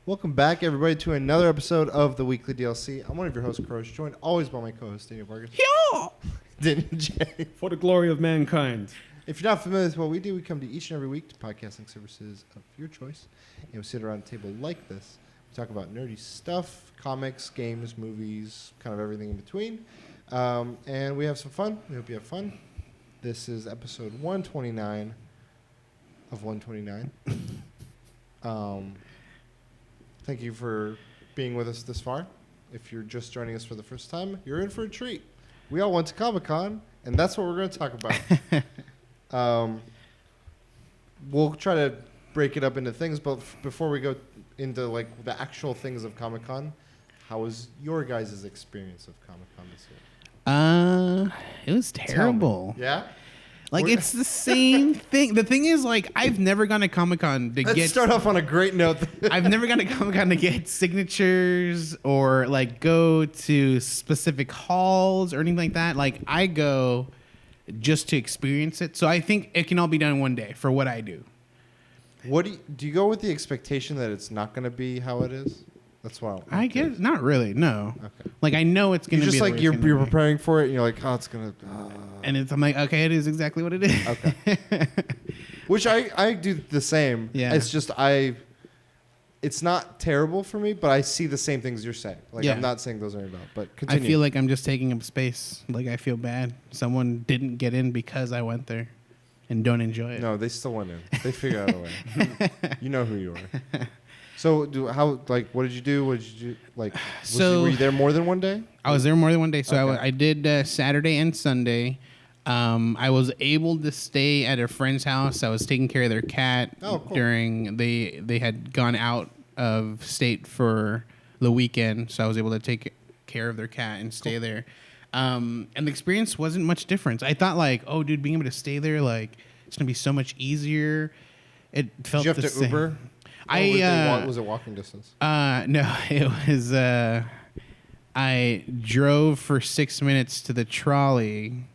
Welcome back, everybody, to another episode of the Weekly DLC. I'm one of your hosts, Crows, joined always by my co-host, Daniel Vargas. Yeah. Daniel J. For the glory of mankind. If you're not familiar with what we do, we come to each and every week to podcasting services of your choice, and we sit around a table like this. We talk about nerdy stuff, comics, games, movies, kind of everything in between. And we have some fun. We hope you have fun. This is episode 129 of 129. Thank you for being with us this far. If you're just joining us for the first time, you're in for a treat. We all went to Comic-Con, and that's what we're going to talk about. We'll try to break it up into things, but before we go into like the actual things of Comic-Con, how was your guys' experience of Comic-Con this year? It was terrible. Yeah? Like, it's the same thing. The thing is, like, I've never gone to Comic-Con to Let's start off on a great note. I've never gone to Comic-Con to get signatures or, like, go to specific halls or anything like that. Like, I go just to experience it. So I think it can all be done in one day for what I do. What do you go with the expectation that it's not going to be how it is? That's why I guess not really. No. Okay. Like, I know it's going to be just like you're preparing for it, and you're like, oh, it's going to. And I'm like, okay, it is exactly what it is. Okay. Which I do the same. Yeah. It's just it's not terrible for me, but I see the same things you're saying. Like, yeah. I'm not saying those are about, but continue. I feel like I'm just taking up space. Like, I feel bad. Someone didn't get in because I went there and don't enjoy it. No, they still went in. They figured out a way. You know who you are. So, what did you do? What did you do? Like, were you there more than one day? I was there more than one day. So okay. I did Saturday and Sunday. I was able to stay at a friend's house. I was taking care of their cat during they had gone out of state for the weekend, so I was able to take care of their cat and stay there. And the experience wasn't much different. I thought like, oh, dude, being able to stay there, like, it's gonna be so much easier. It felt. Did you have to same. Uber? Was it walking distance? No, it was. I drove for 6 minutes to the trolley,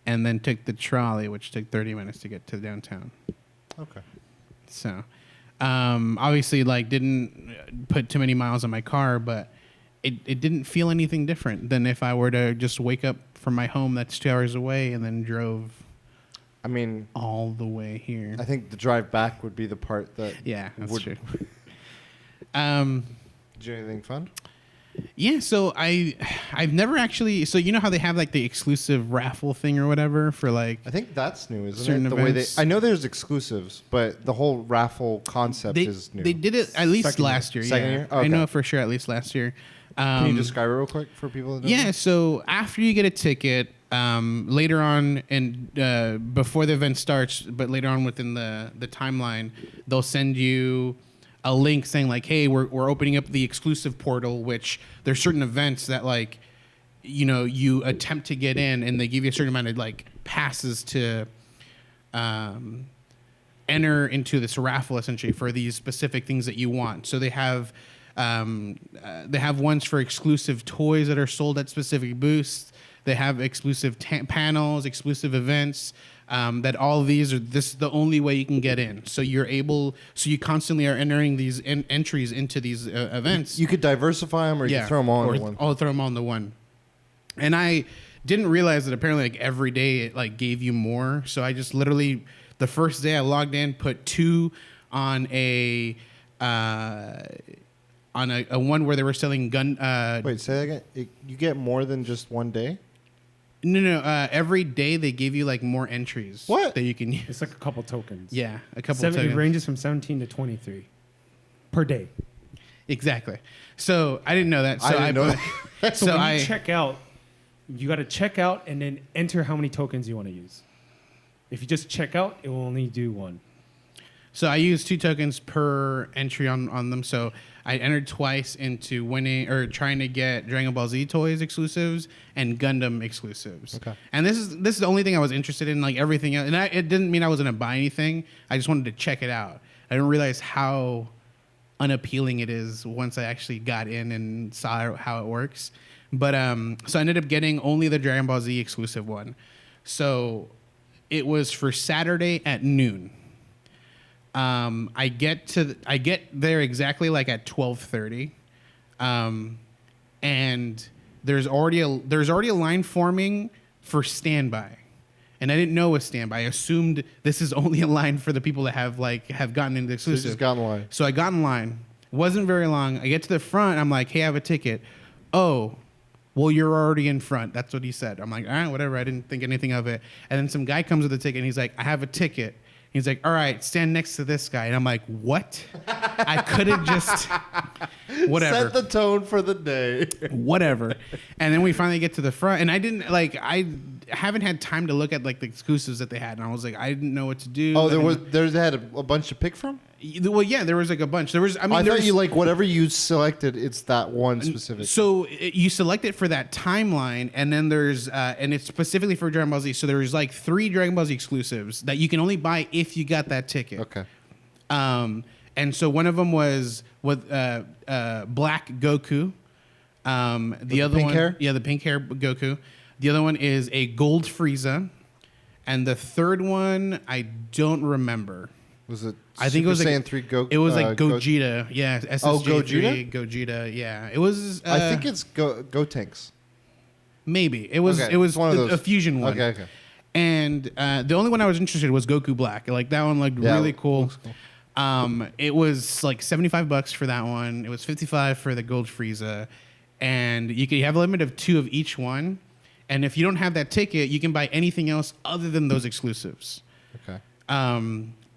and then took the trolley, which took 30 minutes to get to downtown. Okay. So, obviously, like, didn't put too many miles on my car, but it didn't feel anything different than if I were to just wake up from my home that's 2 hours away and then drove. I mean, all the way here. I think the drive back would be the part that. Yeah, that's true. Did you do anything fun? Yeah, so I've never actually. So you know how they have like the exclusive raffle thing or whatever for like. I think that's new, isn't certain it? The events. way I know there's exclusives, but the whole raffle concept is new. They did it at least last year. Second year? Okay. I know for sure at least last year. Can you describe it real quick for people that don't know? So after you get a ticket, later on and before the event starts, but later on within the timeline, they'll send you a link saying like, hey, we're opening up the exclusive portal, which there's certain events that like, you know, you attempt to get in and they give you a certain amount of like passes to enter into this raffle essentially for these specific things that you want. So they have ones for exclusive toys that are sold at specific booths. They have exclusive panels, exclusive events. That all of these this is the only way you can get in. So you constantly are entering these entries into these events. You could diversify them, or you could throw them all into one. I'll throw them all into one. And I didn't realize that apparently like every day it like gave you more. So I just literally the first day I logged in, put 2 on a one where they were selling gun. Wait, say that again. You get more than just one day? No. Every day they give you like more entries. What? That you can use. It's like a couple tokens. Yeah, a couple tokens. It ranges from 17 to 23 per day. Exactly. So I didn't know that. So I didn't know that. So when you check out, you got to check out and then enter how many tokens you want to use. If you just check out, it will only do 1. So I used 2 tokens per entry on them. So I entered twice into winning or trying to get Dragon Ball Z toys exclusives and Gundam exclusives. Okay. And this is the only thing I was interested in. Like everything else, and it didn't mean I was gonna buy anything. I just wanted to check it out. I didn't realize how unappealing it is once I actually got in and saw how it works. But so I ended up getting only the Dragon Ball Z exclusive one. So it was for Saturday at noon. I get there exactly like at 12:30, and there's already a line forming for standby, and I didn't know it was standby. I assumed this is only a line for the people that have gotten into exclusive. So you just got in line. So I got in line. Wasn't very long. I get to the front. I'm like, hey, I have a ticket. Oh, well, you're already in front. That's what he said. I'm like, all right, whatever. I didn't think anything of it. And then some guy comes with a ticket, and he's like, I have a ticket. He's like, all right, stand next to this guy. And I'm like, what? I could have just, whatever. Set the tone for the day. Whatever. And then we finally get to the front, and I haven't had time to look at like the exclusives that they had, and I was like, I didn't know what to do. Oh, they had a bunch to pick from? Well, yeah, there was like a bunch. I thought you like whatever you selected, it's that one specific. So you select it for that timeline, and then there's and it's specifically for Dragon Ball Z. So there's like 3 Dragon Ball Z exclusives that you can only buy if you got that ticket. Okay. And so one of them was with Black Goku. The other pink one, hair? Yeah, the pink hair Goku. The other one is a gold Frieza, and the third one I don't remember. Was it? I think it was Saiyan like 3 Goku. It was like Gogeta, yeah. SSJ3, Gogeta? Gogeta, yeah. It was. I think it's Gotenks. Maybe it was. Okay, It was one of those. a fusion one. Okay. And the only one I was interested in was Goku Black. Like that one looked really cool. Looks cool. It was like $75 for that one. It was $55 for the Gold Frieza, and you have a limit of 2 of each one. And if you don't have that ticket, you can buy anything else other than those exclusives. Okay.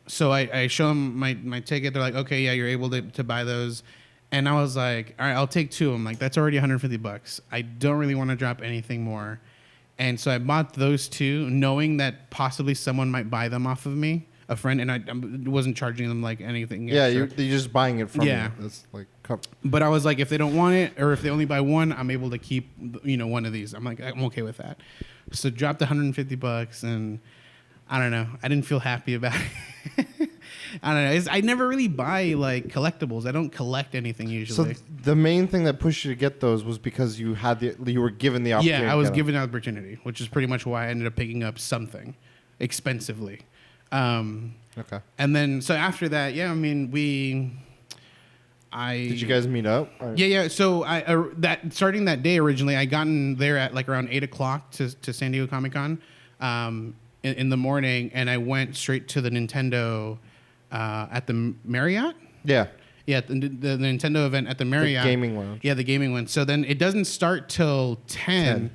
So I show them my ticket. They're like, okay, yeah, you're able to buy those. And I was like, all right, I'll take 2. I'm like, that's already $150. I don't really want to drop anything more. And so I bought those 2, knowing that possibly someone might buy them off of me, a friend, and I wasn't charging them like anything. Yeah, extra. you're just buying it from Yeah. you. That's like. But I was like, if they don't want it, or if they only buy one, I'm able to keep, one of these. I'm like, I'm okay with that. So dropped $150, and I don't know. I didn't feel happy about it. I don't know. I never really buy like collectibles. I don't collect anything usually. So the main thing that pushed you to get those was because you were given the opportunity. Yeah, I was given the opportunity, which is pretty much why I ended up picking up something expensively. Okay. And then so after that, yeah, I mean Did you guys meet up? Or? Yeah. So starting that day originally, I gotten there at like around 8:00 to San Diego Comic-Con in the morning, and I went straight to the Nintendo at the Marriott. Yeah. Yeah, the Nintendo event at the Marriott. The gaming lounge. Yeah, the gaming one. So then it doesn't start till 10.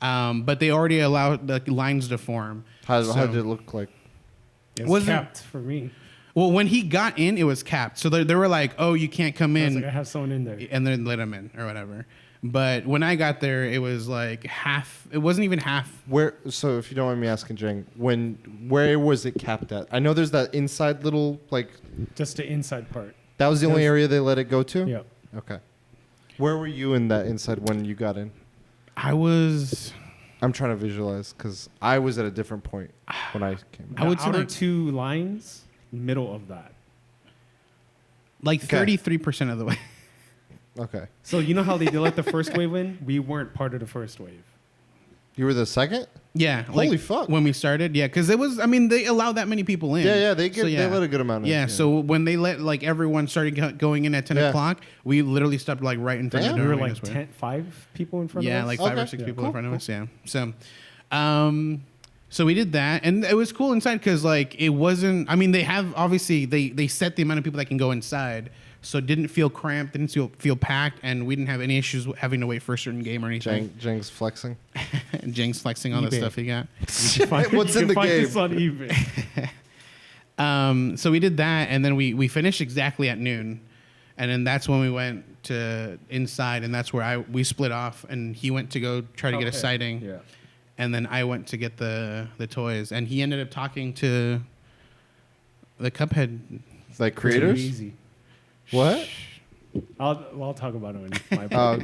But they already allowed the lines to form. How did it look like? It was capped for me. Well, when he got in, it was capped. So they were like, "Oh, you can't come in." I was like, I have someone in there, and then let him in or whatever. But when I got there, it was like half. It wasn't even half. Where? So if you don't mind me asking, Jang, where was it capped at? I know there's that inside little like. just the inside part. That was the only area they let it go to. Yeah. Okay. Where were you in that inside when you got in? I'm trying to visualize because I was at a different point when I came. I would say outer 2 lines, middle of that. Like 33% of the way. Okay. So you know how they let the first wave in? We weren't part of the first wave. You were the second? Yeah. Holy fuck. When we started, yeah, because it was. I mean, they allowed that many people in. Yeah, they let a good amount in. Yeah. So when they let like everyone started going in at 10 o'clock, we literally stopped like right in front of the door. We were like 5 people in front of us. Yeah, like 5 or 6 people in front of us. Yeah. So we did that, and it was cool inside because like it wasn't. I mean, they have obviously they set the amount of people that can go inside, so it didn't feel cramped, didn't feel packed, and we didn't have any issues having to wait for a certain game or anything. Jang's flexing. Jang's flexing all the stuff he got. What's in the game? This on eBay. So we did that, and then we finished exactly at noon, and then that's when we went to inside, and that's where we split off, and he went to go try to get a sighting. Yeah. And then I went to get the toys, and he ended up talking to the Cuphead Like creators? Easy. What? I'll talk about it in my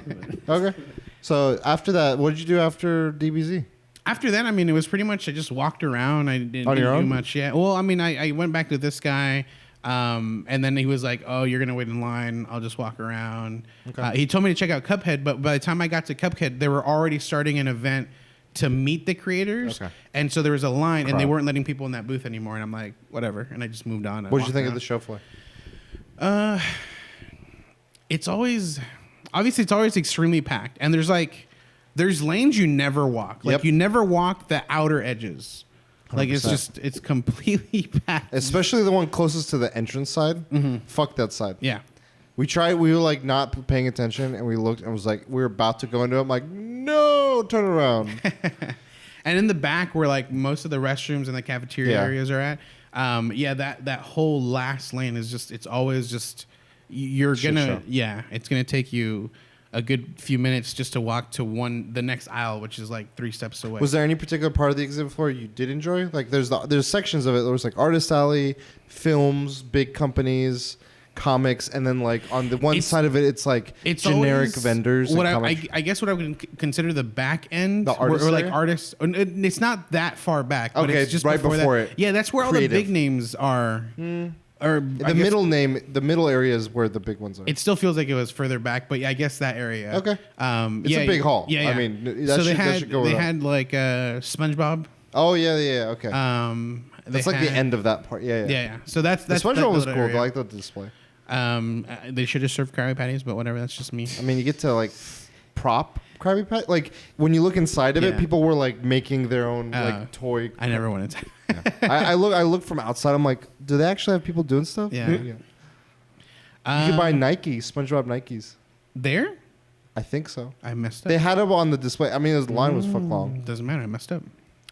Okay. So after that, what did you do after DBZ? After that, I mean, it was pretty much I just walked around. I didn't do much. Yeah. Well, I mean, I went back to this guy, and then he was like, "Oh, you're gonna wait in line. I'll just walk around." Okay. He told me to check out Cuphead, but by the time I got to Cuphead, they were already starting an event to meet the creators. Okay. And so there was a line, and they Crowd. weren't letting people in that booth anymore. And I'm like, whatever. And I just moved on. What did you think of the show floor? It's always extremely packed, and there's lanes you never walk. Like Yep. you never walk the outer edges. Like 100%. it's completely packed. Especially the one closest to the entrance side. Fuck that side. Yeah. We were like not paying attention, and we looked and was like, we were about to go into it. I'm like, no, turn around. And in the back where like most of the restrooms and the cafeteria areas are at, that whole last lane is just, it's always just, it's gonna take you a good few minutes just to walk to the next aisle, which is like 3 steps away. Was there any particular part of the exhibit floor you did enjoy? Like there's sections of it. There was like artist alley, films, big companies, comics, and then like on the one side of it, it's generic vendors. What and I guess what I would consider the back end, The artist or like area? artists. It's not that far back, but Okay, it's just right before that. it. Yeah, that's where Creative. all the big names are. Or the middle area is where the big ones are. It still feels like it was further back, but yeah, I guess that area. Okay. It's a big hall. Yeah, yeah. I mean, so that should go they without. had like SpongeBob. Oh yeah. Okay. That's like the end of that part. Yeah. Yeah. So that's The that SpongeBob was little cool. I area. like the display. They should have served Krabby Patties, but whatever. That's just me. I mean, you get to like prop Krabby Patty. Like when you look inside of it, Yeah. people were like making their own like toy. I never wanted to. I look from outside. I'm like, do they actually have people doing stuff? Yeah. You could buy Nike, SpongeBob Nikes. There? I think so. I messed up. They had them on the display. I mean, the line was fuck long. Doesn't matter. I messed up.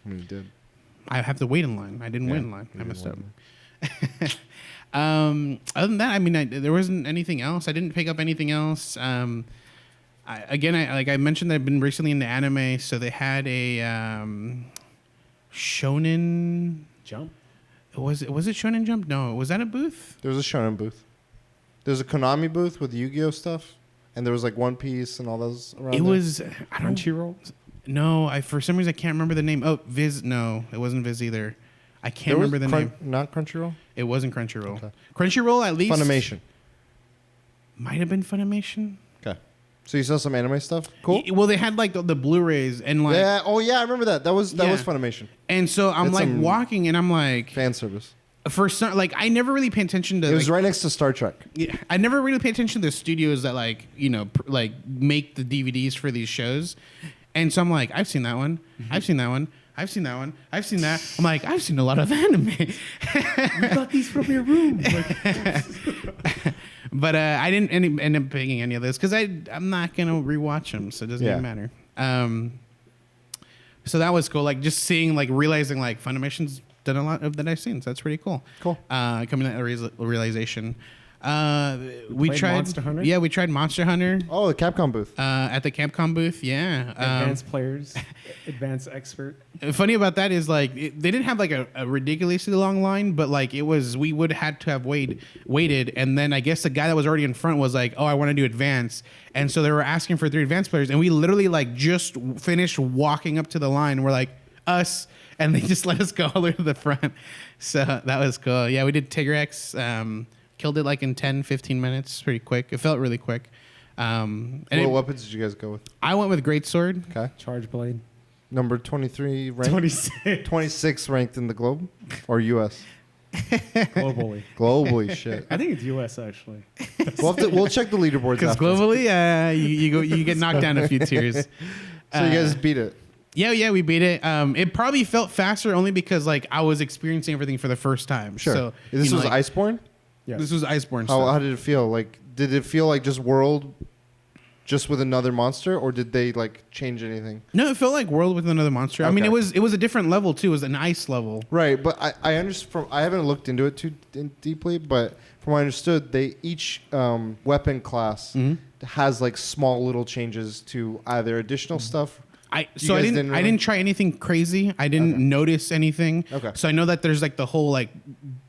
I mean, it did. I have to wait in line. I didn't Yeah, wait in line. you I messed up. didn't Other than that, I mean, there wasn't anything else. I didn't pick up anything else. Like I mentioned, that I've been recently into anime, so they had a Shonen Jump. Was it Shonen Jump? No, was that a booth? There was a Shonen booth. There's a Konami booth with Yu-Gi-Oh stuff, and there was like One Piece and all those around. It there. was Crunchyroll. No, for some reason I can't remember the name. Oh, Viz. No, it wasn't Viz either. I can't remember the name. Not Crunchyroll. It wasn't Crunchyroll. Okay. Crunchyroll at least. Funimation. Might have been Funimation. Okay. So you saw some anime stuff. Cool. Well, they had like the Blu-rays and like. Yeah. Oh yeah, I remember that. That was Yeah. Funimation. And so I'm That's like some walking, and I'm like, Fan service. for some, like I never really pay attention to. It was like, right next to Star Trek. Yeah, I never really pay attention to the studios that like like make the DVDs for these shows, and so I'm like, I've seen that one, I've seen that one, I've seen that one, I've seen that. I'm like, I've seen a lot of anime. You got these from your room. But I didn't end up picking any of those because I'm not gonna rewatch them, so it doesn't Yeah. even matter. So that was cool, like just seeing, like realizing, like Funimation's done a lot of that I've seen, so that's pretty cool. Cool. Coming to that realization. We played tried Monster Hunter? Yeah, we tried Monster Hunter Oh, the Capcom booth. at the Capcom booth. Yeah. Advanced players, advanced expert. Funny about that is like they didn't have like a ridiculously long line, but like we would had to have waited, and then I guess the guy that was already in front was like, "Oh, I want to do advanced," and so they were asking for 3 advanced players, and we literally like just finished walking up to the line. And we're like, us, and they just let us go all the way to the front. So that was cool. Yeah, we did Tigrex. Killed it like in 10, 15 minutes, pretty quick. It felt really quick. And What weapons did you guys go with? I went with Greatsword. Okay. Charge blade. Number 23 ranked. 26. 26 ranked in the globe or U.S. Globally. Globally, shit. I think it's U.S. actually. We'll check the leaderboards Because after. globally, you get knocked down a few tiers. So you guys beat it. Yeah, we beat it. It probably felt faster only because like I was experiencing everything for the first time. Sure. So This was like, Iceborne? Yes. This was Iceborne. How stuff. did it feel? Like, did it feel like just World, just with another monster, or did they like change anything? No, it felt like World with another monster. I mean, Okay. it was a different level too. It was an ice level. Right, but I understand. I haven't looked into it too deeply, but from what I understood, each weapon class has like small little changes to either additional stuff. I guys didn't really- didn't try anything crazy. I didn't notice anything. Okay. So I know that there's like the whole like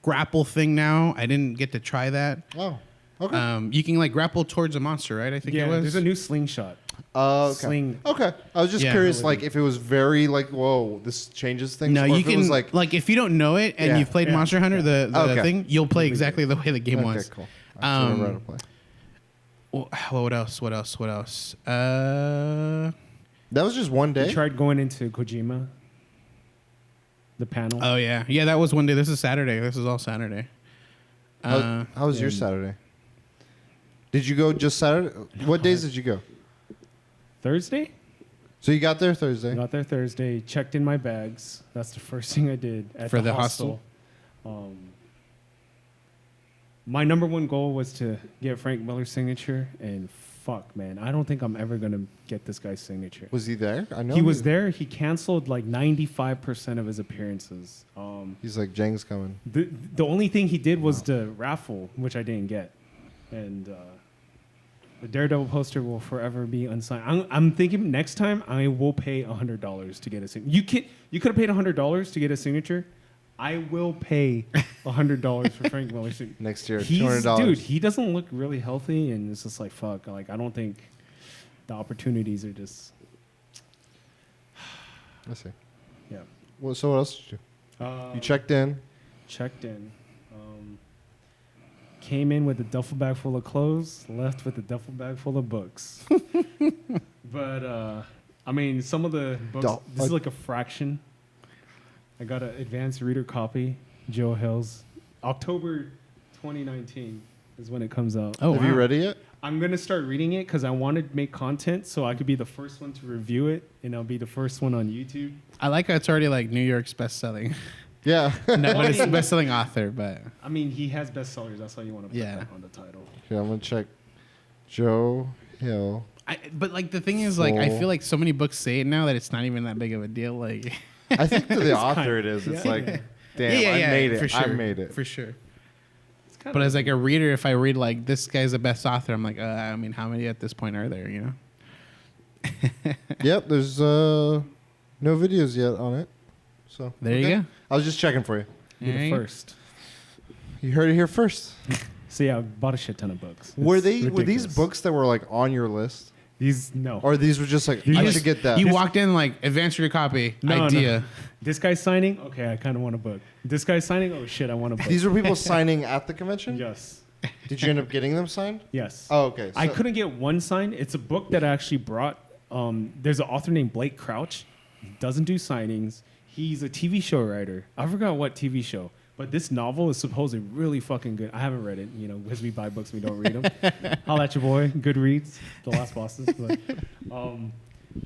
grapple thing now. I didn't get to try that. Oh, okay. You can like grapple towards a monster, right? I think Yeah, it was. there's a new slingshot. Okay. Sling. Okay. I was just Yeah. curious, like if it was very like, whoa, this changes things. No, or you if can it was like, if you don't know it and Yeah. you've played Yeah. Monster Hunter, the Okay. thing, you'll play exactly the way the game okay, was. cool. I have to remember how to play. Well, what else? That was just one day? We tried going into Kojima, the panel. Oh yeah, yeah. That was one day. This is Saturday. This is all Saturday. How was your Saturday? Did you go just Saturday? What days did you go? Thursday? So you got there Thursday. I got there Thursday, checked in my bags. That's the first thing I did at For the the hostel. My number one goal was to get Frank Miller's signature, and fuck, man, I don't think I'm ever gonna get this guy's signature. Was he there? I know He was there. He canceled like 95% of his appearances. He's like, Jang's coming. The only thing he did was the raffle, which I didn't get, and the Daredevil poster will forever be unsigned. I'm thinking next time I will pay $100 to get a signature. You could have paid $100 to get a signature. I will pay $100 for Frank Miller's signature. Next year, He's, $200. dude, he doesn't look really healthy, and it's just like fuck. Like I don't think the opportunities are just. I see. Yeah. Well, so what else did you do? You checked in. Checked in. Came in with a duffel bag full of clothes, left with a duffel bag full of books. But, I mean, some of the books, this is like a fraction. I got an advanced reader copy, Joe Hill's. October 2019 is when it comes out. Oh, Have you read it yet? I'm going to start reading it because I want to make content so I could be the first one to review it, and I'll be the first one on YouTube. I like how it's already like New York's best-selling. Yeah. No, but it's a best-selling author, but I mean, he has bestsellers. That's why you want to put that on the title. Okay, I'm going to check Joe Hill. but like the thing is, like I feel like so many books say it now that it's not even that big of a deal. Like, I think to the author it is. It's like, damn, I made it. For sure. I made it. For sure. But as like a reader, if I read like this guy's the best author, I'm like, I mean, how many at this point are there? You know? Yep, there's no videos yet on it. So There you go. I was just checking for you. Be the first. You heard it here first. So yeah, I bought a shit ton of books. Were It's these ridiculous. books that were like on your list, No. or these were just like You I just- should get that? You walked in like advanced reader copy No, idea. no. This guy's signing. Okay, I kind of want a book. This guy's signing. Oh shit, I want a book. These were people signing at the convention. Yes. Did you end up getting them signed? Yes. Oh, okay. I So- couldn't get one signed. It's a book that I actually brought. There's an author named Blake Crouch. He doesn't do signings. He's a TV show writer. I forgot what TV show. But this novel is supposedly really fucking good. I haven't read it, you know, because we buy books, we don't read them. Holla at your boy, Goodreads, The Last Bosses. But,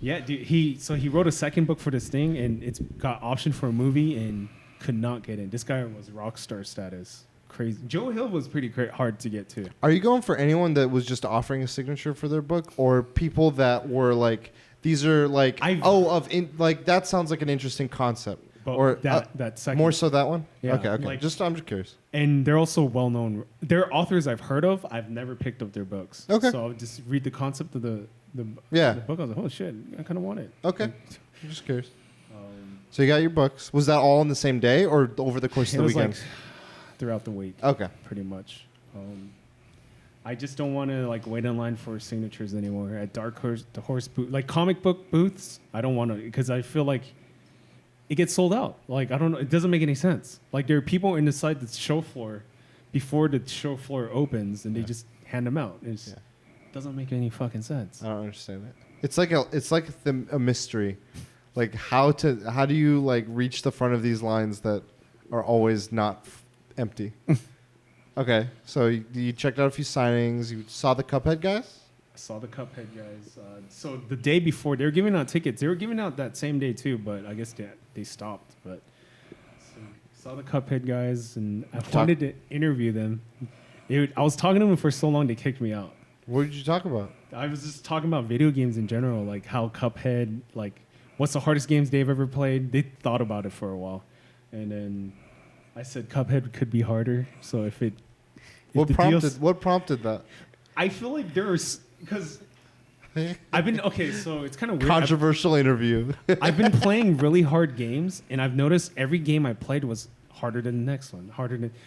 yeah, dude, he wrote a second book for this thing, and it's got option for a movie, and could not get in. This guy was rock star status. Crazy. Joe Hill was pretty hard to get to. Are you going for anyone that was just offering a signature for their book, or people that were like, these are like, like that sounds like an interesting concept, But or that second, more so that one? Yeah, Okay. like- I'm just curious. and they're also well known. They're authors I've heard of. I've never picked up their books. Okay. So I'll just read the concept of the Yeah. book. I was like, oh shit, I kind of want it. Okay. I'm just curious. So you got your books. Was that all on the same day or over the course It of the was weekend? like throughout the week, Okay. pretty much. I just don't want to like wait in line for signatures anymore at Dark Horse, the horse booth, like comic book booths. I don't want to because I feel like it gets sold out. Like I don't know, it doesn't make any sense. Like there are people inside the show floor before the show floor opens, and they just hand them out. It doesn't make any fucking sense. I don't understand it. It's like a mystery. Like how do you like reach the front of these lines that are always not empty? Okay, so you checked out a few signings. You saw the Cuphead guys? I saw the Cuphead guys. So the day before, they were giving out tickets. They were giving out that same day too, but I guess they stopped. But saw the Cuphead guys, and I wanted to interview them. I was talking to them for so long, they kicked me out. What did you talk about? I was just talking about video games in general, like how Cuphead, like what's the hardest games they've ever played. They thought about it for a while, and then I said Cuphead could be harder. So if What prompted that? I feel like there's because I've been so it's kind of weird. Controversial interview. I've been playing really hard games, and I've noticed every game I played was harder than the next one.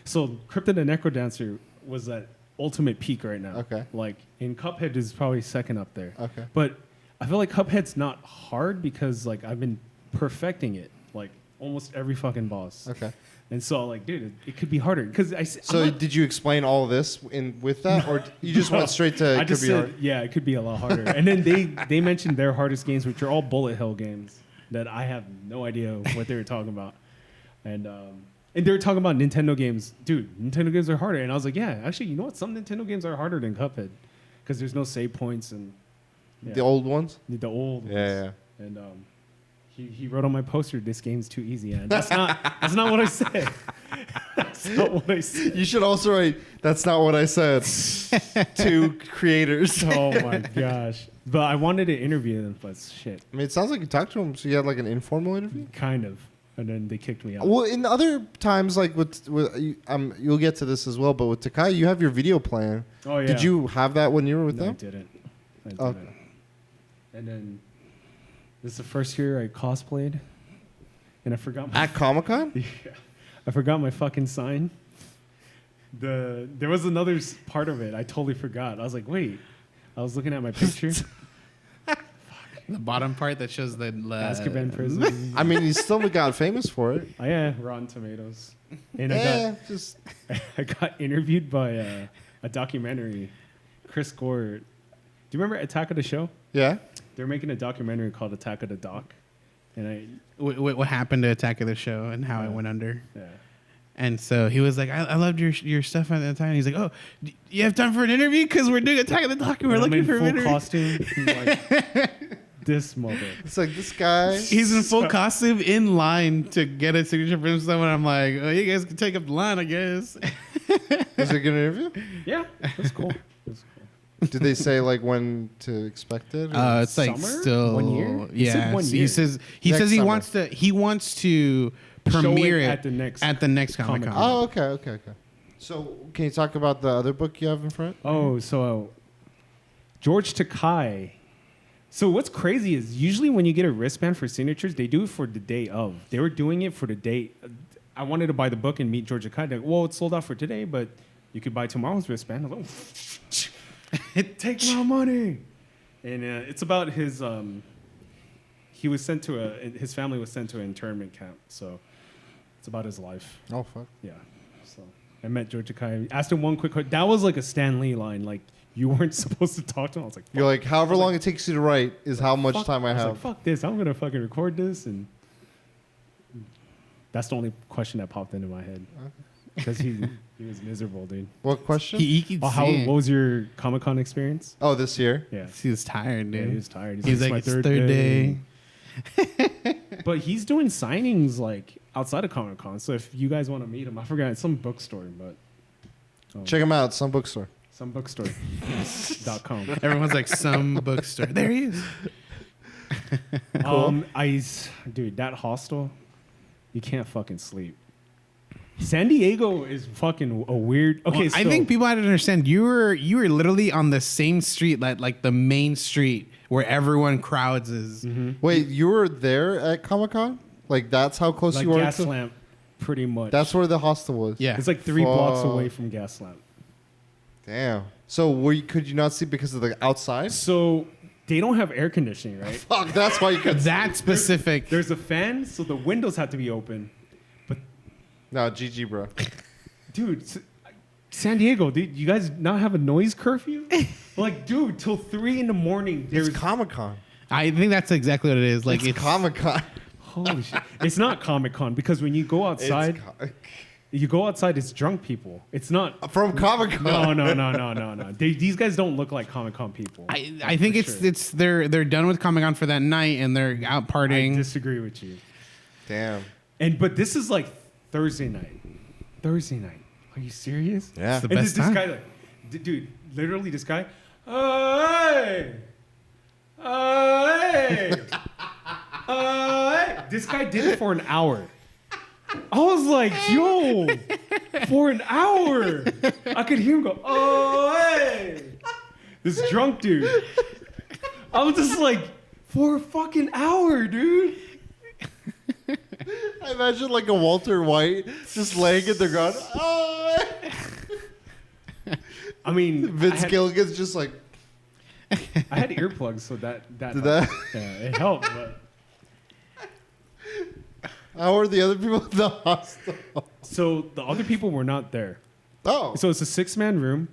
So Cryptid the Necrodancer was at ultimate peak right now. Okay. Like, and Cuphead is probably second up there. Okay. But I feel like Cuphead's not hard because like I've been perfecting it like almost every fucking boss. Okay. And so, like, dude, it could be harder because So did you explain all of this with that, or you just went straight to? I just said, yeah, it could be a lot harder. And then they mentioned their hardest games, which are all bullet hell games that I have no idea what they were talking about. And they were talking about Nintendo games. Dude, Nintendo games are harder. And I was like, yeah, actually, you know what? Some Nintendo games are harder than Cuphead because there's no save points and the old ones. The old ones. Yeah. And he wrote on my poster, "This game's too easy." And that's not what I said. That's not what I said. You should also write, "That's not what I said," to creators. Oh my gosh! But I wanted to interview them, but shit. I mean, it sounds like you talked to them, so you had like an informal interview. Kind of, and then they kicked me out. Well, in other times, like you'll get to this as well. But with Takai, you have your video plan. Oh yeah. Did you have that when you were with No, them? I didn't. And then this is the first year I cosplayed, and I forgot my At Comic-Con? yeah, I forgot my fucking sign. There was another part of it I totally forgot. I was like, wait, I was looking at my picture. The bottom part that shows the Azkaban prison. I mean, you still got famous for it. Oh yeah, Rotten Tomatoes. And Just I got interviewed by a documentary. Chris Gore. Do you remember Attack of the Show? yeah. They're making a documentary called Attack of the Doc, and what happened to Attack of the Show and how it went under. yeah. And so he was like, I loved your stuff at that time. And he's like, oh, you have time for an interview? Because we're doing Attack of the Doc and we're And I'm looking for in an full interview. costume. I'm like, this mother. It's like this guy. He's in full costume in line to get a signature from someone. I'm like, oh, you guys can take up the line, I guess. Was it a good interview? Yeah, that's cool. That's cool. Did they say like when to expect it? or- It's like Summer? still 1 year? He said Yeah, 1 he year. says Next he summer. wants to Show premiere it it at the next Comic Con. Oh, okay. So, can you talk about the other book you have in front? Oh, so George Takai. So what's crazy is usually when you get a wristband for signatures, they do it for the day of. They were doing it for the day. I wanted to buy the book and meet George Takai. They're like, well, it's sold out for today, but you could buy tomorrow's wristband. I was like, take my money. And it's about his. He was sent to his family was sent to an internment camp. So it's about his life. Oh, fuck. Yeah. So I met George Takai. Asked him one quick question. That was like a Stan Lee line. Like, you weren't supposed to talk to him. I was like, You're like, however long it takes you to write is how much fuck. time I was have. like, fuck this. I'm gonna fucking record this, and that's the only question that popped into my head because he was miserable, dude. What question? He keeps What was your Comic-Con experience? Oh, this year? Yeah. he was tired, dude. Yeah, he was tired. He's like, "It's it's my third day. But he's doing signings like outside of Comic-Con. So if you guys want to meet him, I forgot, it's some bookstore, but Check him out. Some bookstore. some bookstore.com. Everyone's like, some bookstore. There he is. Dude, that hostel, you can't fucking sleep. San Diego is fucking a weird. Okay, Well, so I think people had to understand you were literally on the same street, like the main street where everyone crowds is. Mm-hmm. Wait, you were there at Comic-Con? Like, that's how close like you were? Gaslamp, pretty much. That's where the hostel was? Yeah. It's like 3 blocks Fuck. away from Gaslamp. Damn. So, could you not see because of the outside? So they don't have air conditioning, right? Fuck, that's why you could. That specific. There's a fan, so the windows have to be open. But No, GG, bro. dude, San Diego, dude, you guys not have a noise curfew? Like, dude, till 3 in the morning. It's There's Comic-Con. I think that's exactly what it is. Like It's Comic-Con. holy shit. It's not Comic-Con because when you go outside, it's drunk people. It's not. From Comic-Con. No. These guys don't look like Comic-Con people. I think it's they're done with Comic Con for that night and they're out I partying. disagree with you. Damn. But this is like Thursday night. Are you serious? Yeah. It's the And best this time. guy, like, dude, literally this guy, hey, hey, hey. This guy did it for an hour. I was like, yo, for an hour. I could hear him go, oh, hey. This drunk dude. I was just like, for a fucking hour, dude. I imagine like a Walter White just laying in the ground. Oh. I mean, Vince Gilligan's just like. I had earplugs, so that Did that? Yeah, it helped. But How are the other people at the hostel? So the other people were not there. Oh. So it's a 6-man room.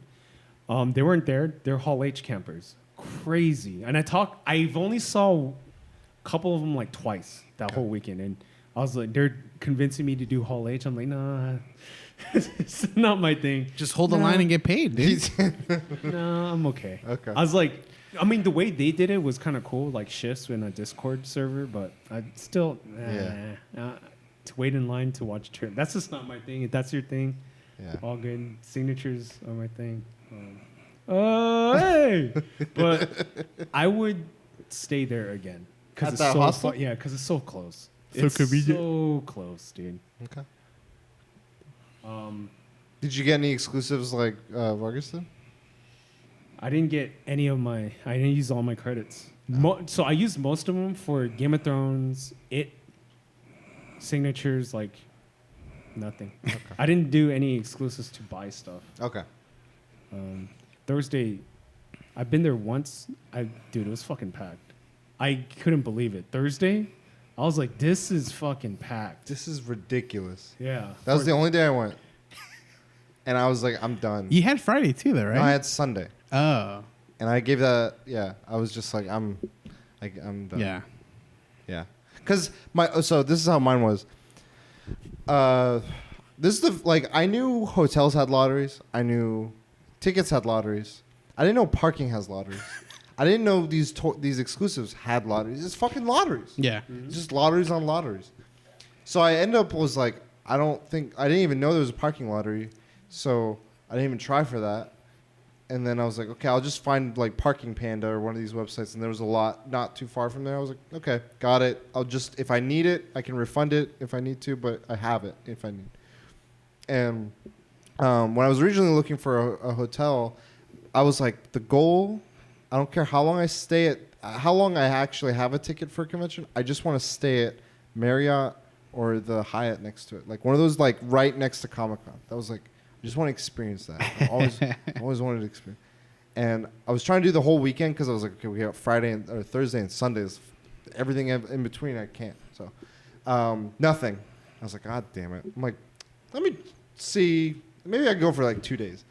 They weren't there. They're Hall H campers. Crazy. And I've only saw a couple of them like twice that whole weekend. And I was like, they're convincing me to do Hall H. I'm like, nah, it's not my thing. Just hold the line and get paid, dude. No, I'm okay. Okay. I was like, I mean, the way they did it was kind of cool, like shifts in a Discord server, but I still, to wait in line to watch trip. That's just not my thing. If that's your thing, all good. Signatures are my thing. Hey! But I would stay there again. At that hostel? Yeah, because it's so close. So It's convenient. so close, dude. Okay. Did you get any exclusives like Vargaston? I didn't get any of I didn't use all my credits. So I used most of them for Game of Thrones, signatures, like nothing. Okay. I didn't do any exclusives to buy stuff. Okay. Thursday, I've been there once. Dude, it was fucking packed. I couldn't believe it. Thursday, I was like, this is fucking packed. This is ridiculous. Yeah. That was the only day I went. And I was like, I'm done. You had Friday too, though, right? No, I had Sunday. Oh. And I gave that, I was just like, I'm done. Yeah. Yeah. Because so this is how mine was. This is I knew hotels had lotteries. I knew tickets had lotteries. I didn't know parking has lotteries. I didn't know these exclusives had lotteries. It's fucking lotteries. Yeah. It's just lotteries on lotteries. So I ended up was like, I didn't even know there was a parking lottery. So I didn't even try for that. And then I was like, okay, I'll just find like Parking Panda or one of these websites. And there was a lot not too far from there. I was like, okay, got it. I'll just, if I need it, I can refund it if I need to, but I have it if I need. And when I was originally looking for a hotel, I was like, the goal, I don't care how long I stay at, how long I actually have a ticket for a convention. I just want to stay at Marriott or the Hyatt next to it. Like one of those like right next to Comic-Con. That was like, I just want to experience that. I always wanted to experience. And I was trying to do the whole weekend because I was like, okay, we got Friday or Thursday and Sundays. Everything in between, I can't. So nothing. I was like, God damn it. I'm like, let me see. Maybe I can go for like 2 days.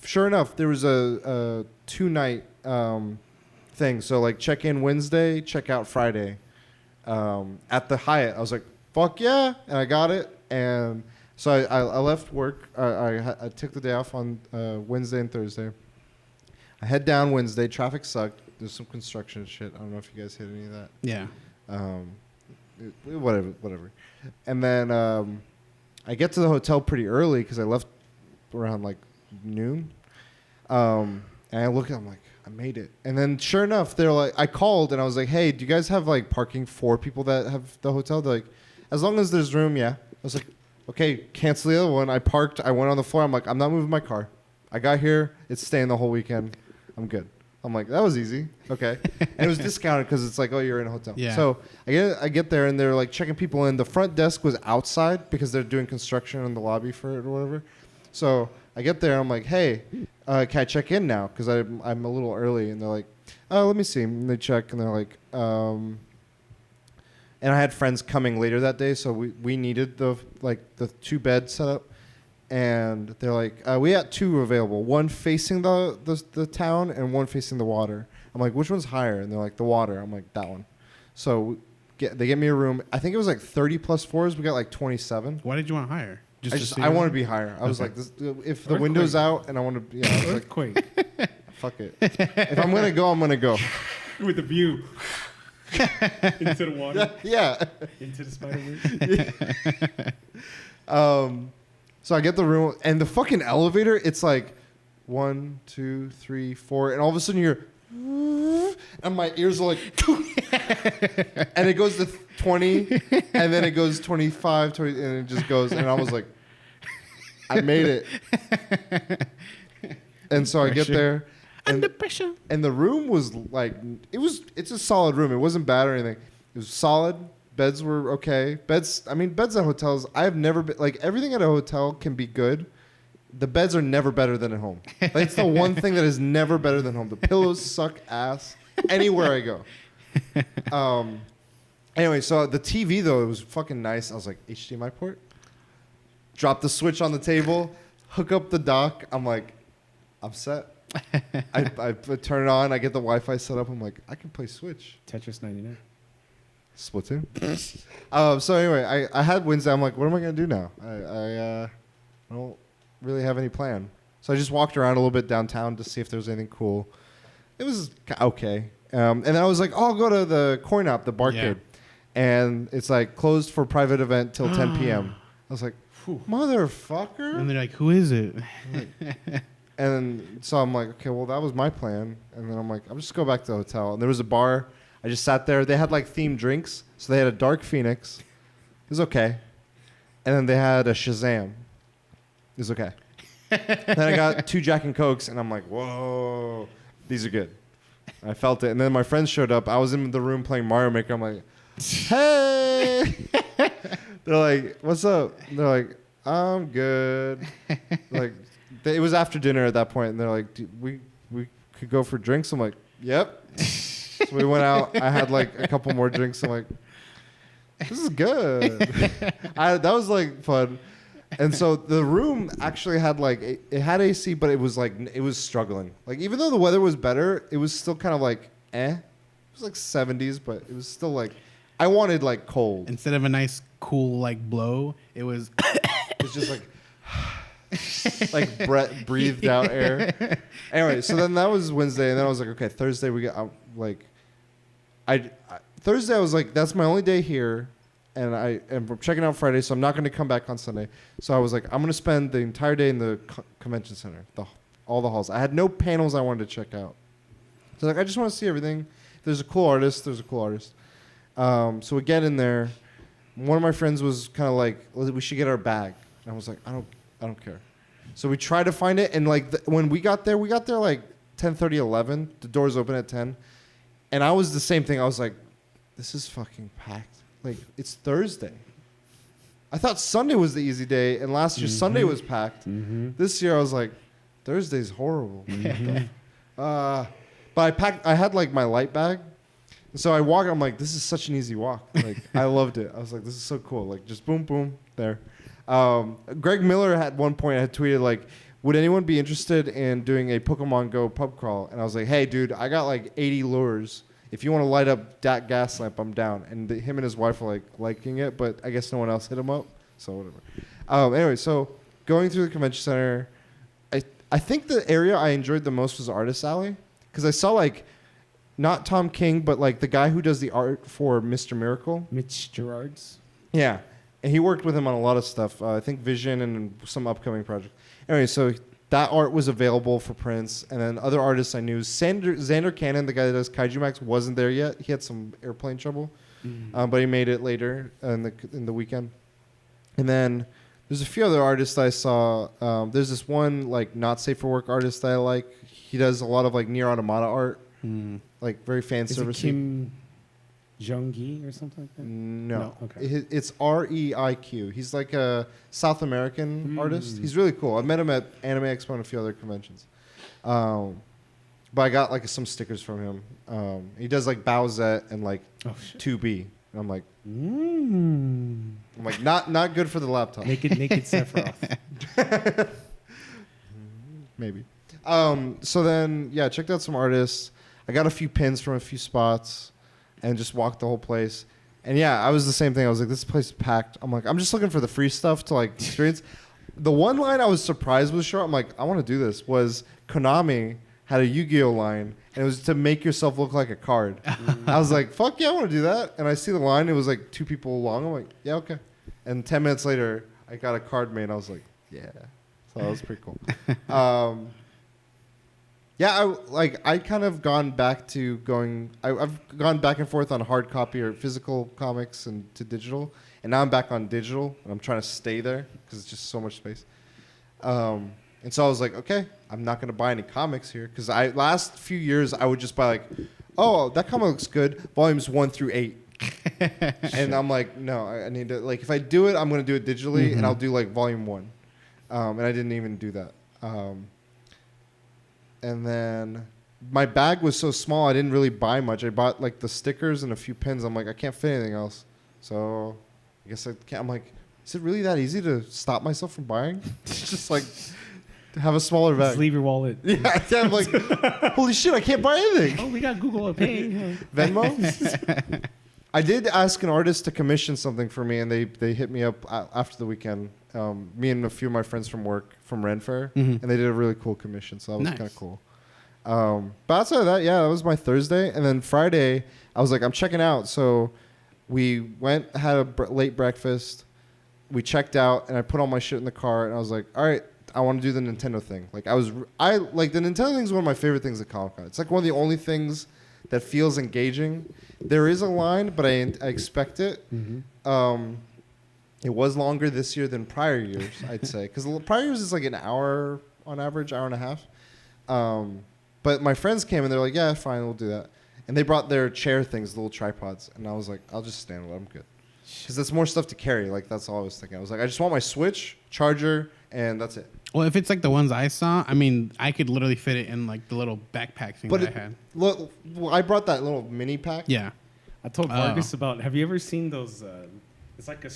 Sure enough, there was a 2-night thing. So like check in Wednesday, check out Friday at the Hyatt. I was like, fuck yeah. And I got it. And so I left work. I took the day off on Wednesday and Thursday. I head down Wednesday. Traffic sucked. There's some construction shit. I don't know if you guys hit any of that. Yeah. Whatever. And then I get to the hotel pretty early because I left around like noon. And I look at, I'm like, I made it. And then sure enough, they're like, I called and I was like, hey, do you guys have like parking for people that have the hotel? They're like, as long as there's room, yeah. I was like, okay, cancel the other one. I parked. I went on the floor. I'm like, I'm not moving my car. I got here. It's staying the whole weekend. I'm good. I'm like, that was easy. Okay. And it was discounted because it's like, oh, you're in a hotel. Yeah. So I get there and they're like checking people in. The front desk was outside because they're doing construction in the lobby for it or whatever. So I get there. I'm like, hey, can I check in now? Because I'm a little early. And they're like, oh, let me see. And they check and they're like, and I had friends coming later that day, so we needed the 2-bed setup, and they're like, we had 2 available, one facing the town and one facing the water. I'm like, which one's higher? And they're like, the water. I'm like, that one. So they get me a room. I think it was like 30 plus 4s. We got like 27. Why did you want higher? I want to be higher. I was like, if the window's out and I want to, I was like, Earthquake. fuck it. If I'm gonna go, I'm gonna go. With the view. Into the water. Yeah. Into the Spider-Verse. So I get the room and the fucking elevator. It's like 1, 2, 3, 4, and all of a sudden you're, and my ears are like, and it goes to 20, and then it goes 25, 20, and it just goes, and I was like, I made it. And so I get there. Under pressure. And the room was like, it's a solid room. It wasn't bad or anything. It was solid. Beds were okay. Beds at hotels, I have never been, like, everything at a hotel can be good. The beds are never better than at home. Like, it's the one thing that is never better than home. The pillows suck ass anywhere I go. Anyway, so the TV though, it was fucking nice. I was like, HDMI port. Drop the switch on the table, hook up the dock. I'm like, I'm set. I turn it on. I get the Wi-Fi set up. I'm like, I can play Switch. Tetris 99. Splatoon. So anyway, I had Wednesday. I'm like, what am I gonna do now? I don't really have any plan. So I just walked around a little bit downtown to see if there was anything cool. It was okay. And then I was like, oh, I'll go to the Coin Op, the barcade. And it's like closed for private event till 10 p.m. I was like, motherfucker. And they're like, who is it? And so I'm like, okay, well, that was my plan. And then I'm like, I'll just go back to the hotel. And there was a bar. I just sat there. They had like themed drinks. So they had a Dark Phoenix. It was okay. And then they had a Shazam. It was okay. Then I got 2 Jack and Cokes. And I'm like, whoa, these are good. I felt it. And then my friends showed up. I was in the room playing Mario Maker. I'm like, hey. They're like, what's up? They're like, I'm good. Like, it was after dinner at that point, and they're like, we could go for drinks. I'm like, yep. So we went out. I had like a couple more drinks. I'm like, this is good. That was like fun. And so the room actually had like it had AC, but it was struggling. Like even though the weather was better, it was still kind of like It was like 70s, but it was still like I wanted like cold. Instead of a nice cool like blow, it was It's just like breathed out air. Anyway, so then that was Wednesday, and then I was like, okay, Thursday we got Thursday I was like, that's my only day here, and I'm checking out Friday, so I'm not going to come back on Sunday. So I was like, I'm going to spend the entire day in the convention center, all the halls. I had no panels I wanted to check out. So like, I just want to see everything. If there's a cool artist. There's a cool artist. So we get in there. One of my friends was kind of like, well, we should get our bag. And I was like, I don't care. So we tried to find it, and like when we got there like 10:30, 11. The doors open at 10, and I was the same thing. I was like, this is fucking packed. Like it's Thursday. I thought Sunday was the easy day, and last year Sunday was packed. Mm-hmm. This year I was like, Thursday's horrible. But I had like my light bag. So I walk, I'm like, this is such an easy walk. Like, I loved it. I was like, this is so cool. Like, just boom, boom, there. Greg Miller at one point had tweeted, like, would anyone be interested in doing a Pokemon Go pub crawl? And I was like, hey, dude, I got like 80 lures. If you want to light up that gas lamp, I'm down. And him and his wife were like liking it, but I guess no one else hit him up. So whatever. Anyway, so going through the convention center, I think the area I enjoyed the most was Artist Alley. Because I saw like, not Tom King, but like the guy who does the art for Mr. Miracle. Mitch Gerards. Yeah. And he worked with him on a lot of stuff. I think Vision and some upcoming projects. Anyway, so that art was available for prints. And then other artists I knew. Xander Cannon, the guy that does Kaiju Max, wasn't there yet. He had some airplane trouble. But he made it later in the weekend. And then there's a few other artists that I saw. There's this one like not safe for work artist that I like. He does a lot of like Nier Automata art. Like very fan service. Kim Jong-gi or something like that? No. Okay. It's REIQ. He's like a South American artist. He's really cool. I met him at Anime Expo and a few other conventions. But I got like some stickers from him. He does like Bowsette and like 2B. And I'm like, not good for the laptop. Naked Sephiroth. Maybe. So then, yeah, checked out some artists. I got a few pins from a few spots and just walked the whole place. And yeah, I was the same thing. I was like, this place is packed. I'm like, I'm just looking for the free stuff to like experience. The one line I was surprised was short. I'm like, I want to do this. Was Konami had a Yu-Gi-Oh line, and it was to make yourself look like a card. I was like, fuck yeah, I want to do that. And I see the line. It was like 2 people long. I'm like, yeah, okay. And 10 minutes later, I got a card made. I was like, yeah. So that was pretty cool. Yeah, I kind of gone back to going. I've gone back and forth on hard copy or physical comics and to digital, and now I'm back on digital, and I'm trying to stay there because it's just so much space. And so I was like, okay, I'm not going to buy any comics here because last few years I would just buy like, oh, that comic looks good, volumes 1 through 8, and I'm like, no, I need to like if I do it, I'm going to do it digitally, and I'll do like volume 1, and I didn't even do that. And then my bag was so small, I didn't really buy much. I bought like the stickers and a few pins. I'm like, I can't fit anything else. So I guess I can't. I'm like, is it really that easy to stop myself from buying? It's just like to have a smaller bag. Just leave your wallet. Yeah, I'm like, holy shit, I can't buy anything. Oh, we got Google Pay. Venmo? I did ask an artist to commission something for me, and they hit me up after the weekend. Me and a few of my friends from work from Ren Fair, and they did a really cool commission, so that was kind of cool. But outside of that, yeah, that was my Thursday. And then Friday, I was like, I'm checking out. So we went, had a late breakfast. We checked out, and I put all my shit in the car, and I was like, all right, I want to do the Nintendo thing. Like, I like the Nintendo thing is one of my favorite things at Comic-Con. It's like one of the only things that feels engaging. There is a line, but I expect it. It was longer this year than prior years, I'd say. Because prior years is like an hour on average, hour and a half. But my friends came, and they're like, yeah, fine, we'll do that. And they brought their chair things, the little tripods. And I was like, I'll just stand with it. I'm good. Because that's more stuff to carry. Like, that's all I was thinking. I was like, I just want my Switch, charger, and that's it. Well, if it's like the ones I saw, I mean, I could literally fit it in like the little backpack thing that I had. Look, well, I brought that little mini pack. Yeah. I told Vargas about. Have you ever seen those? It's like a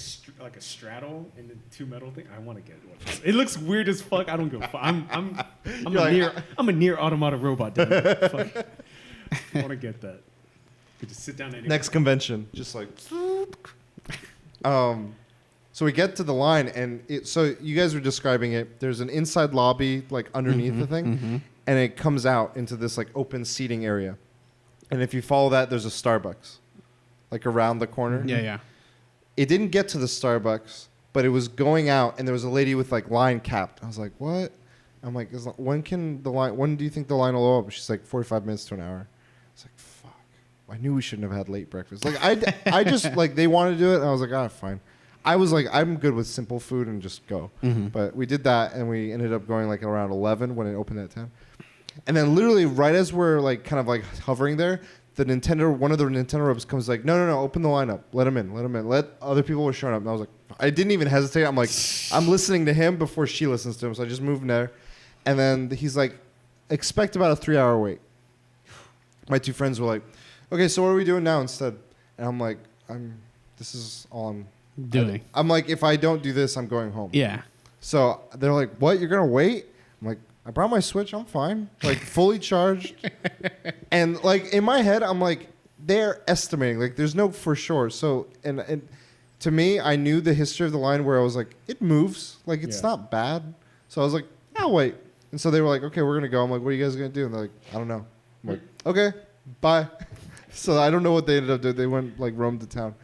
straddle and the two metal thing. I want to get one. It looks weird as fuck. I don't give a fuck. I'm a near automata robot. Damn it. Fuck. I want to get that. Could just sit down anywhere. Next convention, just like. So we get to the line, and so you guys were describing it. There's an inside lobby like underneath the thing, and it comes out into this like open seating area. And if you follow that, there's a Starbucks, like around the corner. Yeah. It didn't get to the Starbucks, but it was going out, and there was a lady with like line capped. I was like, what? I'm like, when do you think the line will open? She's like 45 minutes to an hour. I was like, fuck. I knew we shouldn't have had late breakfast. Like I just like they wanted to do it, and I was like, fine. I was like, I'm good with simple food and just go. But we did that, and we ended up going like around 11 when it opened at 10. And then literally right as we're like kind of like hovering there, one of the Nintendo reps comes like, no, open the lineup. Let him in. Let other people were showing up. And I was like, I didn't even hesitate. I'm like, I'm listening to him before she listens to him. So I just moved in there. And then he's like, expect about a 3-hour wait. My two friends were like, okay, so what are we doing now instead? And I'm like, this is all I'm doing. I'm like, if I don't do this, I'm going home. Yeah. So they're like, what? You're going to wait? I'm like, I brought my Switch. I'm fine. Like, fully charged. And, like, in my head, I'm like, they're estimating. Like, there's no for sure. So, and to me, I knew the history of the line where I was like, it moves. Like, it's not bad. So I was like, I'll wait. And so they were like, okay, we're going to go. I'm like, what are you guys going to do? And they're like, I don't know. I'm like, okay, bye. So I don't know what they ended up doing. They went, like, roamed the town.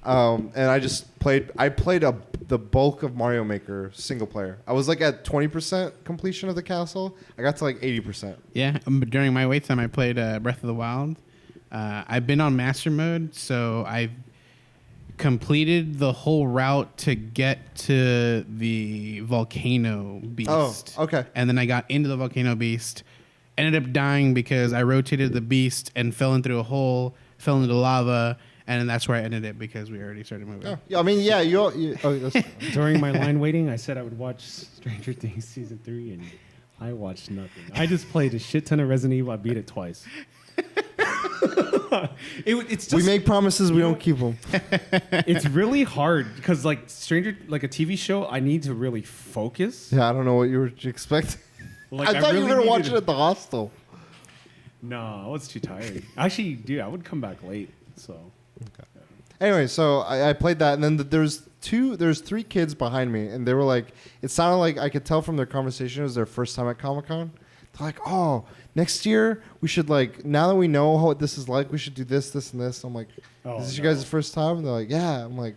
And I just played the bulk of Mario Maker single player. I was like at 20% completion of the castle. I got to like 80%. Yeah, during my wait time, I played Breath of the Wild. I've been on master mode, so I've completed the whole route to get to the volcano beast. Oh, okay. And then I got into the volcano beast, ended up dying because I rotated the beast and fell into a hole, fell into lava. And that's where I ended it because we already started moving. Oh, yeah, I mean, yeah, that's During my line waiting, I said I would watch Stranger Things season 3, and I watched nothing. I just played a shit ton of Resident Evil. I beat it twice. It's just, we make promises, we don't keep them. It's really hard because like a TV show, I need to really focus. Yeah, I don't know what you were expecting. Like, I thought you were going to watch it at the hostel. No, I was too tired. Actually, dude, I would come back late, so... Okay. Anyway, so I played that, and then there's 3 kids behind me, and they were like, it sounded like I could tell from their conversation it was their first time at Comic-Con. They're like, oh, next year we should like, now that we know what this is like, we should do this, this, and this. I'm like, is this you guys' first time? And they're like, yeah. I'm like,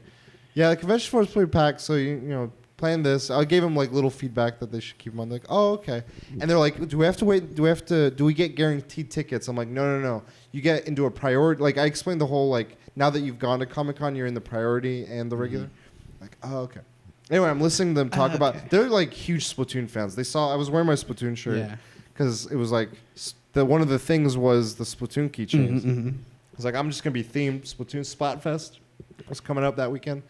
yeah, the convention floor is pretty packed, so you know, plan this. I gave them like little feedback that they should keep them on. They're like, oh, okay. And they're like, do we have to wait? Do we get guaranteed tickets? I'm like, no. You get into a priority. Like I explained the whole like, now that you've gone to Comic-Con, you're in the priority and the regular. Like, oh, okay. Anyway, I'm listening to them talk about. They're like huge Splatoon fans. They saw I was wearing my Splatoon shirt because it was like one of the things was the Splatoon keychains. I was like, I'm just gonna be themed Splatoon Splatfest. Was coming up that weekend,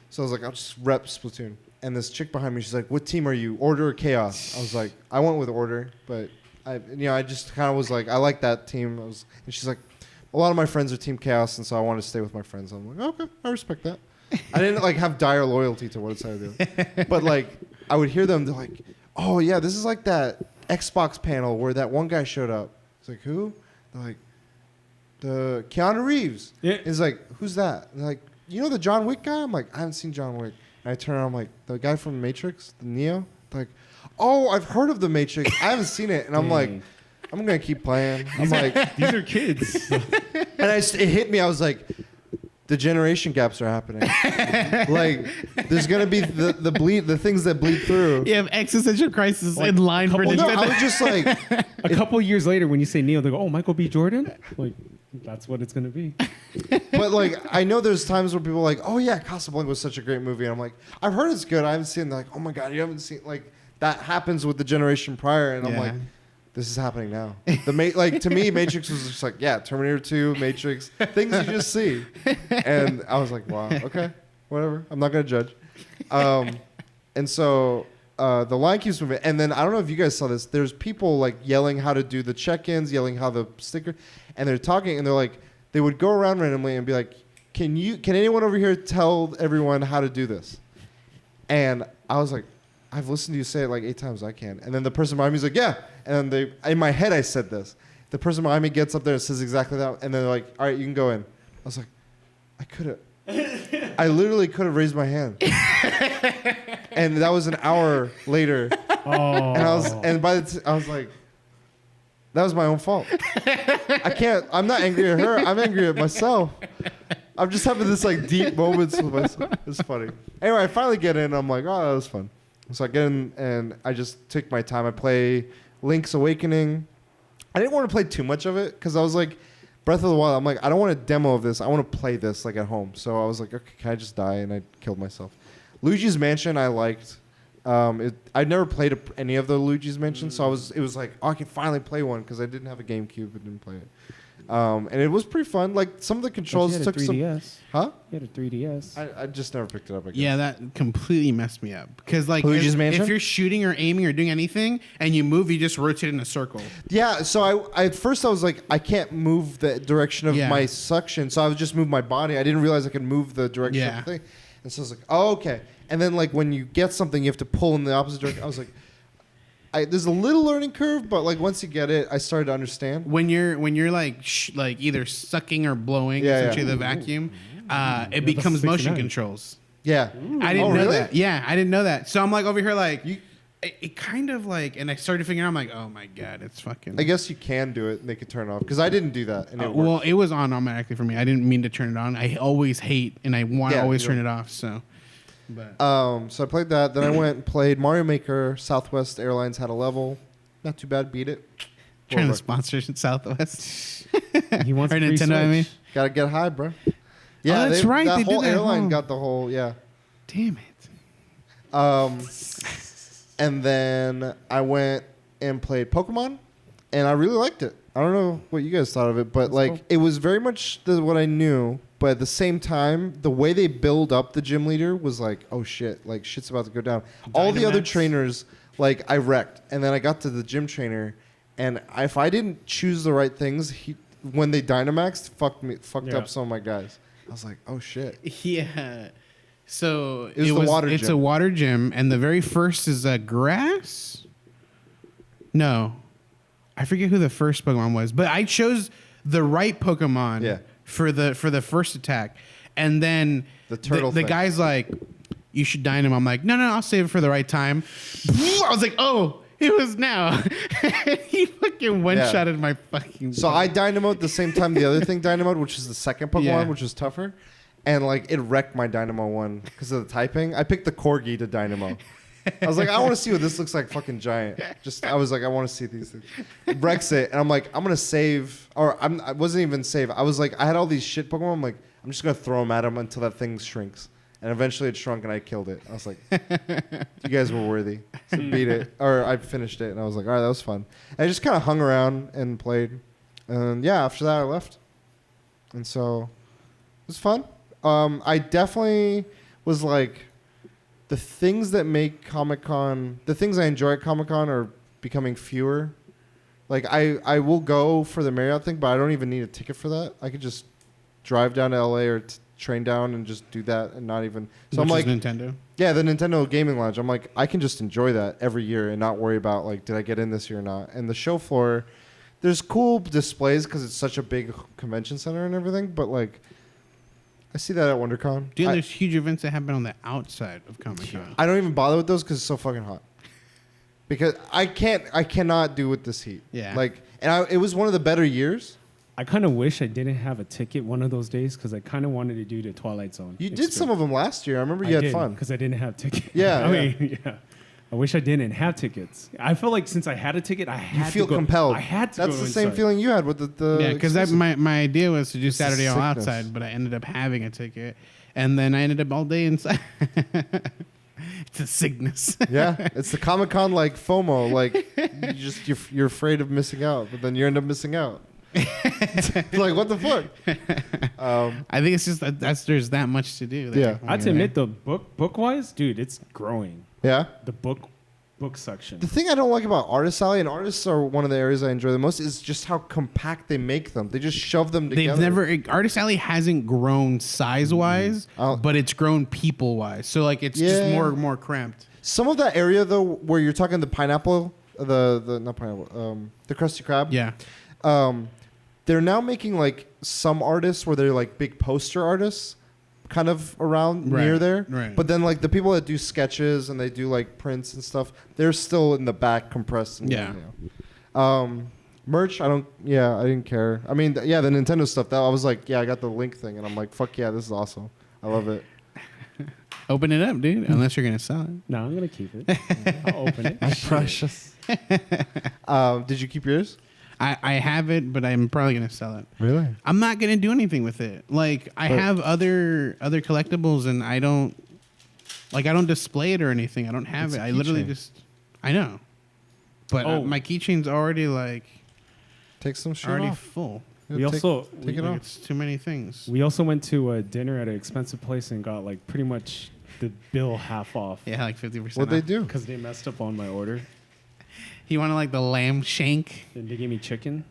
so I was like, I'll just rep Splatoon. And this chick behind me, she's like, "What team are you? Order or Chaos?" I was like, I went with Order, but I just kind of was like, I like that team. And she's like, a lot of my friends are Team Chaos, and so I want to stay with my friends. I'm like, okay, I respect that. I didn't like have dire loyalty to what it's how to do, but like I would hear them. They're like, oh yeah, this is like that Xbox panel where that one guy showed up. It's like, who? They're like, the Keanu Reeves. Yeah. It's like, who's that? And they're like, you know the John Wick guy? I'm like, I haven't seen John Wick. And I turn around, I'm like, the guy from Matrix, the Neo. They're like, oh, I've heard of the Matrix. I haven't seen it. And I'm like, I'm gonna keep playing. I'm like, these are kids. and it hit me. I was like, the generation gaps are happening. Like, there's gonna be the things that bleed through. You have existential crisis Like, in line for couple- No, Nintendo. I was just like, A couple years later, when you say Neo, they go, "Oh, Michael B. Jordan." Like, that's what it's gonna be. but like, I know there's times where people are like, oh yeah, Casablanca was such a great movie. And I'm like, I've heard it's good. I haven't seen it. They're like, oh my god, you haven't seen like that happens with the generation prior. And I'm like, this is happening now. Like to me, Matrix was just like, yeah, Terminator 2, Matrix, things you just see. And I was like, wow, okay, whatever. I'm not gonna judge. And so the line keeps moving. And then I don't know if you guys saw this. There's people like yelling how to do the check-ins, yelling how the sticker, and they're talking and they're like, they would go around randomly and be like, can anyone over here tell everyone how to do this? And I was like, I've listened to you say it like 8 times. I can. And then the person behind me is like, yeah. And then in my head, I said this. The person behind me gets up there and says exactly that. And then they're like, all right, you can go in. I was like, I could have. I literally could have raised my hand. And that was an hour later. Oh. And I was like, that was my own fault. I'm not angry at her. I'm angry at myself. I'm just having this like deep moments with myself. It's funny. Anyway, I finally get in. I'm like, oh, that was fun. So I get in and I just took my time. I play Link's Awakening. I didn't want to play too much of it because I was like, Breath of the Wild. I'm like, I don't want a demo of this. I want to play this like at home. So I was like, okay, can I just die? And I killed myself. Luigi's Mansion I liked. I'd never played any of the Luigi's Mansion, so it was like, oh, I can finally play one because I didn't have a GameCube and didn't play it. And it was pretty fun. Like some of the controls took some. Huh? You had a 3DS. I just never picked it up. I guess. Yeah, that completely messed me up because like Luigi's Mansion? if you're shooting or aiming or doing anything and you move, you just rotate in a circle. Yeah. So at first I was like, I can't move the direction of my suction, so I would just move my body. I didn't realize I could move the direction of the thing, and so I was like, oh, okay. And then like when you get something, you have to pull in the opposite direction. I was like, there's a little learning curve, but like once you get it, I started to understand. When you're like like either sucking or blowing essentially the vacuum, it becomes motion controls. Yeah. I didn't know that. Yeah, I didn't know that. So I'm like over here like it kind of like, and I started figuring out, I'm like, oh my god, it's fucking. I guess you can do it and they can turn it off because I didn't do that. And it was on automatically for me. I didn't mean to turn it on. I always hate and I want to always turn it off. So. But. So I played that. Then I went and played Mario Maker. Southwest Airlines had a level. Not too bad. Beat it. Trying to sponsor Southwest. He wants or a free Nintendo. I mean, gotta get high, bro. Yeah, that's right. That they whole did that airline got the whole Damn it. And then I went and played Pokemon, and I really liked it. I don't know what you guys thought of it, but like it was very much what I knew. But at the same time, the way they build up the gym leader was like, oh shit, like shit's about to go down. All the other trainers, like I wrecked, and then I got to the gym trainer, and if I didn't choose the right things, when they Dynamaxed, fucked up some of my guys. I was like, oh shit. Yeah. So it's a water gym, and the very first is grass. No, I forget who the first Pokemon was, but I chose the right Pokemon. Yeah. For the first attack, and then the guy's like, "You should dynamo." I'm like, "No, I'll save it for the right time." I was like, "Oh, it was now." He fucking one-shotted my fucking. So I dynamoed the same time the other thing dynamoed, which is the second Pokemon, which was tougher, and like it wrecked my Dynamo one because of the typing. I picked the Corgi to Dynamo. I was like, I want to see what this looks like, fucking giant. I was like, I want to see these things. Wrecks it, and I'm like, I'm gonna save, I wasn't even save. I was like, I had all these shit Pokemon. I'm like, I'm just gonna throw them at him until that thing shrinks, and eventually it shrunk, and I killed it. I was like, you guys were worthy. So beat it, or I finished it, and I was like, all right, that was fun. And I just kind of hung around and played, and after that I left, and so it was fun. I definitely was like. The things that make Comic-Con, the things I enjoy at Comic-Con are becoming fewer. Like I will go for the Marriott thing, but I don't even need a ticket for that. I could just drive down to LA or train down and just do that and not even. So Which I'm like, is Nintendo. yeah, the Nintendo Gaming Lounge. I'm like, I can just enjoy that every year and not worry about like, did I get in this year or not? And the show floor, there's cool displays because it's such a big convention center and everything. But like, I see that at WonderCon. Dude, there's huge events that happen on the outside of Comic-Con. I don't even bother with those because it's so fucking hot. Because I cannot do with this heat. Yeah. Like, and it was one of the better years. I kind of wish I didn't have a ticket one of those days because I kind of wanted to do the Twilight Zone. You did some of them last year. I remember you had fun. Because I didn't have tickets. Yeah, I mean, yeah. I wish I didn't have tickets. I felt like since I had a ticket, I had You feel to go. compelled. I had to That's go the same inside. feeling you had with the Yeah, because my idea was to do It's a Saturday all sickness. outside, but I ended up having a ticket, and then I ended up all day inside. It's a sickness. Yeah, it's the Comic-Con like FOMO. Like you're afraid of missing out, but then you end up missing out. Like what the fuck? I think it's just that there's that much to do. Yeah. I have to admit, the book wise, dude, it's growing. Yeah. The book section. The thing I don't like about Artist Alley, and artists are one of the areas I enjoy the most, is just how compact they make them. They just shove them together. Artist Alley hasn't grown size wise, but it's grown people wise. So like it's just more cramped. Some of that area though, where you're talking the pineapple, the not pineapple, the Krusty Krab. Yeah. They're now making like some artists where they're like big poster artists kind of around near there. Right. But then like the people that do sketches and they do like prints and stuff, they're still in the back compressed. And, Yeah. Merch, I didn't care. I mean, the Nintendo stuff, that I was like, yeah, I got the Link thing. And I'm like, fuck yeah, this is awesome. I love it. Open it up, dude. Unless you're gonna sell it. No, I'm gonna keep it. I'll open it. Precious. Did you keep yours? I have it, but I'm probably gonna sell it. Really? I'm not gonna do anything with it. Like I have other collectibles, and I don't display it or anything. I don't have It's it. a I literally keychain. just I know, but my keychain's already like Take some shit already off. full. We also take it Like, off. it's too many things. we also went to a dinner at an expensive place and got like pretty much the bill half off. Yeah, like 50%. What'd they do? Because they messed up on my order. He wanted like the lamb shank, And they gave me chicken.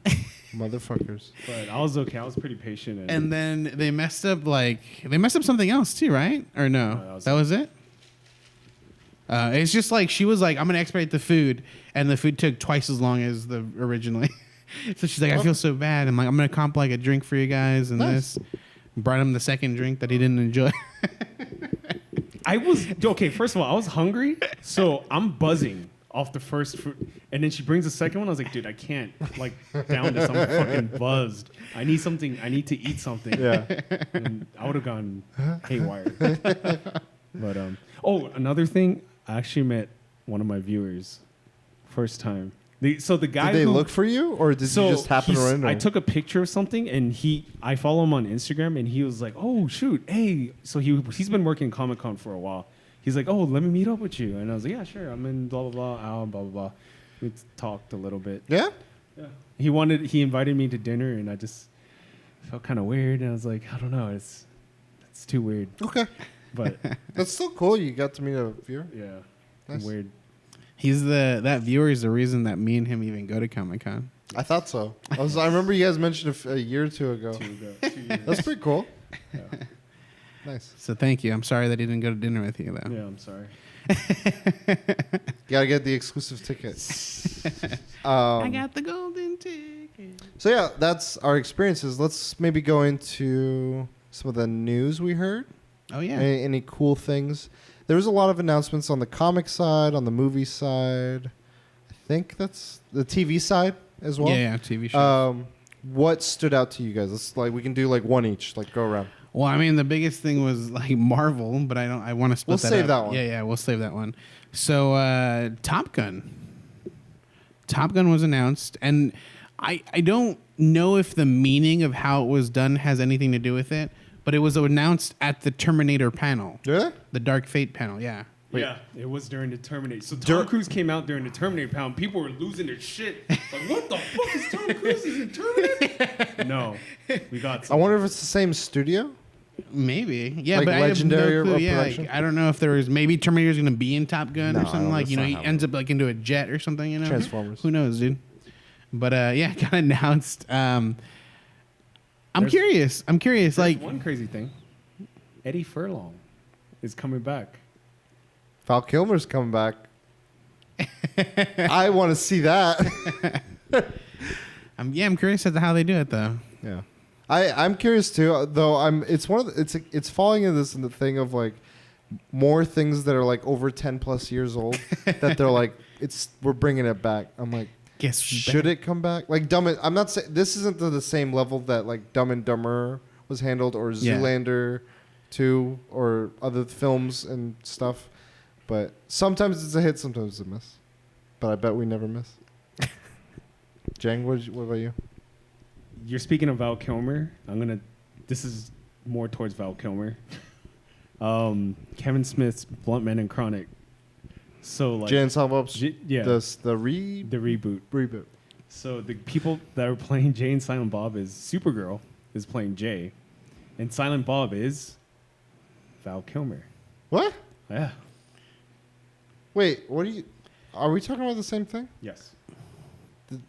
Motherfuckers. But I was okay. I was pretty patient. and then they messed up something else too, right? Or no? No, that was it. It's just like she was like, I'm gonna expedite the food, and the food took twice as long as the originally. So she's like, I feel so bad. I'm like, I'm gonna comp like a drink for you guys and Nice. this. Brought him the second drink that he didn't enjoy. I was okay. First of all, I was hungry, so I'm buzzing off the first fruit, and then she brings the second one. I was like, dude, I can't like down this. I'm fucking buzzed. I need something. I need to eat something. Yeah. And I would have gone haywire. But another thing, I actually met one of my viewers, first time. The guy Did they who, look for you, or did you just happen to run into I him? took a picture of something, and I follow him on Instagram, and he was like, "Oh shoot, hey!" So he's been working Comic-Con for a while. He's like, "Oh, let me meet up with you," and I was like, "Yeah, sure. I'm in blah blah blah, blah blah blah." We talked a little bit. Yeah? Yeah. He invited me to dinner, and I just felt kind of weird, and I was like, I don't know, it's too weird, Okay. but That's still cool. You got to meet a viewer. yeah, Nice. weird. That viewer is the reason that me and him even go to Comic-Con. I thought so. I remember you guys mentioned a year or two ago. 2 years. That's pretty cool. Yeah. Nice. So thank you. I'm sorry that he didn't go to dinner with you though. Yeah, I'm sorry. You gotta get the exclusive tickets. I got the golden ticket. So yeah, that's our experiences. Let's maybe go into some of the news we heard. Oh yeah. Any cool things? There was a lot of announcements on the comic side, on the movie side. I think that's the TV side as well. Yeah, TV show. What stood out to you guys? We can do like one each. Like go around. Well, I mean, the biggest thing was like Marvel, but I want to split We'll that save up. that one. Yeah, we'll save that one. So, Top Gun. Top Gun was announced, and I don't know if the meaning of how it was done has anything to do with it, but it was announced at the Terminator panel. Yeah. The Dark Fate panel, yeah. Wait. Yeah, it was during the Terminator. So Tom Cruise came out during the Terminator pound. People were losing their shit. Like, what the fuck is Tom Cruise is in Terminator? No, we got. I Something. wonder if it's the same studio. Maybe, yeah, Like but Legendary I have no or clue. Yeah, production? I don't know if there was maybe Terminator's gonna be in Top Gun No, or something no, like that's you know not he how it ends up like into a jet or something. You know, Transformers. Who knows, dude? But yeah, got announced. I'm There's- curious. There's Like, one crazy thing. Eddie Furlong is coming back. Val Kilmer's coming back. I want to see that. I'm curious as to how they do it though. Yeah, I'm curious too. Though it's falling in the thing of like more things that are like over 10 plus years old that they're like we're bringing it back. I'm like, Guess should it come back? Like I'm not saying this isn't to the same level that like Dumb and Dumber was handled or Yeah. Zoolander 2 or other films and stuff. But sometimes it's a hit, sometimes it's a miss. But I bet we never miss. Jang, what about you? You're speaking of Val Kilmer. This is more towards Val Kilmer. Kevin Smith's Blunt Man and Chronic. So like Jay and Silent Bob's the reboot. reboot. So the people that are playing Jay and Silent Bob is Supergirl is playing Jay, and Silent Bob is Val Kilmer. What? Yeah. Wait, are we talking about the same thing? Yes.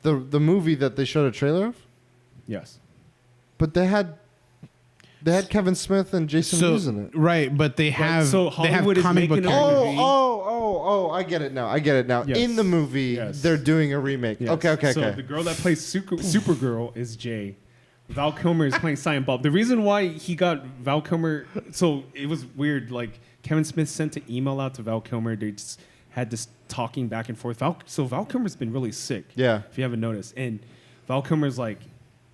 The movie that they showed a trailer of? Yes. But they had Kevin Smith and Jason Mewes in it. Right, but they have Hollywood is comic book making a characters. movie. Oh, I get it now. Yes. In the movie, Yes. they're doing a remake. Yes. Okay. So the girl that plays Supergirl is Jay. Val Kilmer is playing Silent Bob. The reason why he got Val Kilmer, so it was weird. Like Kevin Smith sent an email out to Val Kilmer. They just had this talking back and forth. So Val Kilmer's been really sick. Yeah. If you haven't noticed, and Val Kilmer's like,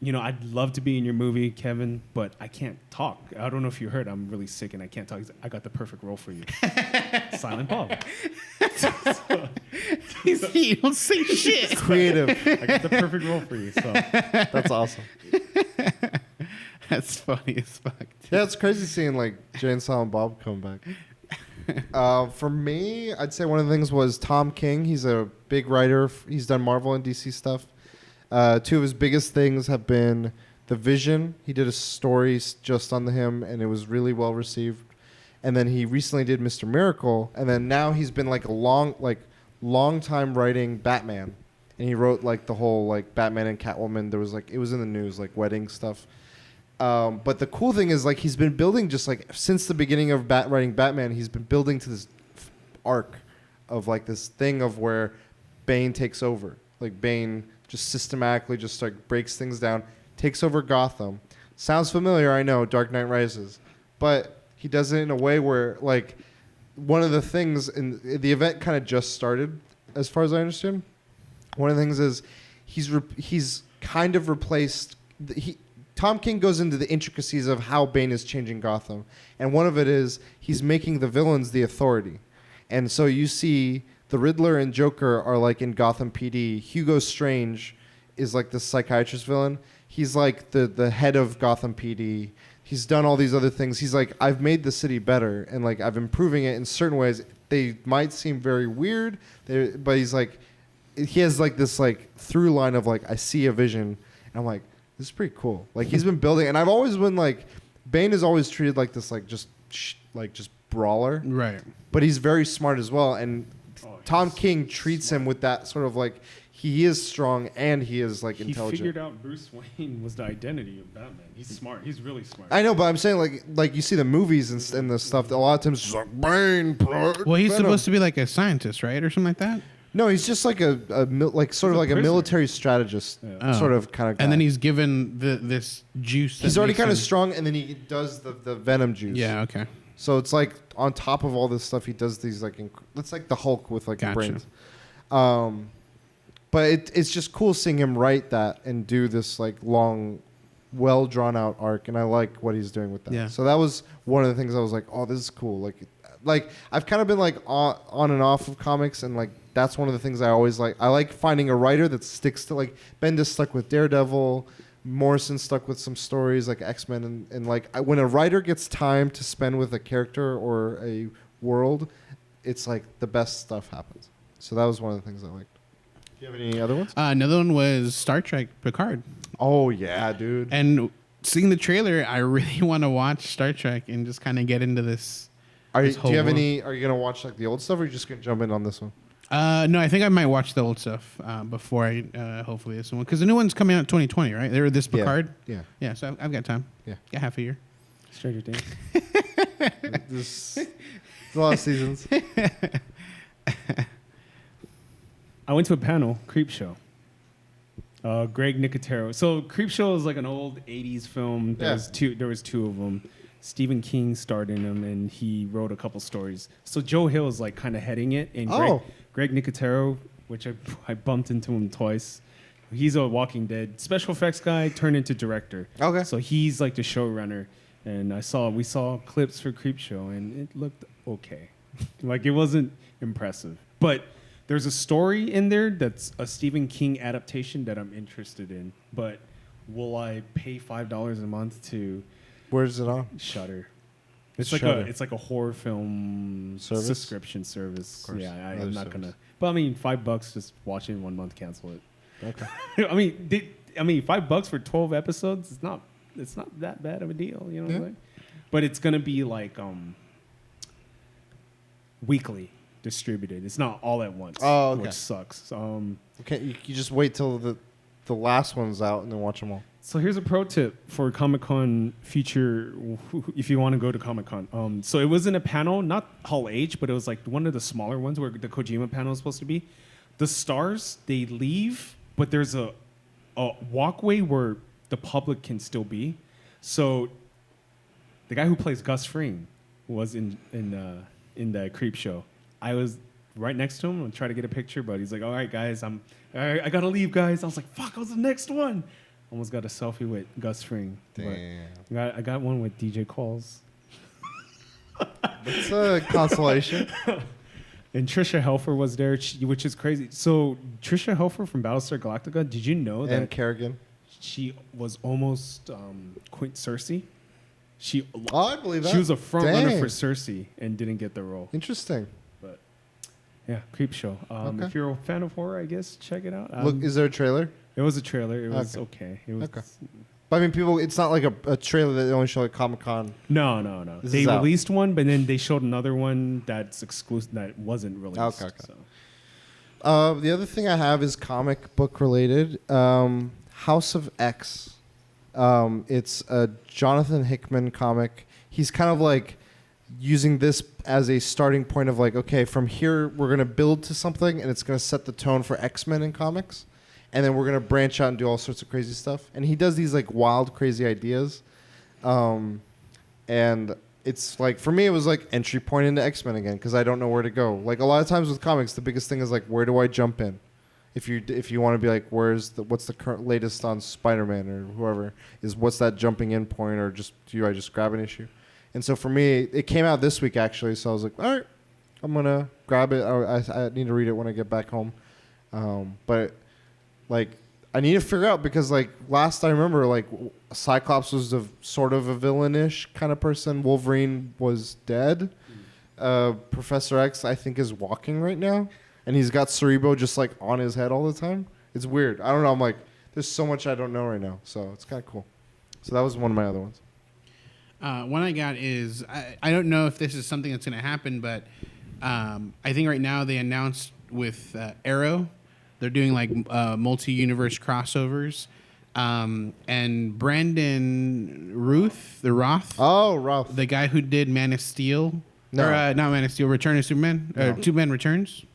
I'd love to be in your movie, Kevin, but I can't talk. I don't know if you heard, I'm really sick and I can't talk. He's like, I got the perfect role for you. Silent Bob. You don't say shit. Creative. I got the perfect role for you. So That's awesome. That's funny as fuck. Yeah, it's crazy seeing like Jay and Silent Bob come back. For me, I'd say one of the things was Tom King. He's a big writer. He's done Marvel and DC stuff. Two of his biggest things have been The Vision. He did a story just on him, and it was really well received. And then he recently did Mr. Miracle, and then now he's been like a long time writing Batman, and he wrote like the whole like Batman and Catwoman. There was like it was in the news like wedding stuff. But the cool thing is like he's been building just like since the beginning of writing Batman, he's been building to this arc of like this thing of where Bane takes over. Like Bane just systematically just like breaks things down, takes over Gotham. Sounds familiar, I know, Dark Knight Rises. But he does it in a way where like one of the things in the event kind of just started, as far as I understand. One of the things is he's kind of replaced Tom King goes into the intricacies of how Bane is changing Gotham. And one of it is he's making the villains the authority. And so you see the Riddler and Joker are like in Gotham PD. Hugo Strange is like the psychiatrist villain. He's like the head of Gotham PD. He's done all these other things. He's like, I've made the city better. And like, I'm improving it in certain ways. They might seem very weird, but he's like, he has like this like through line of like, I see a vision. And I'm like, this is pretty cool. Like he's been building, and I've always been like, Bane is always treated like this, like just brawler, Right. but he's very smart as well. And Tom King treats him with that sort of like he is strong and he is like intelligent. He figured out Bruce Wayne was the identity of Batman. He's smart. He's really smart. I know, but I'm saying like you see the movies and the stuff. A lot of times it's just like Bane. Well, he's supposed to be like a scientist, right, or something like that. No, he's just like a military strategist, sort of kind of guy. And then he's given this juice. He's already kind of strong, and then he does the venom juice. Yeah. Okay. So it's like on top of all this stuff, he does these like it's like the Hulk with like brains. But it's just cool seeing him write that and do this like long, well drawn out arc, and I like what he's doing with that. Yeah. So that was one of the things I was like, oh, this is cool. Like I've kind of been like on and off of comics, and like that's one of the things I always like. I like finding a writer that sticks to like Bendis stuck with Daredevil. Morrison stuck with some stories like X-Men and like when a writer gets time to spend with a character or a world, it's like the best stuff happens. So that was one of the things I liked. Do you have any other ones? Another one was Star Trek Picard. Oh yeah, dude. And seeing the trailer, I really want to watch Star Trek and just kind of get into this. Do you whole have world. any? Are you gonna watch like the old stuff, or are you just gonna jump in on this one? No, I think I might watch the old stuff before I hopefully this one, because the new one's coming out in 2020, right? They were this Picard. Yeah. Yeah, so I've got time. Yeah. Got half a year. Stranger Things. There's a lot of seasons. I went to a panel, Creep Show. Greg Nicotero. So Creep Show is like an old '80s film. There was two of them. Stephen King starred in them, and he wrote a couple stories. So Joe Hill is like kind of heading it, and Greg Nicotero, which I bumped into him twice. He's a Walking Dead special effects guy turned into director. Okay. So he's like the showrunner, and we saw clips for Creep Show, and it looked okay. Like it wasn't impressive, but there's a story in there that's a Stephen King adaptation that I'm interested in. But will I pay $5 a month to? Where's it on? Shudder. It's Shudder. It's like a horror film Service? Subscription service. Of course. Yeah, I'm Another not service. gonna. But I mean, $5 just watching 1 month, cancel it. Okay. I mean, $5 for 12 episodes. It's not that bad of a deal. You know what I'm saying? But it's gonna be like weekly distributed. It's not all at once. Oh, okay. Which sucks. Okay, you just wait till the last one's out and then watch them all. So here's a pro tip for Comic-Con future, if you want to go to Comic-Con. So it wasn't a panel, not Hall H, but it was like one of the smaller ones where the Kojima panel is supposed to be. The stars, they leave, but there's a walkway where the public can still be. So the guy who plays Gus Fring was in the Creep Show. I was right next to him and tried to get a picture, but he's like, "All right, guys, I gotta leave, guys." I was like, "Fuck, I was the next one." Almost got a selfie with Gus Fring. Damn. I got one with DJ Qualls. That's a consolation. And Trisha Helfer was there, which is crazy. So Trisha Helfer from Battlestar Galactica, did you know And that Kerrigan. she was almost Queen Cersei? I believe that. She was a front runner Dang. for Cersei and didn't get the role. Interesting. But yeah, Creep Show. Okay. If you're a fan of horror, I guess check it out. Look, is there a trailer? It was a trailer. It was okay. It was Okay. But I mean, people, it's not like a trailer that they only show at Comic-Con. No. This They is out. released one, but then they showed another one that's exclusive that wasn't released. Okay. So. The other thing I have is comic book related. House of X. It's a Jonathan Hickman comic. He's kind of like using this as a starting point of like, okay, from here we're going to build to something and it's going to set the tone for X-Men in comics. And then we're going to branch out and do all sorts of crazy stuff. And he does these like wild, crazy ideas. And it's like, for me, it was like entry point into X-Men again because I don't know where to go. Like a lot of times with comics, the biggest thing is like, where do I jump in? If you want to be like, what's the current latest on Spider-Man or whoever, what's that jumping in point, or do I just grab an issue? And so for me, it came out this week actually, so I was like, all right, I'm gonna grab it. I need to read it when I get back home. But like I need to figure out because like last I remember, like Cyclops was sort of a villainish kind of person. Wolverine was dead. Professor X I think is walking right now. And he's got Cerebro just like on his head all the time. It's weird. I don't know. I'm like, there's so much I don't know right now. So it's kind of cool. So that was one of my other ones. One I got is, I don't know if this is something that's going to happen, but I think right now they announced with Arrow, they're doing like multi-universe crossovers. And Brandon Roth. Oh, Roth. The guy who did Man of Steel. No. Or not Man of Steel, Return of Superman. No. Superman Returns.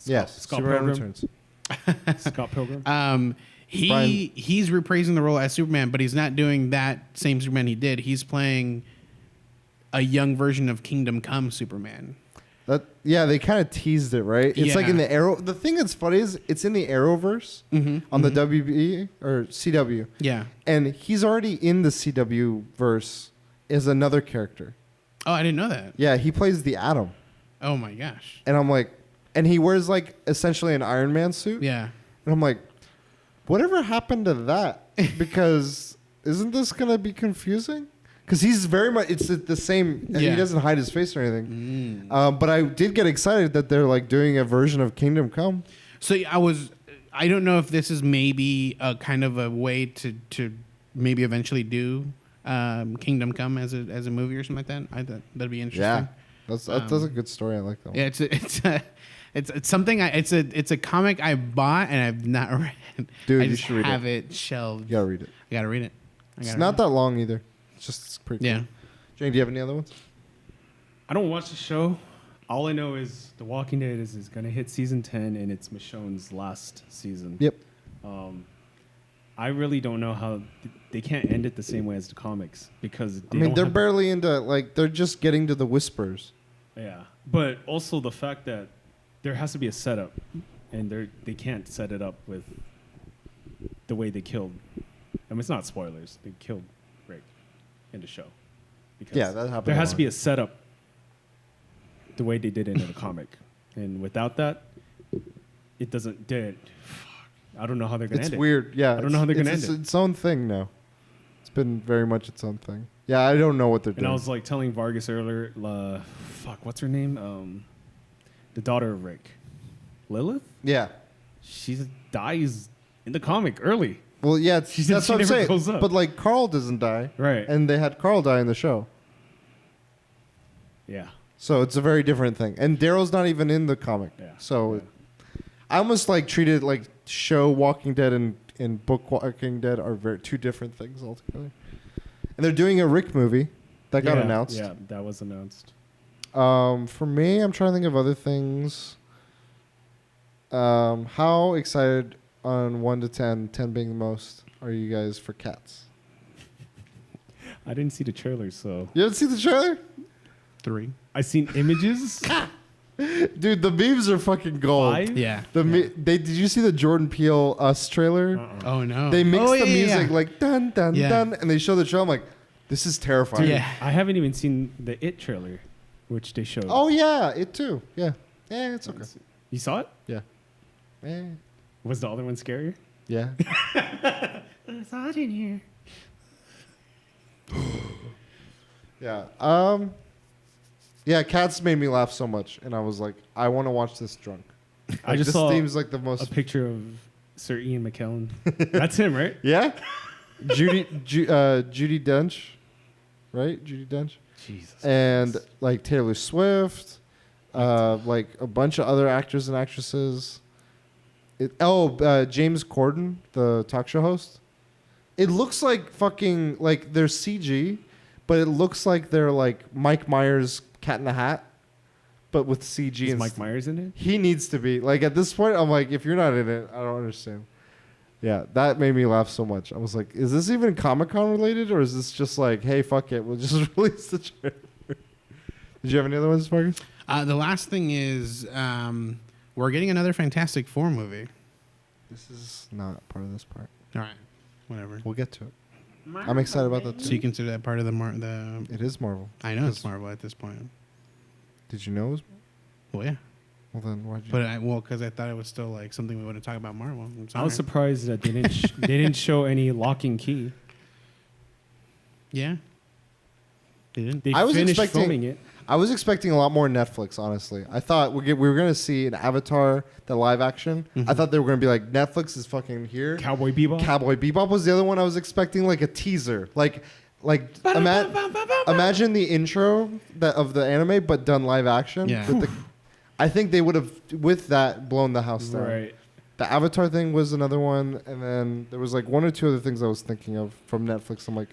Yes. Scott Superman Pilgrim. Returns. Scott Pilgrim. He's reprising the role as Superman, but he's not doing that same Superman he did. He's playing a young version of Kingdom Come Superman. They kind of teased it, right? It's like Yeah. in the Arrow. The thing that's funny is it's in the Arrowverse on the WB or CW. Yeah. And he's already in the CW verse as another character. Oh, I didn't know that. Yeah, he plays the Atom. Oh my gosh. And I'm like, and he wears like essentially an Iron Man suit. Yeah. And I'm like, whatever happened to that? Because isn't this going to be confusing? Because he's very much, it's the same, and he doesn't hide his face or anything. But I did get excited that they're like doing a version of Kingdom Come. So I don't know if this is maybe a kind of a way to maybe eventually do Kingdom Come as a movie or something like that. I thought that'd be interesting. Yeah, that's a good story. I like that one. Yeah, it's It's something. It's a comic I bought and I've not read. Dude, I you just should read have it shelved. You gotta read it. I gotta read it. It's not that long either. It's just pretty cool. Yeah. Jane, do you have any other ones? I don't watch the show. All I know is The Walking Dead is going to hit season 10, and it's Michonne's last season. Yep. I really don't know how they can't end it the same way as the comics because they're barely into they're just getting to the whispers. Yeah, but also the fact that there has to be a setup, and they can't set it up with the way they killed. I mean, it's not spoilers. They killed Rick in the show. Because Yeah, that happened. there has to be a setup the way they did it in the comic, and without that, it doesn't. I don't know how they're gonna end it. It's weird. Yeah, I don't know how they're gonna end it. it. Its own thing now. It's been very much its own thing. Yeah, I don't know what they're doing. And I was like telling Vargas earlier, what's her name? The daughter of Rick, Lilith. Yeah. She dies in the comic early. Well, yeah, She that's she what I'm never saying. goes up. But like Carl doesn't die, Right. and they had Carl die in the show, Yeah. so it's a very different thing. And Daryl's not even in the comic, Yeah. so Yeah. I almost like treated like show Walking Dead and book Walking Dead are two different things altogether. And they're doing a Rick movie that got announced. Yeah, that was announced. For me, I'm trying to think of other things. How excited on 1 to 10, 10 being the most, are you guys for Cats? I didn't see the trailer, so You didn't see the trailer? 3. I seen images. Dude, the memes are fucking gold. 5. Yeah. Did you see the Jordan Peele Us trailer? Oh no. They mix the yeah, music yeah. like dun dun Yeah. dun, and they show the trailer. I'm like, this is terrifying. Dude, yeah. I haven't even seen the It trailer, which they showed. Oh yeah, it too. Yeah. Yeah, it's okay. You saw it? Yeah. Eh. Was the other one scarier? Yeah. I saw it in here. Yeah. Yeah, Cats made me laugh so much, and I was like, I want to watch this drunk. I just this saw seems like the a most. picture of Sir Ian McKellen. That's him, right? Yeah. Judy Dench, right? Judy Dench, Jesus. and like Taylor Swift, like a bunch of other actors and actresses. James Corden, the talk show host. It looks like fucking like they're CG, but it looks like they're like Mike Myers' Cat in the Hat, but with CG. Is and Mike Myers in it? He needs to be like at this point. I'm like, if you're not in it, I don't understand. Yeah, that made me laugh so much. I was like, is this even Comic-Con related, or is this just like, hey, fuck it, we'll just release the trailer? Did you have any other ones, Marcus? The last thing is we're getting another Fantastic Four movie. This is not part of this part. All right. Whatever. We'll get to it. I'm excited about that So too. you consider that part of the It is Marvel. I know it's Marvel at this point. Did you know it was? Well, yeah. Well, then why'd you? But because I thought it was still like something we wouldn't talk about Marvel. I'm I sorry. was surprised that they didn't show any Lock and Key. Yeah. They didn't. They I was finished expecting- filming it. I was expecting a lot more Netflix, honestly. I thought we were going to see an Avatar, the live action. I thought they were going to be like, Netflix is fucking here. Cowboy Bebop. Cowboy Bebop was the other one I was expecting, like a teaser. Imagine the intro of the anime, but done live action. Yeah. I think they would have, with that, blown the house down. Right. The Avatar thing was another one, and then there was like one or two other things I was thinking of from Netflix. I'm like,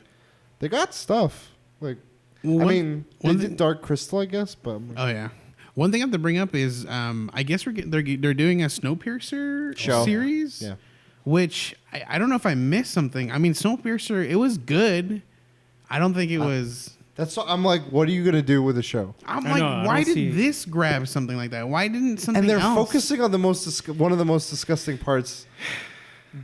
they got stuff. Like, they did Dark Crystal, I guess, but I'm like, Oh yeah. One thing I have to bring up is I guess they're doing a Snowpiercer Show. series. Yeah. Which I don't know if I missed something. I mean, Snowpiercer, it was good. I don't think it was. that's what, I'm like, what are you gonna do with the show? I'm I like, know, I why don't did see- this grab something like that? Why didn't something And they're else? focusing on the one of the most disgusting parts,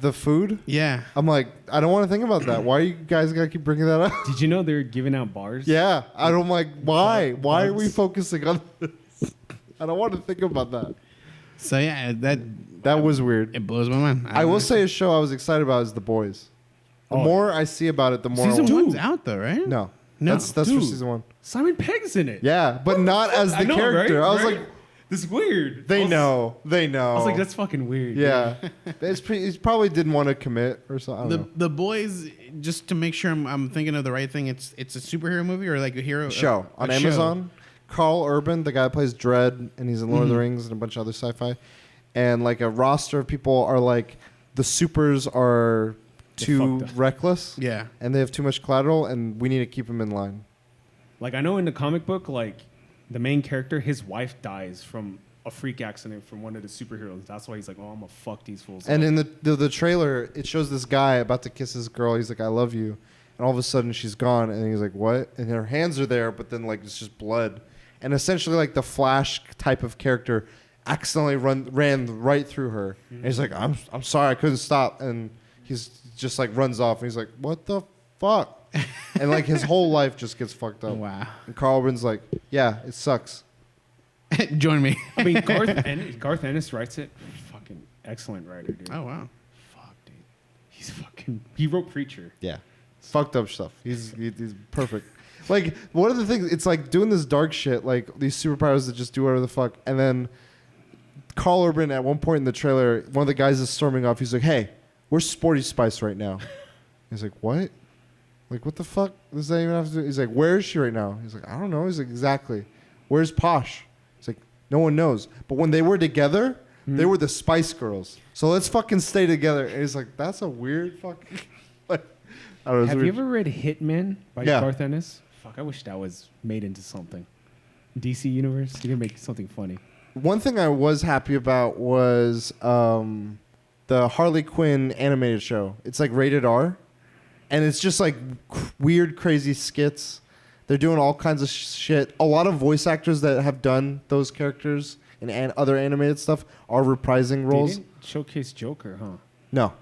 the food. Yeah. I'm like, I don't want to think about that. Why you guys gotta keep bringing that up? Did you know they're giving out bars? Yeah, I don't like why. Why are we Bugs. focusing on this? I don't want to think about that. So yeah, That was weird. it blows my mind. I will say a show I was excited about is The Boys. The Oh. more I see about it, the more I season want- one's out though, right? No, No. that's for Dude. season 1. Simon Pegg's in it. Yeah, but not as the I know, character. right? I was Right? like, this is weird. they know. I was like, that's fucking weird. Yeah, he probably didn't want to commit or something. I don't know. The Boys, just to make sure I'm thinking of the right thing. It's a superhero movie or like a hero Show a on show. Amazon Carl Urban, the guy that plays Dredd, and he's in Lord of the Rings and a bunch of other sci-fi, and like a roster of people are like the supers are too reckless, and they have too much collateral, and we need to keep them in line. Like, I know in the comic book, like, the main character, his wife dies from a freak accident from one of the superheroes. That's why he's like, oh, I'm going to fuck these fools And up. in the trailer, it shows this guy about to kiss his girl. He's like, I love you. And all of a sudden, she's gone. And he's like, what? And her hands are there, but then, like, it's just blood. And essentially, like, the Flash type of character accidentally ran right through her. And he's like, I'm sorry, I couldn't stop. And he's just, like, runs off. And he's like, what the fuck? And, like, his whole life just gets fucked up. Wow. And Carl Urban's like, yeah, it sucks. Join me. I mean, Garth Ennis writes it. Fucking excellent writer, dude. Oh, wow. Fuck, dude. He wrote Preacher. Yeah. Fucked up stuff. He's perfect. Like, one of the things, it's like doing this dark shit, like these superpowers that just do whatever the fuck. And then Carl Urban, at one point in the trailer, one of the guys is storming off. He's like, hey, where's Sporty Spice right now? He's like, what? Like, what the fuck does that even have to do? He's like, where is she right now? He's like, I don't know. He's like, exactly. Where's Posh? He's like, no one knows. But when they were together, they were the Spice Girls. So let's fucking stay together. And he's like, that's a weird fucking... like, I don't know, Have you ever read Hitman by Yeah. Garth Ennis? Fuck, I wish that was made into something. DC Universe, you can make something funny. One thing I was happy about was the Harley Quinn animated show. It's like rated R. And it's just like weird, crazy skits. They're doing all kinds of shit. A lot of voice actors that have done those characters and other animated stuff are reprising roles. They didn't showcase Joker, huh? No.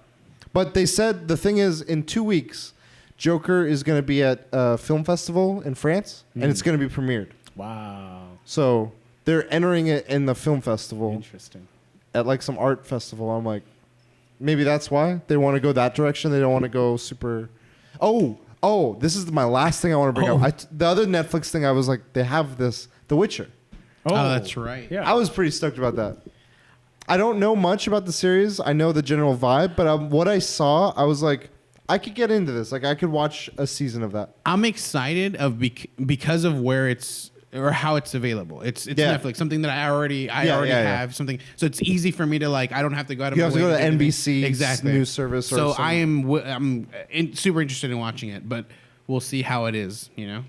But they said the thing is, in 2 weeks, Joker is going to be at a film festival in France, and it's going to be premiered. Wow. So they're entering it in the film festival. Interesting. At like some art festival. I'm like, maybe that's why they want to go that direction. They don't want to go super... Oh, this is my last thing I want to bring up. The other Netflix thing, I was like, they have this, The Witcher. Oh, that's right. Yeah. I was pretty stoked about that. I don't know much about the series. I know the general vibe, but what I saw, I was like, I could get into this. Like, I could watch a season of that. I'm excited because of where it's or how it's available. It's Netflix, something that I already have something. So it's easy for me to like. I don't have to go out of my way. You have to go to NBC exactly news service. So I'm super interested in watching it, but we'll see how it is. You know.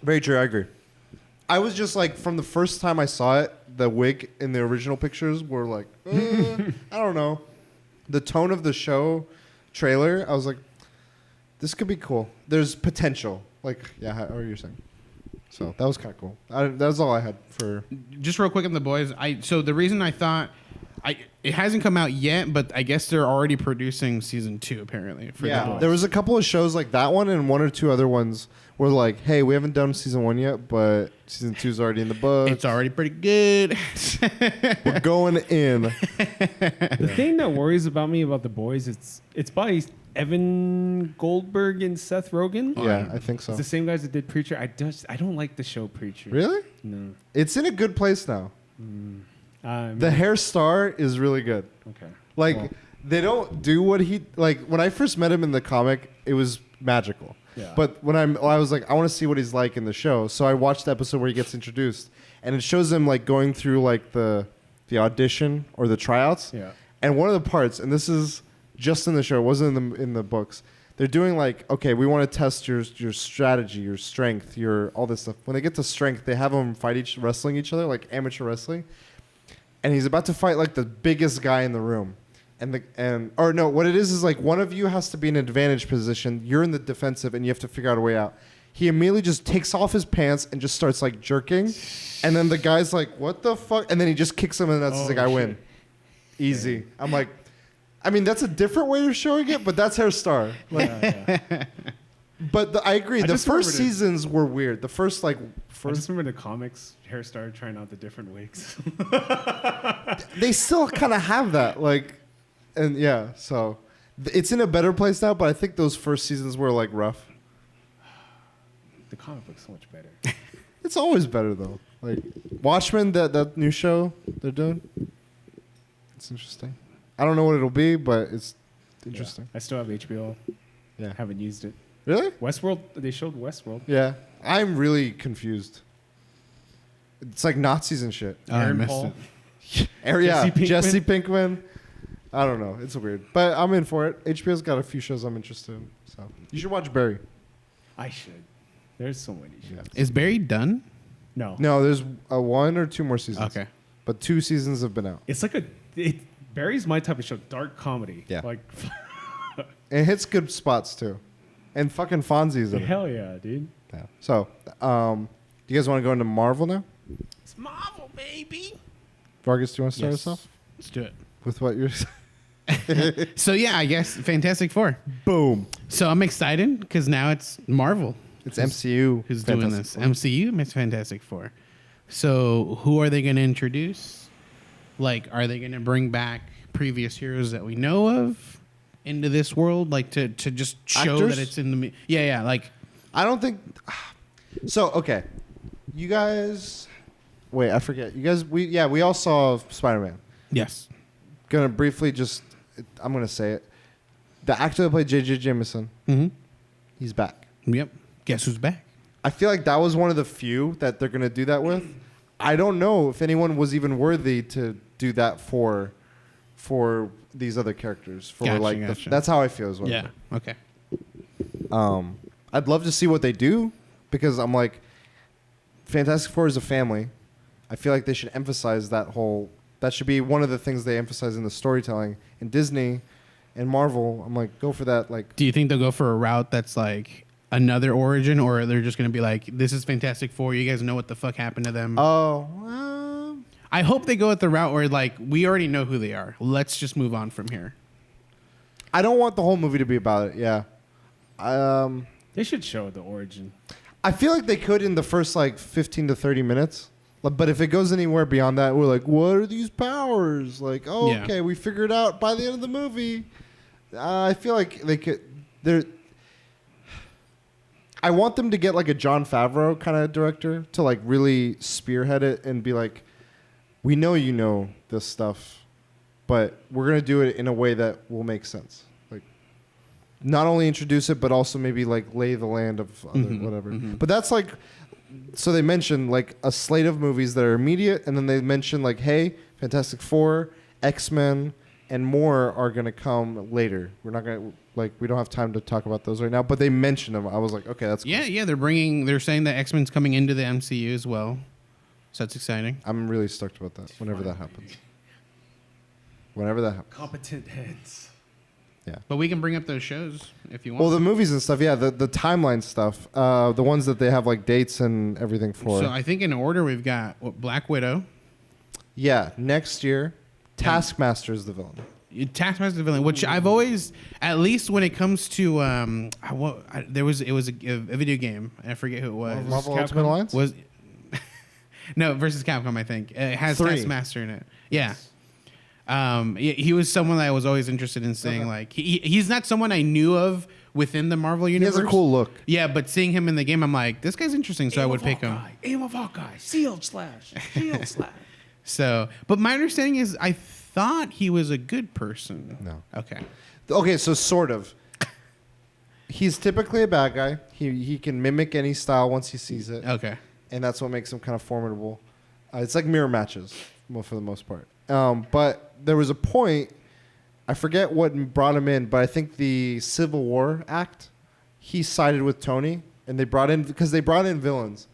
Very true. I agree. I was just like, from the first time I saw it, the wig in the original pictures were like, I don't know. The tone of the show trailer, I was like, this could be cool. There's potential. Like, yeah, what were you saying? So that was kind of cool. That was all I had for... Just real quick on The Boys. So the reason I thought... it hasn't come out yet, but I guess they're already producing season 2, apparently. For The Boys. There was a couple of shows like that one and one or two other ones where like, hey, we haven't done season 1 yet, but season 2 is already in the book. It's already pretty good. We're going in. The thing that worries about me about The Boys, it's by Evan Goldberg and Seth Rogen. Yeah, I think so. It's the same guys that did Preacher. I don't like the show Preacher. Really? No. It's in a good place now. The hair star is really good. Okay. Like, Well. they don't do what he... Like, when I first met him in the comic, it was magical. Yeah. But when I was like, I want to see what he's like in the show. So I watched the episode where he gets introduced. And it shows him, like, going through, like, the audition or the tryouts. Yeah. And one of the parts, and this is just in the show, it wasn't in the books. They're doing, like, okay, we want to test your strategy, your strength, your all this stuff. When they get to strength, they have them wrestling each other, like amateur wrestling. And he's about to fight like the biggest guy in the room. What it is like one of you has to be in an advantage position. You're in the defensive and you have to figure out a way out. He immediately just takes off his pants and just starts like jerking. And then the guy's like, what the fuck? And then he just kicks him and that's like, I win. Easy. Yeah. I'm like, I mean, that's a different way of showing it, but that's Hair Star. Like, But I agree. The first seasons were weird. The first I just remember the comics, Hair Star trying out the different wigs. They still kind of have that, like, and yeah. So it's in a better place now, but I think those first seasons were like rough. The comic book's so much better. It's always better though. Like Watchmen, that new show they're doing. It's interesting. I don't know what it'll be, but it's interesting. Yeah. I still have HBO. Yeah, Haven't used it. Really? Westworld. They showed Westworld. Yeah, I'm really confused. It's like Nazis and shit. Oh, I Aaron missed Paul. it. Jesse Pinkman. I don't know. It's weird, but I'm in for it. HBO's got a few shows I'm interested in, so you should watch Barry. I should. There's so many shows. Is Barry done? No. No, there's a 1 or 2 more seasons. Okay. But 2 seasons have been out. It's like Barry's my type of show. Dark comedy. Yeah. Like, It hits good spots too, and fucking Fonzie's in it. hell yeah, dude. Yeah. So, do you guys want to go into Marvel now? It's Marvel, baby. Vargas, do you want to start Yes. us off Let's do it. with what you're? So yeah, I guess Fantastic Four. Boom. So I'm excited because now it's Marvel. It's MCU. Who's doing this? MCU, Miss Fantastic Four. So who are they going to introduce? Like, are they going to bring back previous heroes that we know of into this world? Like to just show Actors? that it's in the yeah. Like I don't think. So okay, you guys. Wait, I forget. You guys. We all saw Spider-Man. yes, Gonna briefly just. I'm gonna say it. The actor that played J.J. Jameson, he's back. yep. Guess who's back? I feel like that was one of the few that they're gonna do that with. I don't know if anyone was even worthy to do that for these other characters. For Gotcha. that's how I feel as well. Yeah. Okay. I'd love to see what they do because I'm like, Fantastic Four is a family. I feel like they should emphasize that whole. That should be one of the things they emphasize in the storytelling. In Disney and Marvel, I'm like, go for that. Like, Do you think they'll go for a route that's like another origin, or they're just going to be like, this is Fantastic Four. You guys know what the fuck happened to them? I hope they go with the route where like we already know who they are. Let's just move on from here. I don't want the whole movie to be about it. Yeah. They should show the origin. I feel like they could in the first like 15 to 30 minutes. But if it goes anywhere beyond that, we're like, what are these powers? Like, oh, Yeah. okay, we figured out by the end of the movie. I feel like they could. They're. I want them to get like a Jon Favreau kind of director to like really spearhead it and be like, we know you know this stuff, but we're gonna do it in a way that will make sense. Like, not only introduce it, but also maybe like lay the land of other, whatever. But that's like. So they mentioned like a slate of movies that are immediate, and then they mentioned like, hey, Fantastic Four, X-Men, and more are going to come later. We're not going to, like, we don't have time to talk about those right now, but they mentioned them. I was like, okay, that's cool. Yeah. They're saying that X-Men's coming into the MCU as well. So that's exciting. I'm really stoked about that whenever that happens. Whenever that happens. Competent heads. Yeah. But we can bring up those shows if you want. Well, the movies and stuff, yeah, the timeline stuff, the ones that they have like dates and everything for. So I think in order we've got Black Widow. Yeah, next year, Taskmaster is the villain. Taskmaster the villain, which I've always, at least when it comes to, it was a video game. I forget who it was. Marvel Capcom? Ultimate Alliance? Was no versus Capcom, I think. It has 3. Taskmaster in it. Yeah. He was someone that I was always interested in seeing. Okay. Like he's not someone I knew of within the Marvel He universe. has a cool look. Yeah, but seeing him in the game, I'm like, this guy's interesting, so I would pick him. Aim of Hawkeye. Shield slash. Shield slash. So, but my understanding is, I thought he was a good person. No. Okay. Okay, so sort of. He's typically a bad guy. He can mimic any style once he sees it, Okay. and that's what makes him kind of formidable. It's like mirror matches, for the most part. But there was a point, I forget what brought him in, but I think the Civil War act, he sided with Tony, and they brought in villains,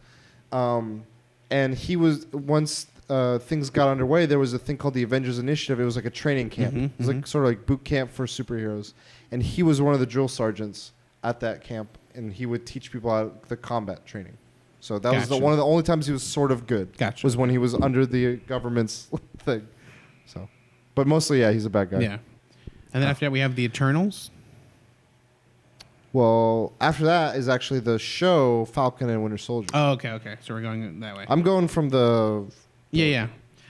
and he was once. Things got underway, there was a thing called the Avengers Initiative. It was like a training camp. It was like sort of like boot camp for superheroes. And he was one of the drill sergeants at that camp, and he would teach people how the combat training. So that was Gotcha. one of the only times he was sort of good. Gotcha. Was when he was under the government's thing. So, but mostly, yeah, he's a bad guy. Yeah. And then after that, we have the Eternals. Well, after that is actually the show Falcon and Winter Soldier. Oh, okay. So we're going that way. I'm going from the. Yeah.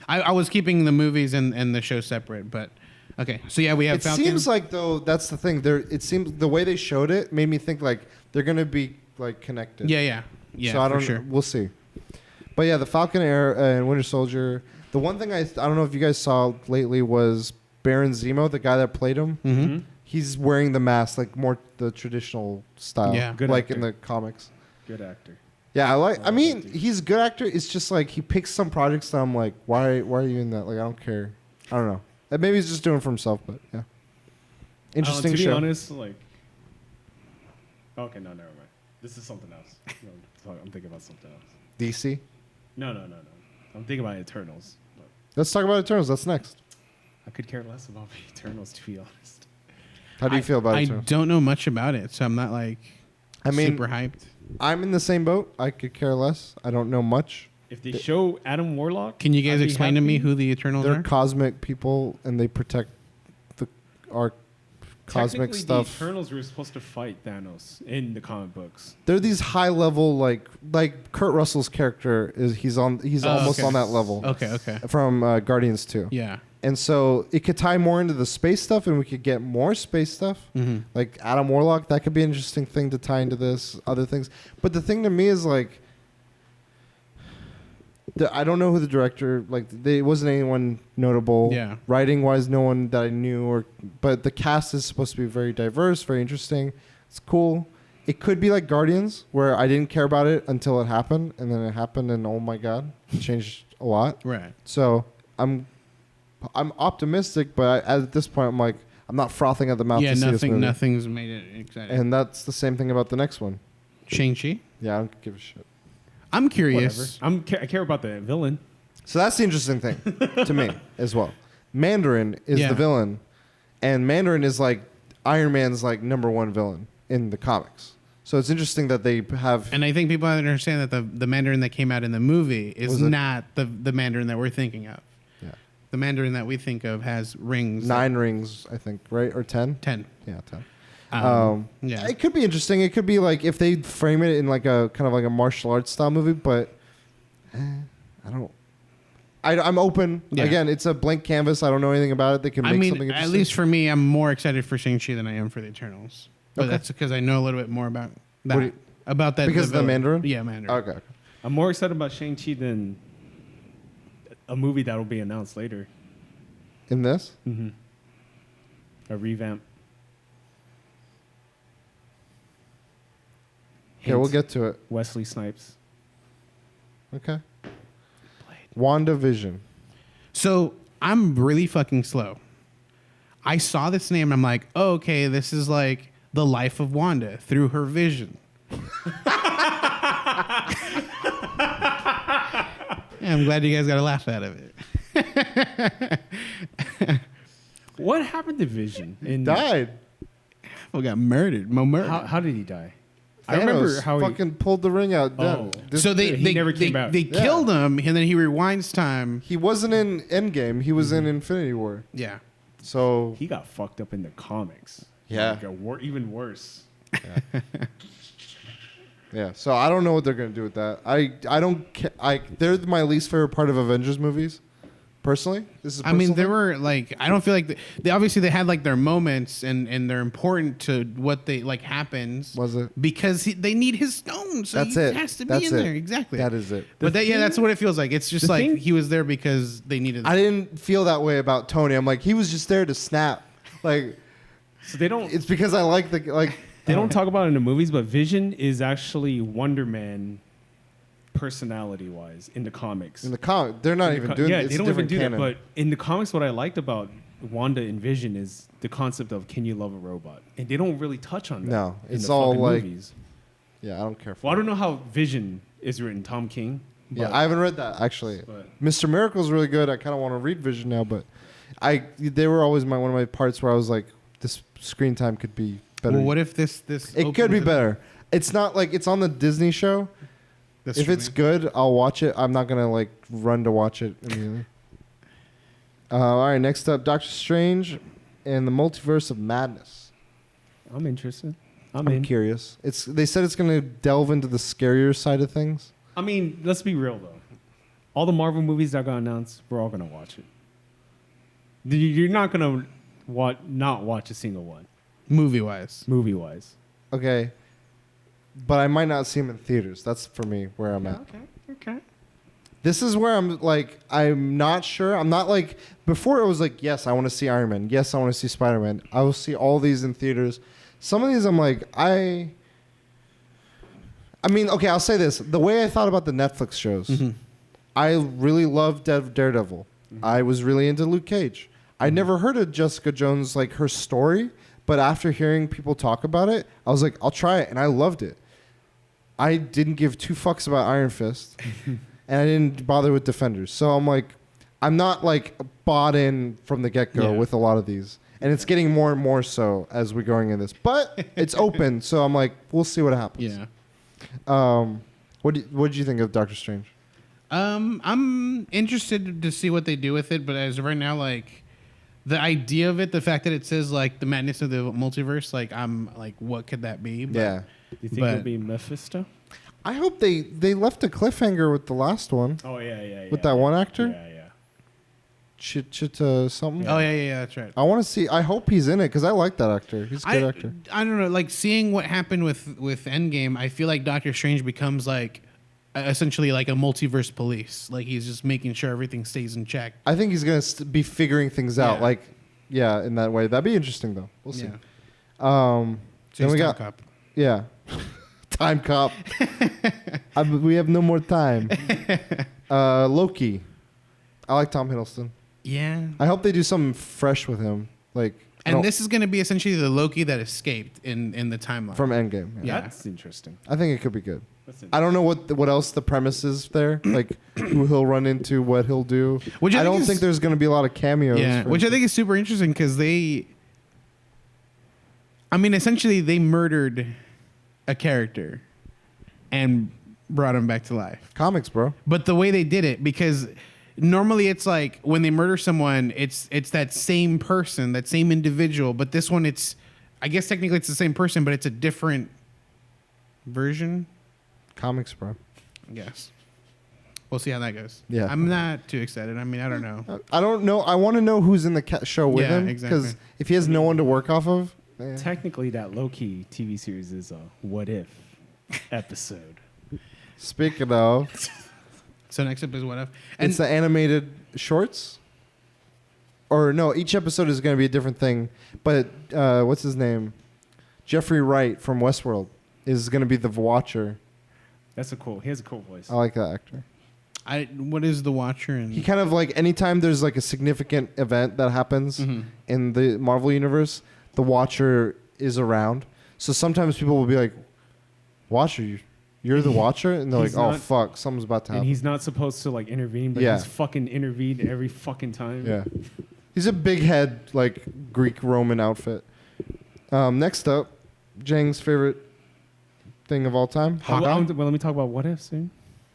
I was keeping the movies and the show separate, but okay. So yeah, we have It Falcon. seems like though that's the thing. It seems the way they showed it made me think like they're gonna be like connected. Yeah. So I don't. for sure. We'll see. But yeah, the Falcon and Winter Soldier. The one thing I don't know if you guys saw lately was Baron Zemo, the guy that played him. Mm-hmm. He's wearing the mask like more the traditional style. Yeah. Good like actor. in the comics. Good actor. Yeah, I mean, he's a good actor. It's just like he picks some projects that I'm like, why are you in that? Like, I don't care. I don't know. Maybe he's just doing it for himself, but yeah. Interesting to show. be honest, like, okay, no, never mind. This is something else. No, I'm thinking about something else. DC. No. I'm thinking about Eternals. But Let's talk about Eternals. That's next. I could care less about Eternals, to be honest. How do you feel about I Eternals? don't know much about it, so I'm not like super hyped. I'm in the same boat. I could care less. I don't know much. If they show Adam Warlock, Can you guys I'd be explain to me happy. who the Eternals They're are? cosmic people, and they protect our cosmic Technically, stuff. The Eternals were supposed to fight Thanos in the comic books. They're these high level, like Kurt Russell's character is. He's almost okay. on that level. Okay. From Guardians 2. Yeah. And so it could tie more into the space stuff, and we could get more space stuff. Mm-hmm. Like Adam Warlock, that could be an interesting thing to tie into this. Other things, but the thing to me is like, I don't know who the director. Like, it wasn't anyone notable. Yeah. Writing wise, no one that I knew. But the cast is supposed to be very diverse, very interesting. It's cool. It could be like Guardians, where I didn't care about it until it happened, and then it happened, and oh my god, it changed a lot. Right. So I'm optimistic, but at this point, I'm like, I'm not frothing at the mouth Yeah, to see this movie. nothing's made it exciting. And that's the same thing about the next one. Shang-Chi? Yeah, I don't give a shit. I'm curious. Whatever. I care about the villain. So that's the interesting thing to me as well. Mandarin is Yeah. the villain, and Mandarin is like Iron Man's like #1 villain in the comics. So it's interesting that they have. And I think people understand that the Mandarin that came out in the movie is Was it- not the Mandarin that we're thinking of. Yeah. The Mandarin that we think of has rings. 9 rings, I think, right? Or 10? 10. Yeah, 10. Yeah. It could be interesting. It could be like if they frame it in like a kind of like a martial arts style movie, but I'm open. Yeah. Again, it's a blank canvas. I don't know anything about it. They can make I mean, something at interesting. least for me, I'm more excited for Shang-Chi than I am for the Eternals. But Okay. that's because I know a little bit more about that. What do you- about that. Because of the villain. Mandarin? Yeah, Mandarin. Okay. I'm more excited about Shang-Chi than a movie that will be announced later. In this? Mm-hmm. A revamp. Yeah, we'll get to it. Wesley Snipes. Okay. WandaVision. So I'm really fucking slow. I saw this name and I'm like, oh, okay, this is like the life of Wanda through her vision. Yeah, I'm glad you guys got a laugh out of it. What happened to Vision? Died. Well, got murdered. Murdered. How did he die? I remember Thanos how he. fucking pulled the ring out. Oh. So He never came back. They Yeah. killed him, and then he rewinds time. He wasn't in Endgame. He was in Infinity War. Yeah. So He got fucked up in the comics. Yeah. Like even worse. yeah. So I don't know what they're gonna do with that. I don't. They're my least favorite part of Avengers movies. Personally, this is. I mean, personal there thing. were like I don't feel like they obviously they had like their moments and they're important to what they like happens. Was it? Because they need his stone, so That's he it. has to That's be in it. there exactly. That is it. But yeah, that's what it feels like. It's just the like thing- he was there because they needed. I didn't feel that way about Tony. I'm like, he was just there to snap. Like, So they don't. it's because I like the like. They don't talk about it in the movies, but Vision is actually Wonder Man, personality-wise, in the comics. In the comic, they're not even doing. Yeah, it's they don't a even different do canon. that. But in the comics, what I liked about Wanda and Vision is the concept of can you love a robot, and they don't really touch on that. No, in it's the all fucking like- movies. yeah, I don't care. For Well, I don't know how Vision is written, Tom King. Yeah, but- I haven't read that actually. but- Mr. Miracle's really good. I kind of want to read Vision now, but they were always one of my parts where I was like, this screen time could be better. Well, what if this it could be opens better. It's not like it's on the Disney show. the If it's streaming? good, I'll watch it. I'm not gonna like run to watch it immediately. All right, next up, Doctor Strange and the Multiverse of Madness. I'm interested. I'm in. curious. They said it's gonna delve into the scarier side of things. I mean, let's be real though. All the Marvel movies that got announced, we're all gonna watch it. You're not gonna not watch a single one, movie wise. movie-wise. Okay, but I might not see them in theaters. That's for me where I'm at. Okay. This is where I'm like, I'm not sure. I'm not like, before it was like, yes, I want to see Iron Man. Yes, I want to see Spider-Man. I will see all these in theaters. Some of these I'm like, I I mean, okay, I'll say this: the way I thought about the Netflix shows, I really loved Daredevil. I was really into Luke Cage. I never heard of Jessica Jones, like her story, but after hearing people talk about it, I was like, I'll try it, and I loved it. I didn't give two fucks about Iron Fist, and I didn't bother with Defenders. So I'm like, I'm not like bought in from the get-go with a lot of these, and it's getting more and more so as we're going in this. But it's open, so I'm like, we'll see what happens. Yeah. What did you think of Doctor Strange? I'm interested to see what they do with it, but as of right now, like the idea of it, the fact that it says like the madness of the multiverse, like I'm like, what could that be? But, Yeah. Do you think it'll be Mephisto? I hope they left a cliffhanger with the last one. Oh yeah. With that one actor? Yeah. Something. Oh yeah, that's right. I want to see. I hope he's in it because I like that actor. He's a good actor. I don't know, like seeing what happened with Endgame, I feel like Doctor Strange becomes like essentially like a multiverse police. Like he's just making sure everything stays in check. I think he's gonna be figuring things out. Yeah. Like, yeah, in that way. That'd be interesting though. We'll see. So Then we got Cop. yeah, Time Cop. We have no more time. Loki. I like Tom Hiddleston. Yeah. I hope they do something fresh with him. Like, And this is going to be essentially the Loki that escaped in the timeline. from Endgame. Yeah. That's interesting. I think it could be good. That's I don't know what else the premise is there, like who he'll run into, what he'll do. Which I I think don't is- think there's going to be a lot of cameos. Yeah, for which I instance. think is super interesting because essentially they murdered a character and brought him back to life. Comics, bro. But the way they did it, because normally it's like when they murder someone, it's that same person, that same individual. But this one, I guess technically it's the same person, but it's a different version. Comics, bro. I guess. We'll see how that goes. Yeah. I'm not too excited. I mean, I don't know. I don't know. I want to know who's in the show with Yeah, him. exactly. Because if he has no one to work off of. Technically, that low-key TV series is a what if episode. Speaking of, So next up is what if? And it's the animated shorts. Or no, each episode is going to be a different thing. But what's his name? Jeffrey Wright from Westworld is going to be the Watcher. He has a cool voice. I like that actor. what is the Watcher? And He kind of like anytime there's like a significant event that happens in the Marvel universe, the Watcher is around. So sometimes people will be like, "Watcher, you're the Watcher," and they're like, He's "Oh not- fuck, something's about to And happen." he's not supposed to like intervene, but Yeah. he's fucking intervened every fucking time. Yeah, he's a big head, like Greek Roman outfit. Next up, Jang's favorite thing of all time. Well, Hawkeye. let me talk about What If soon.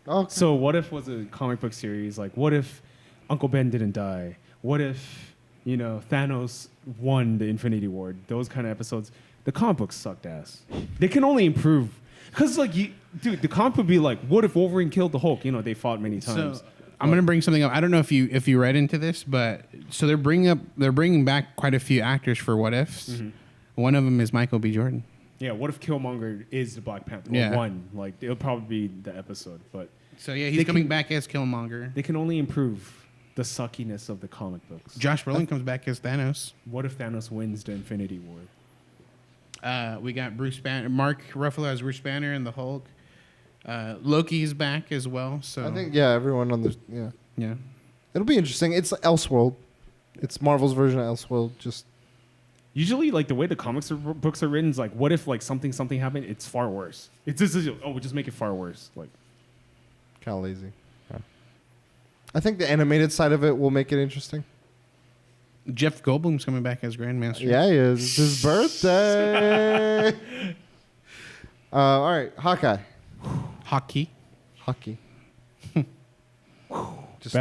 Oh, So What If was a comic book series. Like, what if Uncle Ben didn't die? What if, Thanos won the Infinity War? Those kind of episodes. The comic books sucked ass. They can only improve. Because, the comic would be like, what if Wolverine killed the Hulk? They fought many times. So I'm gonna bring something up. I don't know if you read into this, but so they're bringing back quite a few actors for What Ifs. Mm-hmm. One of them is Michael B. Jordan. Yeah, what if Killmonger is the Black Panther? Yeah. Or one. Like, it'll probably be the episode. But So yeah, he's They coming can- back as Killmonger. they can only improve the suckiness of the comic books. Josh Brolin comes back as Thanos. What if Thanos wins the Infinity War? We got Bruce Banner, Mark Ruffalo as Bruce Banner and the Hulk. Loki's back as well. So I think everyone on the yeah. it'll be interesting. It's Elseworld. It's Marvel's version of Elseworld. Just Usually, like the way the books are written is like, what if like something happened? It's far worse. It's just we'll just make it far worse. Like, kind of lazy. Yeah. I think the animated side of it will make it interesting. Jeff Goldblum's coming back as Grandmaster. Yeah, he is. It's his birthday. All right, Hawkeye. Hockey. Hockey. Just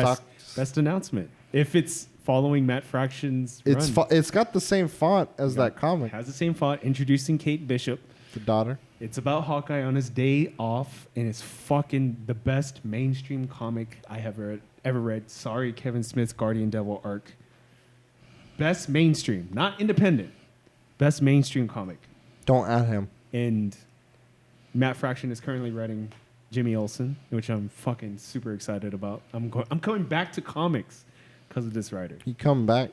best announcement. If it's following Matt Fraction's run, It's got the same font as that it comic. has the same font. Introducing Kate Bishop. The daughter. It's about Hawkeye on his day off, and it's fucking the best mainstream comic I have ever read. Sorry, Kevin Smith's Guardian Devil arc. Best mainstream, not independent. Best mainstream comic. Don't add him. And Matt Fraction is currently writing Jimmy Olsen, which I'm fucking super excited about. I'm coming back to comics because of this writer, He come back.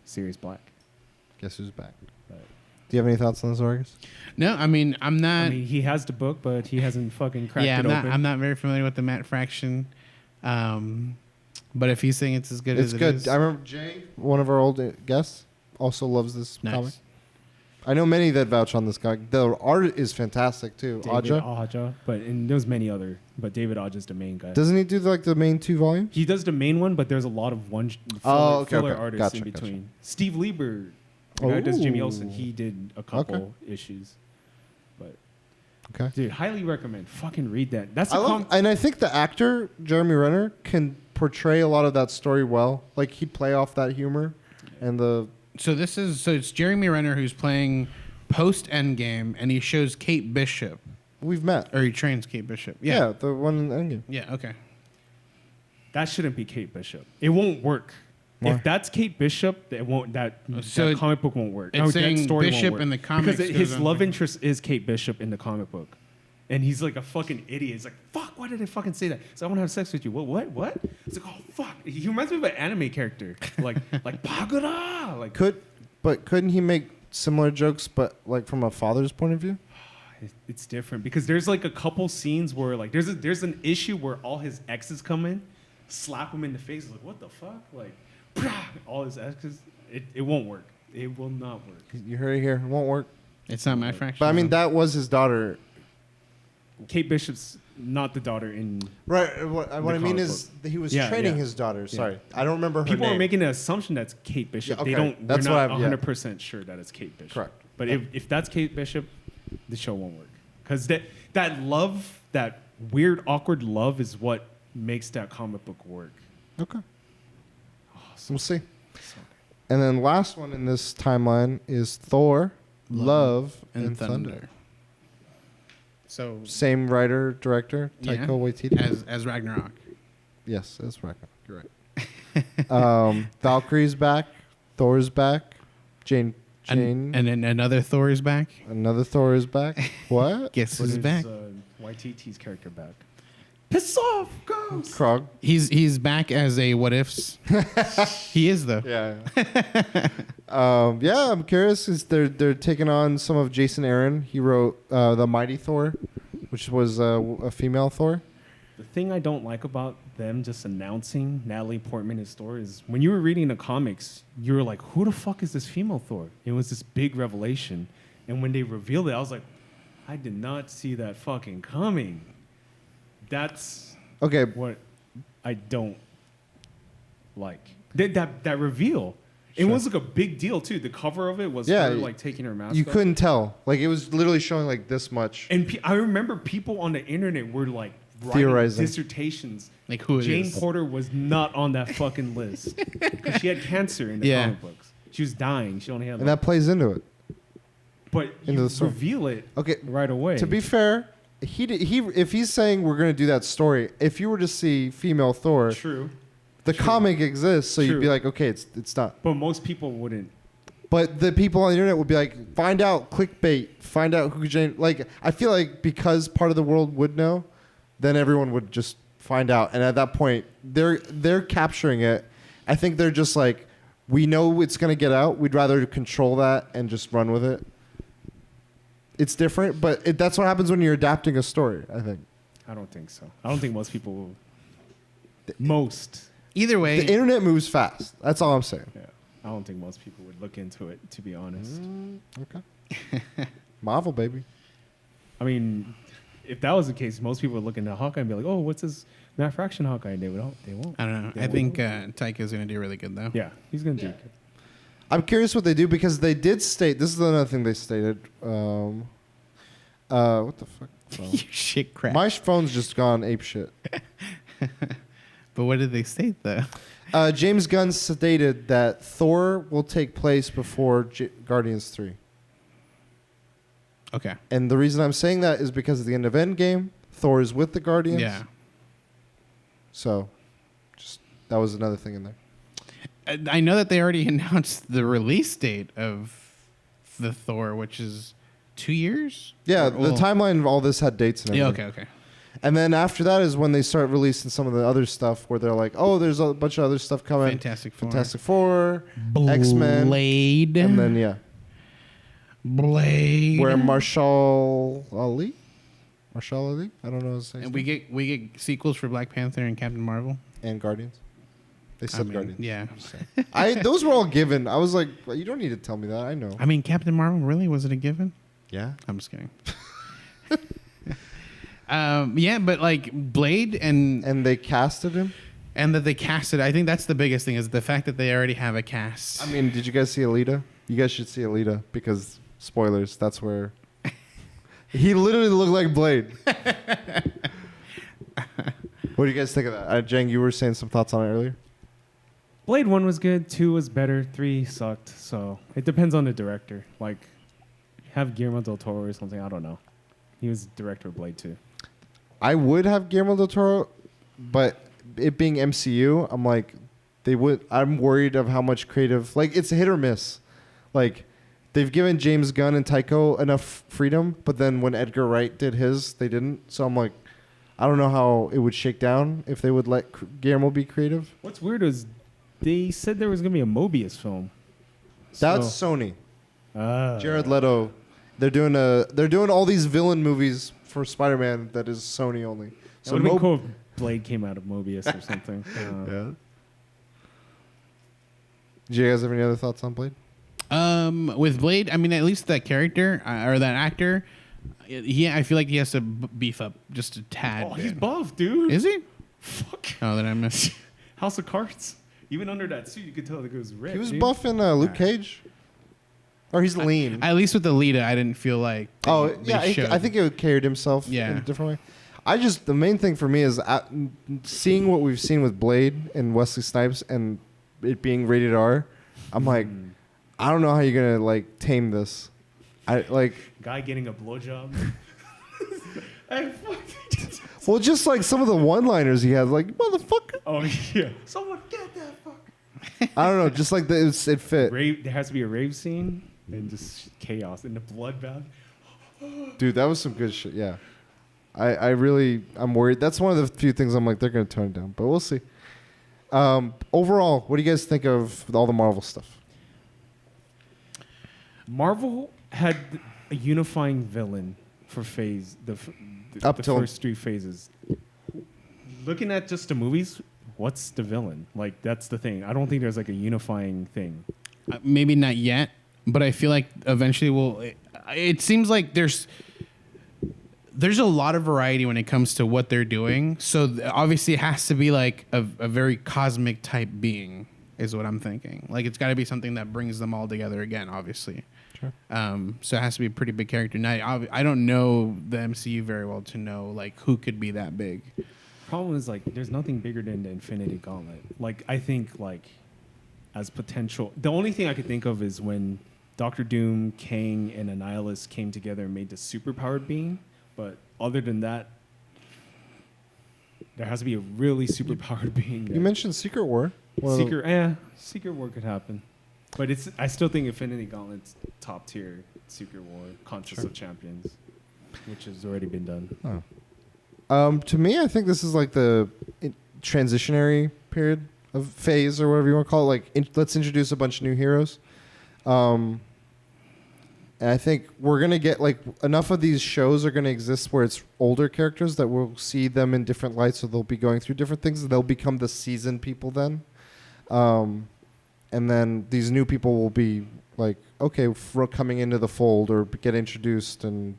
Sirius Black. Guess who's back? Do you have any thoughts on this, Vargas? No, I mean, I'm not. I mean, he has the book, but he hasn't fucking cracked it open. I'm not very familiar with the Matt Fraction. But if he's saying it's as good It's as good. it is. I remember Jay, one of our old guests, also loves this Nice. comic. I know many that vouch on this comic. The art is fantastic too. David Aja. Aja, and there's many other, but David Aja's the main guy. Doesn't he do like the main 2 volumes? He does the main one, but there's a lot of filler artists Gotcha, in gotcha. between. Steve Lieber, the guy who does Jimmy Ooh. Olsen, he did a couple issues. But Okay. dude, highly recommend. Fucking read that. That's and I think the actor Jeremy Renner can portray a lot of that story well. Like he'd play off that humor, and the So it's Jeremy Renner who's playing post Endgame, and he shows Kate Bishop, we've met. or he trains Kate Bishop. Yeah, Yeah. the one in Endgame. Yeah. Okay. that shouldn't be Kate Bishop. It won't work. Why? If that's Kate Bishop, it won't. That So comic book won't work. it's That saying story won't Bishop work. in the comics because goes his on love to- interest is Kate Bishop in the comic book, and he's like a fucking idiot. He's like, "Fuck, why did I fucking say that?" So I want to have sex with you. What? It's like, oh fuck. He reminds me of an anime character, like Pagoda. Like Couldn't he make similar jokes, but like from a father's point of view? it's different because there's like a couple scenes where like there's an issue where all his exes come in, slap him in the face, like what the fuck, like all his exes. It won't work. It will not work. You heard it here. It won't work. It's not Matt Fraction. But I mean, though. that was his daughter. Kate Bishop's not the daughter in. Right. What I mean comic is he was Yeah, training yeah. his daughter. Sorry. I don't remember her People name. are making an assumption that's Kate Bishop. Yeah, They okay. don't. That's we're what not I've- yeah. 100% sure that it's Kate Bishop. Correct. But Yeah. if that's Kate Bishop, the show won't work. Because that love, that weird, awkward love, is what makes that comic book work. Okay. Oh, We'll see. so And then last one in this timeline is Thor, Love, and Thunder. So Same writer, director, yeah, Taika Waititi. as Ragnarok. Yes, that's right. You're right. Valkyrie's back. Thor's back. Jane. And then another Thor is back. Another Thor is back. What? Guess But who's is, back? YTT's character back. Piss off, ghost. Krog. He's back as a what ifs. He is though. Yeah. Yeah, I'm curious because they're taking on some of Jason Aaron. He wrote the Mighty Thor, which was a female Thor. The thing I don't like about them just announcing Natalie Portman as Thor is when you were reading the comics, you were like, who the fuck is this female Thor? It was this big revelation. And when they revealed it, I was like, I did not see that fucking coming. That's Okay, what I don't like. That reveal. It Sure. was like a big deal too. The cover of it was Yeah, her like taking her mask you off. couldn't tell. Like it was literally showing like this much. And I remember people on the internet were like writing Theorizing. dissertations. Like who it Jane is. Porter was not on that fucking list because she had cancer in the Yeah. comic books. She was dying. She only had. And that plays into it. but into you the story. reveal it Okay, right away. to be fair, he if he's saying we're going to do that story, if you were to see female Thor, true, the comic exists, so you'd True. be like, okay, it's not. but most people wouldn't. But the people on the internet would be like, find out clickbait, find out who Jane. Like, I feel like because part of the world would know, then everyone would just find out, and at that point, they're capturing it. I think they're just like, we know it's gonna get out. We'd rather control that and just run with it. It's different, but that's what happens when you're adapting a story. I think I don't think so. I don't think most people will. Either way, the internet moves fast. That's all I'm saying. Yeah, I don't think most people would look into it. To be honest, Okay. Marvel, baby. I mean, if that was the case, most people would look into Hawkeye and be like, "Oh, what's this Matt Fraction Hawkeye?" They would. They won't. I don't know. They I won't. think Taika's gonna do really good though. Yeah, he's gonna do good. I'm curious what they do because they did state. This is another thing they stated. What the fuck? You shit crap. My phone's just gone ape shit. But what did they state though? James Gunn stated that Thor will take place before Guardians 3. Okay. And the reason I'm saying that is because at the end of Endgame, Thor is with the Guardians. Yeah. So, just that was another thing in there. I know that they already announced the release date of the Thor, which is 2 years. Yeah, Or- the well, timeline of all this had dates and Yeah. everything. Okay. Okay. And then after that is when they start releasing some of the other stuff where they're like, oh, there's a bunch of other stuff coming. Fantastic Four. Fantastic Four, X-Men. Blade. And then, yeah. Blade. Where Marshall Ali? Marshall Ali? I don't know his name. And we get sequels for Black Panther and Captain Marvel. And Guardians. They said Guardians. Yeah. Those were all given. I was like, well, you don't need to tell me that. I know. I mean, Captain Marvel, really? Was it a given? Yeah. I'm just kidding. Yeah, but like Blade and they casted him. And that they casted. I think that's the biggest thing is the fact that they already have a cast. I mean, did you guys see Alita? You guys should see Alita because spoilers. That's where he literally looked like Blade. What do you guys think of that? Jang, you were saying some thoughts on it earlier. Blade 1 was good, 2 was better, 3 sucked. So it depends on the director. Like, have Guillermo del Toro or something. I don't know. He was director of Blade 2. I would have Guillermo del Toro, but it being MCU, I'm like, I'm worried of how much creative. Like, it's a hit or miss. Like, they've given James Gunn and Taiko enough freedom, but then when Edgar Wright did his, they didn't. So I'm like, I don't know how it would shake down if they would let Guillermo be creative. What's weird is they said there was going to be a Mobius film. That's Sony. Jared Leto. They're doing all these villain movies for Spider-Man that is Sony only. So it would be cool if Blade came out of Mobius or something. Yeah. Do you guys have any other thoughts on Blade? With Blade, I mean, at least that character or that actor, I feel like he has to beef up just a tad. Oh, he's buff, dude. Is he? Fuck. Oh, then I missed. House of Cards. Even under that suit, you could tell that it was red. He was buff in Luke Cage. Or he's lean. At least with Alita, I didn't feel like. I think it carried himself in a different way. The main thing for me is seeing what we've seen with Blade and Wesley Snipes and it being rated R. I'm like, I don't know how you're gonna like tame this. Guy getting a blowjob. Well, just like some of the one-liners he has, like motherfucker. Oh yeah. Someone get that fucker. I don't know, just like it fit. There has to be a rave scene and just chaos and the bloodbath. Dude, that was some good shit. Yeah, I'm worried. That's one of the few things I'm like they're gonna tone it down, but we'll see. Overall, what do you guys think of all the Marvel stuff? Marvel had a unifying villain for the first 3 phases. Looking at just the movies, what's the villain? Like, that's the thing. I don't think there's like a unifying thing. Maybe not yet, but I feel like eventually it seems like there's a lot of variety when it comes to what they're doing. So obviously it has to be like a very cosmic type being is what I'm thinking. Like, it's got to be something that brings them all together again, obviously. Sure. So it has to be a pretty big character. Now, I don't know the MCU very well to know like who could be that big. Problem is, like, there's nothing bigger than the Infinity Gauntlet. Like, I think, like, as potential, the only thing I could think of is when Doctor Doom, Kang, and Annihilus came together and made the superpowered being. But other than that, there has to be a really superpowered being. You mentioned Secret War. Secret War could happen. But I still think Infinity Gauntlet's top tier Secret War, Conscious of Champions, which has already been done. Oh. To me, I think this is like the transitionary period of phase or whatever you want to call it. Like, let's introduce a bunch of new heroes. And I think we're going to get like enough of these shows are going to exist where it's older characters that we'll see them in different lights. So they'll be going through different things. They'll become the seasoned people then. And then these new people will be like, okay, coming into the fold or get introduced. And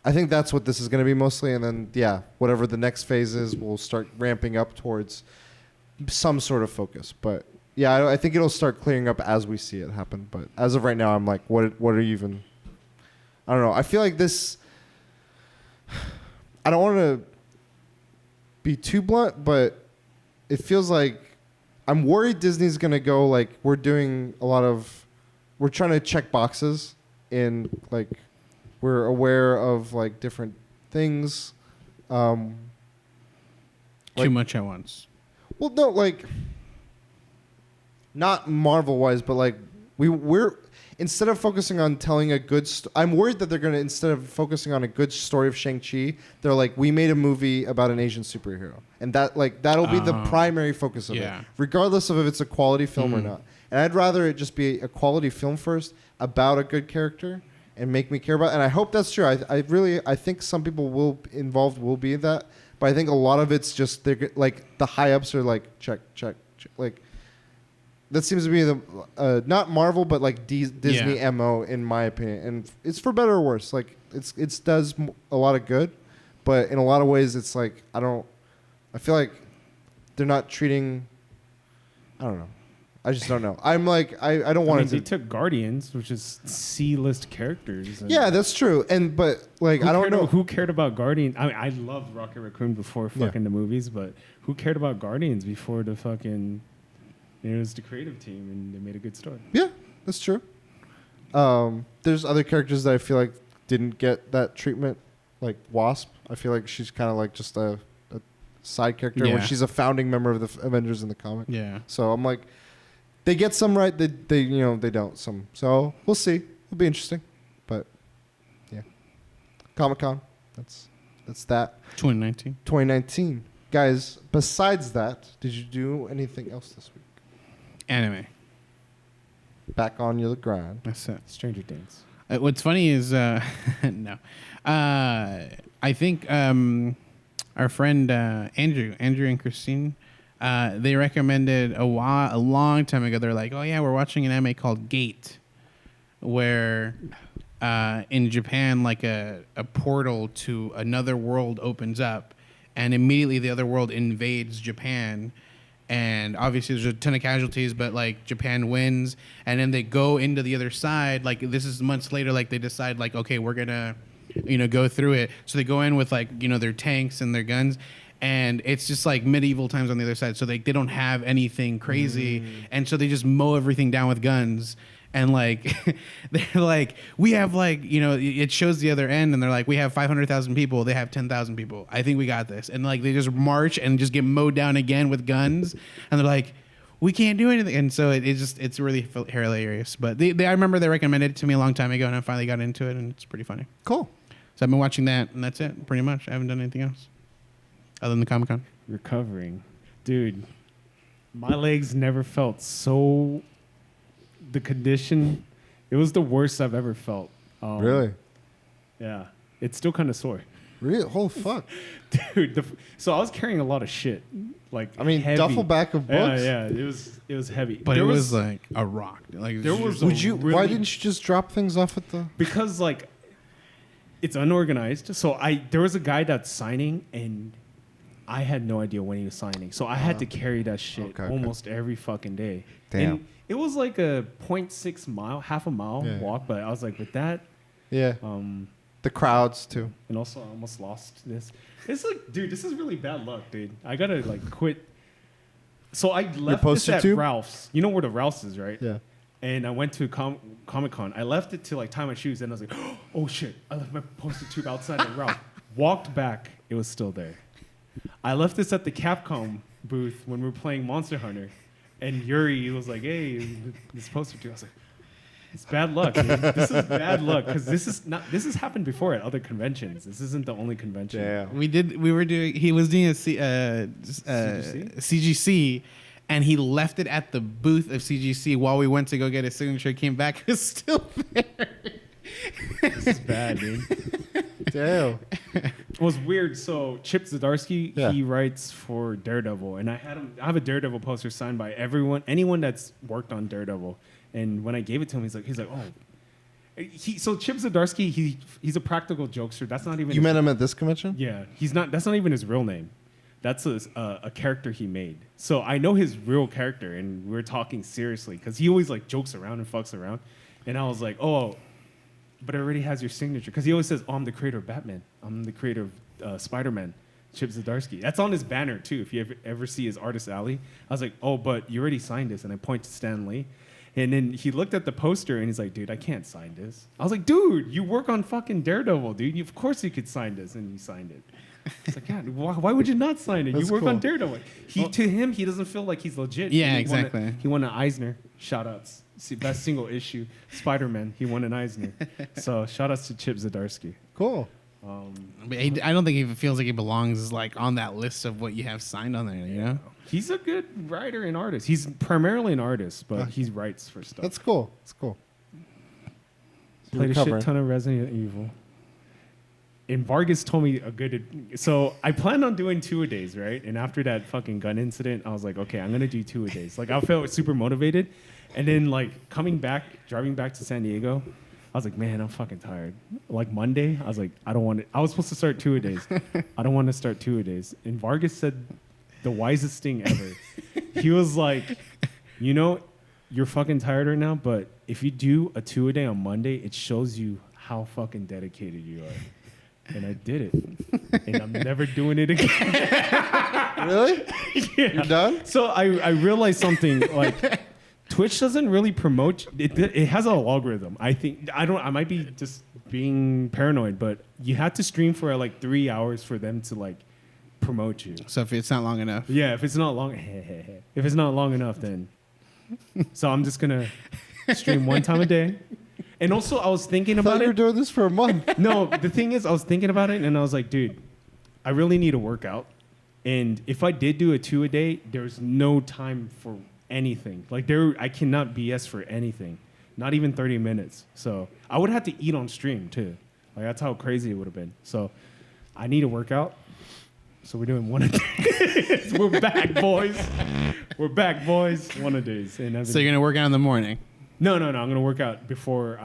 I think that's what this is going to be mostly. And then, whatever the next phase is, we'll start ramping up towards some sort of focus. But yeah, I think it'll start clearing up as we see it happen. But as of right now, I'm like, what are you even? I don't know. I feel like this. I don't want to be too blunt, but it feels like I'm worried Disney's gonna go like we're trying to check boxes in like we're aware of like different things. Too much at once. Well, no, like. Not Marvel-wise, but like we're instead of focusing on telling a good I'm worried that they're going to, instead of focusing on a good story of Shang-Chi, they're like, we made a movie about an Asian superhero. And that'll be the primary focus of it, regardless of if it's a quality film or not. And I'd rather it just be a quality film first about a good character and make me care about. And I hope that's true. I think some people will be in that, but I think a lot of it's just they're like the high ups are like check, like that seems to be the not Marvel but like Disney MO in my opinion, and it's for better or worse. Like it does a lot of good, but in a lot of ways it's like I feel like they're not treating. I don't know. I just don't know. I'm like I don't want to. They took Guardians, which is C-list characters. Yeah, that's true. But like I don't know who cared about Guardians. I mean, I loved Rocket Raccoon before fucking the movies, but who cared about Guardians before the fucking? It was the creative team, and they made a good story. Yeah, that's true. There's other characters that I feel like didn't get that treatment, like Wasp. I feel like she's kind of like just a side character when she's a founding member of the Avengers in the comic. Yeah. So I'm like. They get some right. They they don't some. So we'll see. It'll be interesting. But yeah, Comic-Con. That's that. 2019. 2019, guys. Besides that, did you do anything else this week? Anime. Back on your grind. That's it. Stranger Things. What's funny is no. I think our friend Andrew and Christine. They recommended a long time ago. They're like, oh yeah, we're watching an anime called Gate, where in Japan, like a portal to another world opens up, and immediately the other world invades Japan, and obviously there's a ton of casualties, but like Japan wins, and then they go into the other side. Like this is months later. Like they decide, like okay, we're gonna, go through it. So they go in with like their tanks and their guns. And it's just like medieval times on the other side. So they don't have anything crazy. And so they just mow everything down with guns. And like, they're like, we have like, it shows the other end. And they're like, we have 500,000 people. They have 10,000 people. I think we got this. And like, they just march and just get mowed down again with guns. And they're like, we can't do anything. And so it's really hilarious. But I remember they recommended it to me a long time ago. And I finally got into it. And it's pretty funny. Cool. So I've been watching that. And that's it, pretty much. I haven't done anything else. Other than the Comic-Con. Recovering. Dude, my legs never felt so... The condition, it was the worst I've ever felt. Really? Yeah. It's still kind of sore. Really? Oh, fuck. Dude, so I was carrying a lot of shit. Like, heavy. Duffel bag of books? Yeah. It was heavy. But it was like a rock. Like there was why didn't you just drop things off at the... Because, like, it's unorganized. So there was a guy that's signing, and... I had no idea when he was signing. So I had to carry that shit almost every fucking day. Damn. And it was like a 0.6 mile, half a mile walk. But I was like, with that. Yeah. The crowds, too. And also, I almost lost this. It's like, dude, this is really bad luck, dude. I got to, like, quit. So I left this at Ralph's. You know where the Ralph's is, right? Yeah. And I went to Comic-Con. I left it to, like, tie my shoes. And I was like, oh, shit. I left my poster tube outside at Ralph. Walked back. It was still there. I left this at the Capcom booth when we were playing Monster Hunter, and Yuri was like, "Hey, this poster too." I was like, "It's bad luck. Dude. This is bad luck because this has happened before at other conventions. This isn't the only convention." Yeah. He was doing a CGC, and he left it at the booth of CGC while we went to go get his signature. Came back, it was still there. This is bad, dude. Damn. It was weird. So Chip Zdarsky, he writes for Daredevil, and I have a Daredevil poster signed by anyone that's worked on Daredevil. And when I gave it to him, he's like, oh. So Chip Zdarsky, he's a practical jokester. That's not even. You met him at this convention? Yeah, he's not. That's not even his real name. That's a character he made. So I know his real character, and we're talking seriously because he always like jokes around and fucks around. And I was like, oh. But it already has your signature. Because he always says, oh, I'm the creator of Batman. I'm the creator of Spider-Man, Chip Zdarsky. That's on his banner, too, if you ever see his artist alley. I was like, oh, but you already signed this. And I point to Stan Lee. And then he looked at the poster, and he's like, dude, I can't sign this. I was like, dude, you work on fucking Daredevil, dude. Of course you could sign this. And he signed it. It's like, God, why would you not sign it? That's you work cool. on Daredevil. To him, he doesn't feel like he's legit. Yeah, exactly. He won an Eisner. Shout-outs. Best single issue, Spider-Man. He won an Eisner. So shout-outs to Chip Zdarsky. Cool. But I don't think he feels like he belongs like on that list of what you have signed on there, you know? He's a good writer and artist. He's primarily an artist, but he writes for stuff. That's cool. That's cool. Played a recovering. shit ton of Resident Evil. And Vargas told me a good. So I planned on doing 2-a-days, right? And after that fucking gun incident, I was like, okay, I'm gonna do 2-a-days. Like I felt super motivated, and then like driving back to San Diego, I was like, man, I'm fucking tired. Like Monday, I was like, I don't want it. I was supposed to start 2-a-days. I don't want to start 2-a-days. And Vargas said the wisest thing ever. He was like, you know, you're fucking tired right now, but if you do a 2-a-day on Monday, it shows you how fucking dedicated you are. And I did it. And I'm never doing it again. Really? Yeah. You're done? So I realized something, like Twitch doesn't really promote it. It has an algorithm. I might be just being paranoid, but you have to stream for like 3 hours for them to like promote you. So if it's not long enough. Yeah, if it's not long enough, then. So I'm just gonna stream one time a day. And also, I was thinking I thought about you were it. doing this for a month. No, the thing is, I was thinking about it, and I was like, dude, I really need to work out. And if I did do a 2-a-day, there's no time for anything. Like I cannot BS for anything, not even 30 minutes. So I would have to eat on stream too. Like that's how crazy it would have been. So I need to work out. So we're doing 1-a-days. We're back, boys. We're back, boys. 1-a-days. And So you're gonna work out in the morning. No. I'm gonna work out before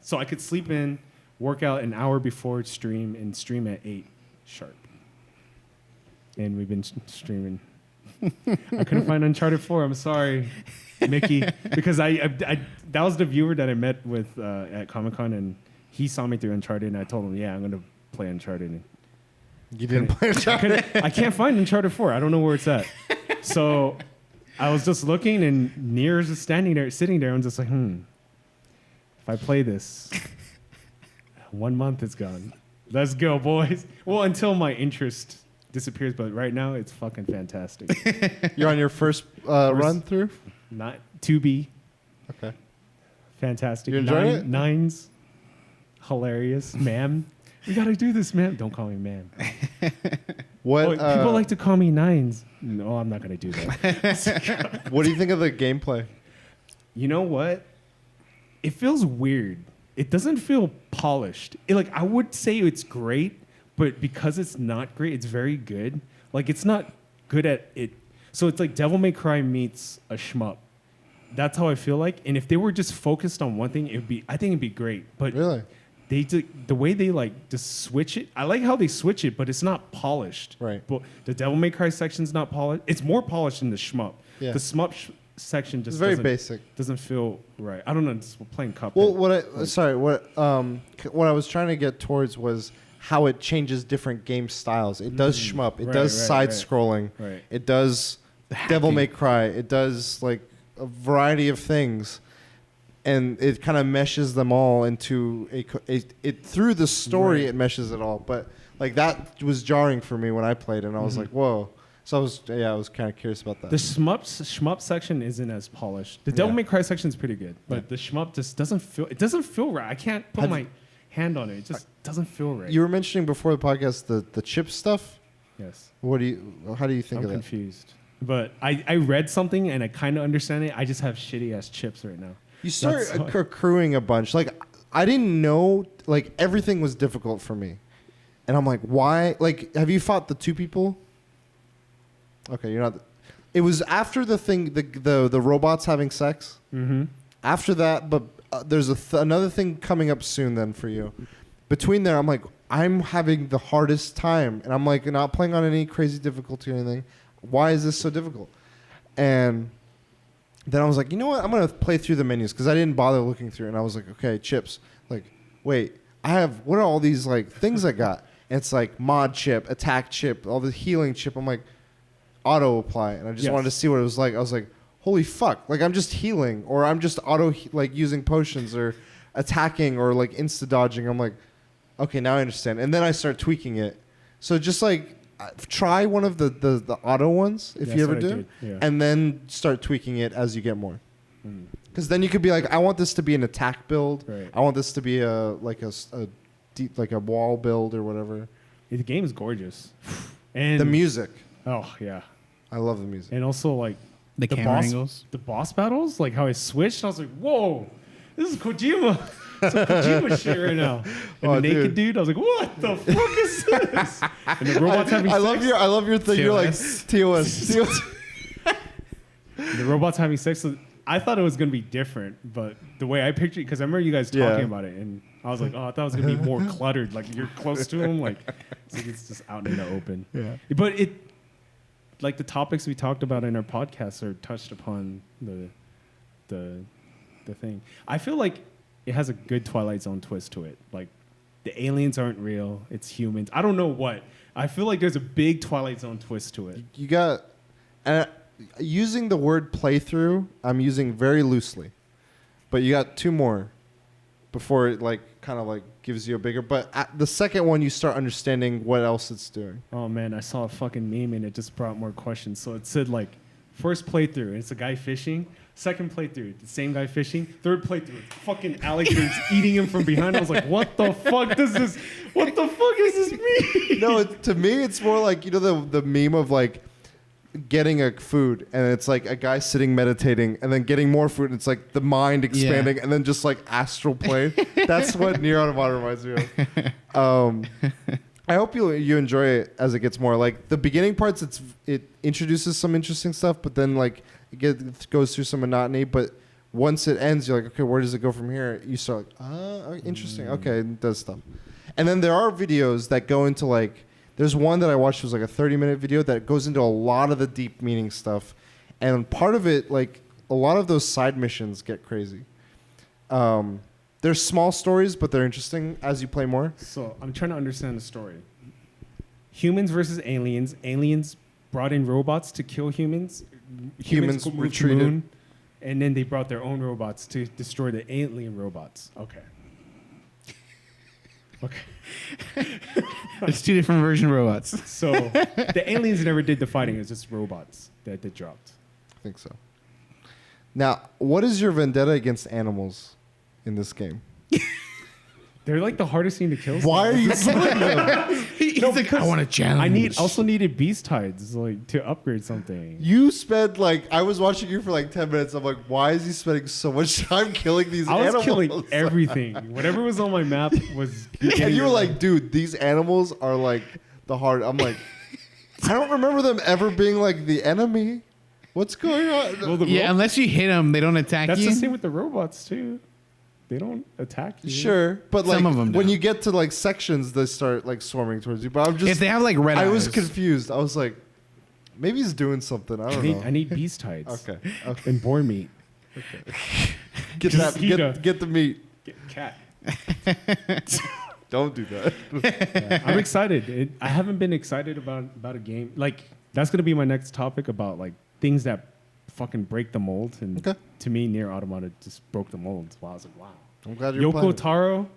so I could sleep in, work out an hour before stream, and stream at 8 sharp. And we've been streaming. I couldn't find Uncharted 4. I'm sorry, Mickey, because I that was the viewer that I met with at Comic-Con, and he saw me through Uncharted, and I told him, yeah, I'm gonna play Uncharted. And You didn't play Uncharted? I can't find Uncharted 4. I don't know where it's at. So I was just looking, and Nier's just standing there, sitting there. I'm just like, if I play this, 1 month is gone. Let's go, boys. Well, until my interest disappears, but right now it's fucking fantastic. You're on your first run through? Not 2B. Okay. Fantastic. You enjoying it? Nines. Hilarious. Ma'am. We got to do this, ma'am. Don't call me ma'am. What? People like to call me Nines. No, I'm not going to do that. What do you think of the gameplay? You know what? It feels weird. It doesn't feel polished. I would say it's great, but because it's not great, it's very good. Like, it's not good at it. So it's like Devil May Cry meets a shmup. That's how I feel like. And if they were just focused on one thing, I think it'd be great. But Really? the way they like just switch it, I like how they switch it, but it's not polished. Right. But the Devil May Cry section's not polished. It's more polished than the shmup. Yeah. The shmup section just It's very doesn't, basic. doesn't feel right. I don't know. Just playing Cuphead. Well, what I was trying to get towards was how it changes different game styles. It does shmup. It does side-scrolling. Right. It does Devil May Cry. It does like a variety of things, and it kind of meshes them all into it through the story. Right. It meshes it all, but like that was jarring for me when I played, and I was like, whoa. So I was kind of curious about that. The shmup section isn't as polished. The Devil May Cry section is pretty good, but the shmup just doesn't feel right. I can't put my hand on it. It just doesn't feel right. You were mentioning before the podcast the chip stuff. Yes. How do you think I'm of that? confused. But I read something and I kind of understand it. I just have shitty ass chips right now. You start accruing a bunch. Like, I didn't know, like, everything was difficult for me. And I'm like, why? Like, have you fought the two people? Okay, you're not. It was after the thing, the robots having sex. Mm-hmm. After that, but there's another thing coming up soon then for you. Between there, I'm like, I'm having the hardest time. And I'm like, not playing on any crazy difficulty or anything. Why is this so difficult? And then I was like, you know what? I'm going to play through the menus because I didn't bother looking through. And I was like, okay, chips. Like, wait, what are all these like things I got? And it's like mod chip, attack chip, all the healing chip. I'm like, auto apply. And I just wanted to see what it was like. I was like, holy fuck. Like, I'm just healing, or I'm just like using potions or attacking or like insta dodging. I'm like, okay, now I understand. And then I start tweaking it. So just like, try one of the auto ones if you ever do, and then start tweaking it as you get more. Because then you could be like, I want this to be an attack build. Right. I want this to be a deep, like a wall build or whatever. The game is gorgeous, and the music. Oh yeah, I love the music. And also like the camera angles, the boss battles, like how I switched. I was like, whoa, this is Kojima. Kojima shit right now. And the naked dude, I was like, what the fuck is this? And the robots having sex. I love your thing. TOS. You're like TOS. The robots having sex. So I thought it was gonna be different, but the way I pictured, because I remember you guys talking about it, and I was like, oh, I thought it was gonna be more cluttered. Like you're close to him, like it's just out in the open. Yeah. But it, like the topics we talked about in our podcast, are touched upon the thing. I feel like it has a good Twilight Zone twist to it. Like the aliens aren't real; it's humans. I don't know what. I feel like there's a big Twilight Zone twist to it. You got, and using the word playthrough, I'm using very loosely, but you got two more before it like kind of like gives you a bigger. But at the second one, you start understanding what else it's doing. Oh man, I saw a fucking meme and it just brought more questions. So it said like, first playthrough, and it's a guy fishing. Second playthrough, the same guy fishing. Third playthrough, fucking alligators eating him from behind. I was like, what the fuck does this? What the fuck does this mean? No, to me, it's more like, you know, the meme of like getting a food, and it's like a guy sitting meditating, and then getting more food, and it's like the mind expanding, and then just like astral plane. That's what Nier Automata reminds me of. I hope you enjoy it as it gets more. Like the beginning parts, it introduces some interesting stuff, but then like it goes through some monotony. But once it ends, you're like, okay, where does it go from here? You start like, interesting. Okay, it does stuff. And then there are videos that go into like, there's one that I watched, was like a 30-minute video that goes into a lot of the deep meaning stuff. And part of it, like a lot of those side missions get crazy. They're small stories, but they're interesting as you play more. So I'm trying to understand the story. Humans versus aliens. Aliens brought in robots to kill humans. Humans moved to retreated. moon, and then they brought their own robots to destroy the alien robots. Okay. Okay. It's two different version robots. So the aliens never did the fighting. It was just robots that they dropped. I think so. Now, what is your vendetta against animals in this game? They're like the hardest thing to kill. Why are you killing them? He's like, I want to challenge. I also needed beast hides like to upgrade something. You spent like, I was watching you for like 10 minutes. I'm like, why is he spending so much time killing these animals? I was killing everything. Whatever was on my map was. And you were like, dude, these animals are like the hard. I'm like, I don't remember them ever being like the enemy. What's going on? Well, Unless you hit them, they don't attack That's you. the same with the robots too. They don't attack you. Sure, but like Some of them when don't. you get to like sections, they start like swarming towards you. But I'm just, If they have like red I eyes. was confused. I was like, maybe he's doing something. I don't know. I need beast hides. Okay. And boar meat. Get Just that. eat Get the meat. Cat. Don't do that. Yeah, I'm excited. I haven't been excited about a game. Like that's gonna be my next topic about like things that fucking break the mold. And Okay. to me, Nier Automata just broke the mold. Wow, I was like, wow. I'm glad you're Yoko playing. Taro,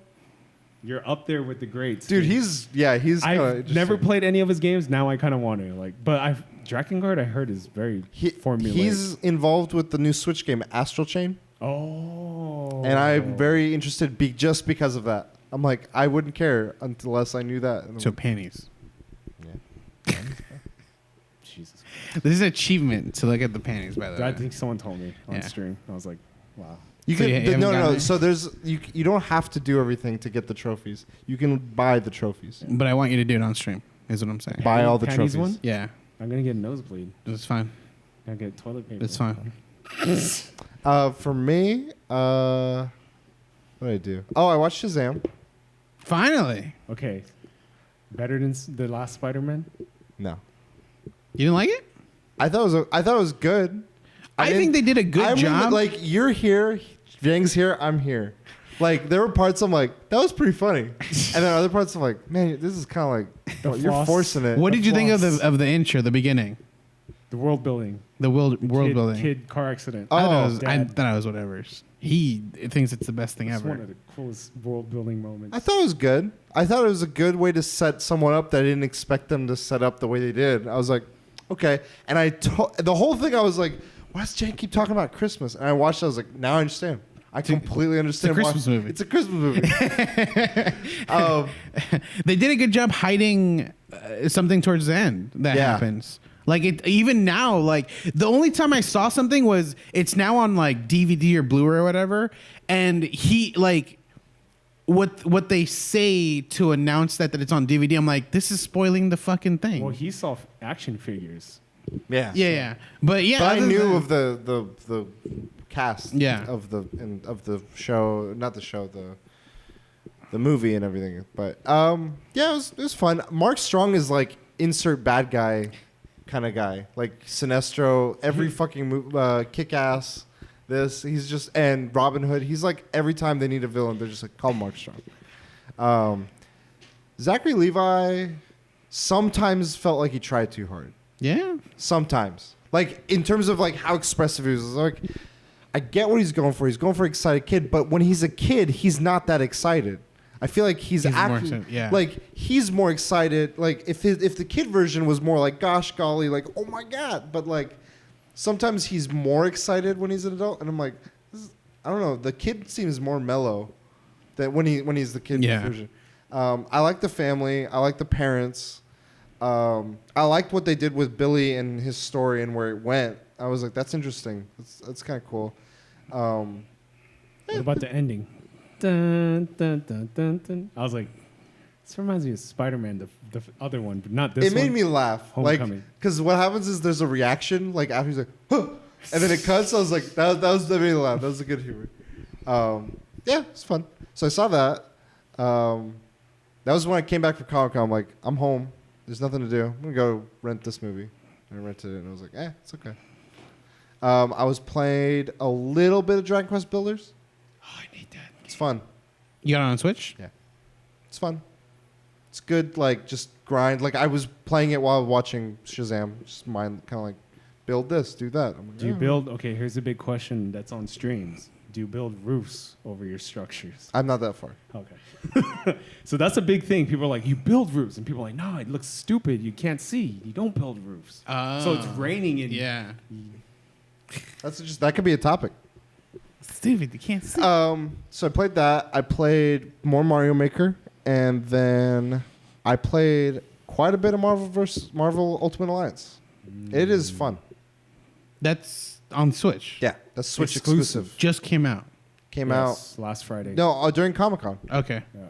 you're up there with the greats. Dude, he's kinda I've interesting. never played any of his games. Now I kind of want to but Drakengard I heard is very formulaic. He's involved with the new Switch game, Astral Chain, oh, and I'm very interested just because of that. I'm like, I wouldn't care unless I knew that. And I'm So like, panties. yeah. Jesus. This is an achievement to look at the panties, by the way. I think someone told me on Yeah. stream. I was like, wow. You So can you haven't no. gotten it? So there's you don't have to do everything to get the trophies. You can buy the trophies. But I want you to do it on stream, is what I'm saying. Buy all the Panties trophies. one? Yeah, I'm gonna get a nosebleed. it's fine. I get toilet paper. It's fine. For me, what did I do? Oh, I watched Shazam. Finally. Okay. Better than the last Spider-Man? No, You didn't like it? I thought it was good. I think they did a good job. Like you're here, Jang's here, I'm here. Like there were parts I'm like, that was pretty funny, and then other parts I'm like, man, this is kind of like, The you're floss. forcing it. What did you think of floss. the intro, the beginning, The world building. the world building? Kid car accident. Oh, I Dad. thought it was whatever. He thinks it's the best thing It's one ever. of the coolest world building moments. I thought it was good. I thought it was a good way to set someone up that I didn't expect them to set up the way they did. I was like, okay. And the whole thing, I was like, why does Jake keep talking about Christmas? And I watched it, I was like, now I understand. I completely understand. Christmas movie. It's a Christmas movie. They did a good job hiding something towards the end that Yeah. happens. Like it even now, like the only time I saw something was it's now on like DVD or Blu-ray or whatever, and he like what they say to announce that it's on DVD, I'm like, this is spoiling the fucking thing. Well, he saw action figures. Yeah. Yeah. But yeah, But I other knew than- of the cast. Yeah. Of the show, not the show, the movie and everything. But yeah, it was fun. Mark Strong is like insert bad guy kind of guy, like Sinestro. Every fucking Kick-Ass. He's just, and Robin Hood. He's like, every time they need a villain, they're just like, call Mark Strong. Zachary Levi sometimes felt like he tried too hard. Yeah. Sometimes, like in terms of like how expressive he was. Like, I get what he's going for. He's going for excited kid, but when he's a kid, he's not that excited. I feel like he's more actually excited, yeah. like he's more excited. Like if the kid version was more like gosh golly, like oh my god, but like sometimes he's more excited when he's an adult, and I'm like, I don't know. The kid seems more mellow than when he's the kid version. I like the family. I like the parents. I liked what they did with Billy and his story and where it went. I was like, that's interesting. That's kind of cool. What about the ending? Dun, dun, dun, dun, dun. I was like, this reminds me of Spider-Man, the other one, but not this It one. made me laugh, Homecoming. like, because what happens is there's a reaction, like after he's like, huh, and then it cuts. I was like, that made me laugh. That was a good humor. Yeah, it's fun. So I saw that. That was when I came back from Comic-Con. I'm like, I'm home. There's nothing to do. I'm gonna go rent this movie. And I rented it, and I was like, it's okay. I was played a little bit of Dragon Quest Builders. Oh, I need that. It's fun. You got it on Switch? Yeah, it's fun. It's good. Like just grind. Like I was playing it while watching Shazam. Just mind kind of like build this, do that. I'm like, Do you build? Okay, here's a big question that's on streams. Do you build roofs over your structures? I'm not that far. Okay. So that's a big thing. People are like, you build roofs. And people are like, no, it looks stupid. You can't see. You don't build roofs. So it's raining and Yeah. That could be a topic. Stupid. You can't see. So I played that. I played more Mario Maker, and then I played quite a bit of Marvel Ultimate Alliance. It is fun. That's on Switch. Yeah, that's Switch Exclusive. exclusive. Just came out. Came Yes, last Friday. out. No, during Comic-Con. Okay. Yeah.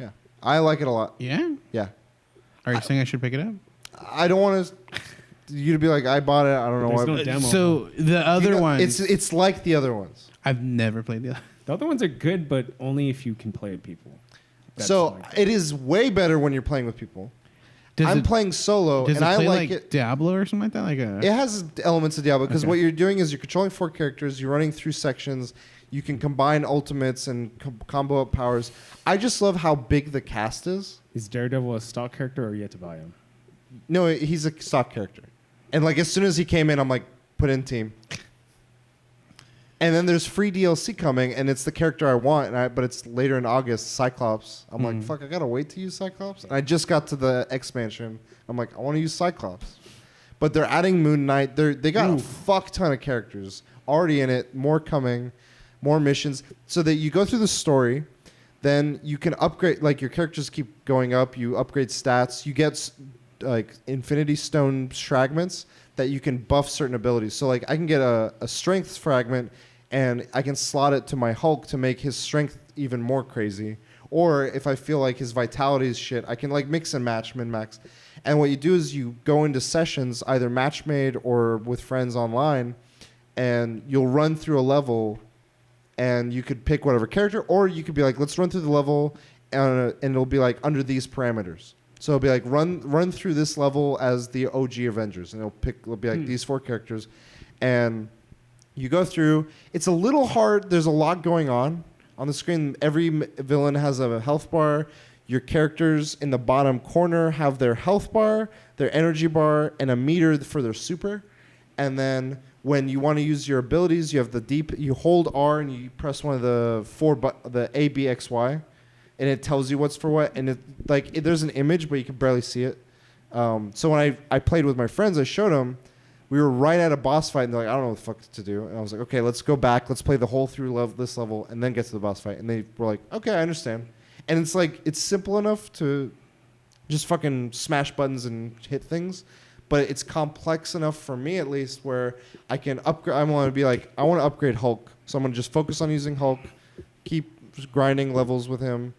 Yeah, I like it a lot. Yeah? Yeah, Are you saying I should pick it up? I don't want you to be like I bought it. I don't know There's what. no demo. So the other one, It's like the other ones. I've never played the other. The other ones are good, but only if you can play with people. That's So like- it is way better when you're playing with people. I'm playing solo, Does and it I play like like it. Diablo or something like that? Like It has elements of Diablo because Okay. what you're doing is you're controlling 4 characters. You're running through sections. You can combine ultimates and combo up powers. I just love how big the cast is. Is Daredevil a stock character or yet to buy him? No, he's a stock character. And like as soon as he came in, I'm like, put in team. And then there's free DLC coming, and it's the character I want, but it's later in August, Cyclops. I'm like, fuck, I gotta wait to use Cyclops. And I just got to the expansion. I'm like, I want to use Cyclops. But they're adding Moon Knight. They got a fuck ton of characters already in it, more coming, more missions. So that you go through the story, then you can upgrade, like your characters keep going up, you upgrade stats, you get like Infinity Stone fragments that you can buff certain abilities. So like I can get a strength fragment and I can slot it to my Hulk to make his strength even more crazy. Or if I feel like his vitality is shit, I can like mix and match, min-max. And what you do is you go into sessions, either match-made or with friends online, and you'll run through a level and you could pick whatever character, or you could be like, let's run through the level and it'll be like under these parameters. So it'll be like run through this level as the OG Avengers, and it'll be like these 4 characters, and you go through. It's a little hard. There's a lot going on the screen. Every villain has a health bar. Your characters in the bottom corner have their health bar, their energy bar, and a meter for their super. And then when you want to use your abilities, you have you hold R and you press one of the A, B, X, Y. And it tells you what's for what, and there's an image, but you can barely see it. So when I played with my friends, I showed them. We were right at a boss fight, and they're like, I don't know what the fuck to do. And I was like, okay, let's go back. Let's play the whole through this level, and then get to the boss fight. And they were like, okay, I understand. And it's like, it's simple enough to just fucking smash buttons and hit things, but it's complex enough for me, at least, where I can upgrade. I want to upgrade Hulk. So I'm going to just focus on using Hulk, keep grinding levels with him.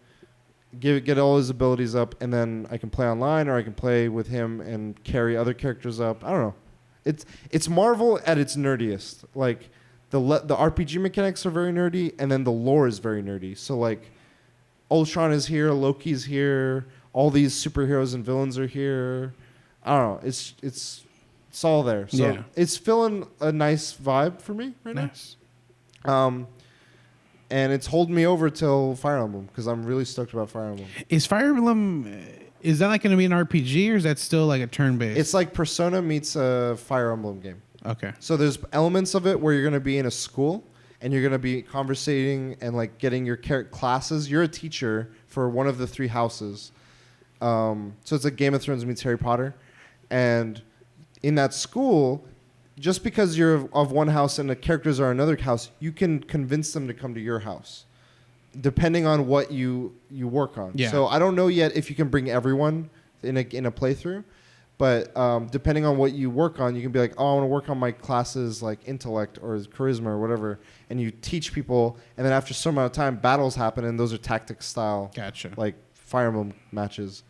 get all his abilities up, and then I can play online, or I can play with him and carry other characters up. I don't know. It's Marvel at its nerdiest. Like the RPG mechanics are very nerdy, and then the lore is very nerdy. So like, Ultron is here, Loki's here, all these superheroes and villains are here. I don't know. It's all there. So it's filling a nice vibe for me right now. And it's holding me over till Fire Emblem because I'm really stoked about Fire Emblem. Is Fire Emblem, is that like going to be an RPG or is that still like a turn-based? It's like Persona meets a Fire Emblem game. Okay. So there's elements of it where you're going to be in a school and you're going to be conversating and like getting your classes. You're a teacher for one of the 3 houses. So it's like Game of Thrones meets Harry Potter. And in that school, just because you're of one house and the characters are another house, you can convince them to come to your house, depending on what you work on. Yeah. So I don't know yet if you can bring everyone in a playthrough, but depending on what you work on, you can be like, oh, I want to work on my classes like intellect or charisma or whatever, and you teach people, and then after some amount of time, battles happen, and those are tactics style, like Fire Emblem matches.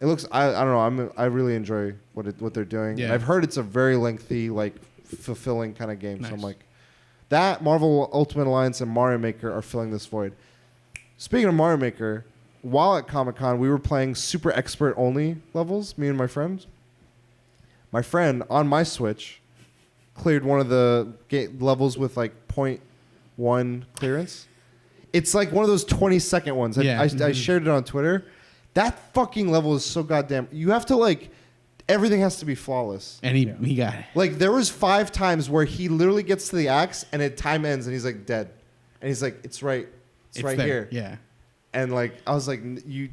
It looks. I don't know. I really enjoy what they're doing. Yeah. And I've heard it's a very lengthy, like fulfilling kind of game. Nice. So I'm like, that Marvel Ultimate Alliance and Mario Maker are filling this void. Speaking of Mario Maker, while at Comic-Con, we were playing super expert only levels. Me and my friends. My friend on my Switch cleared one of the levels with like 0.1 clearance. It's like one of those 20-second ones. Yeah. I shared it on Twitter. That fucking level is so goddamn... You have to, like... Everything has to be flawless. And he got it. Like, there was 5 times where he literally gets to the axe, and it time ends, and he's, like, dead. And he's like, it's right there. Here. Yeah. And, like, I was like, you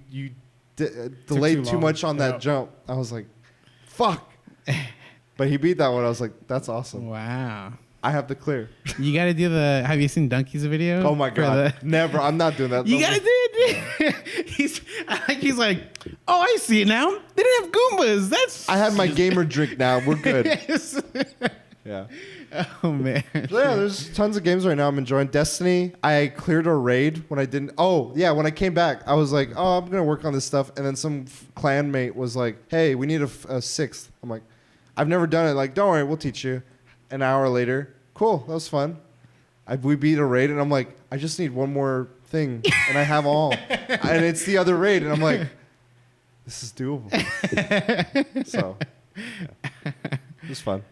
delayed too much on that jump. I was like, fuck. But he beat that one. I was like, that's awesome. Wow. I have the clear. You got to do the... Have you seen Donkey's video? Oh, my God. Never. I'm not doing that. You got to do it. He's like, oh, I see it now. They didn't have Goombas. That's... I had my gamer drink now. We're good. Yes. Yeah. Oh, man. So, yeah, there's tons of games right now I'm enjoying. Destiny, I cleared a raid when I didn't... Oh, yeah, when I came back, I was like, oh, I'm going to work on this stuff. And then some clan mate was like, hey, we need a 6th. I'm like, I've never done it. Like, don't worry, we'll teach you. An hour later, cool, that was fun. We beat a raid, and I'm like, I just need one more thing, and I have all. And it's the other raid, and I'm like, this is doable. So, yeah. It was fun.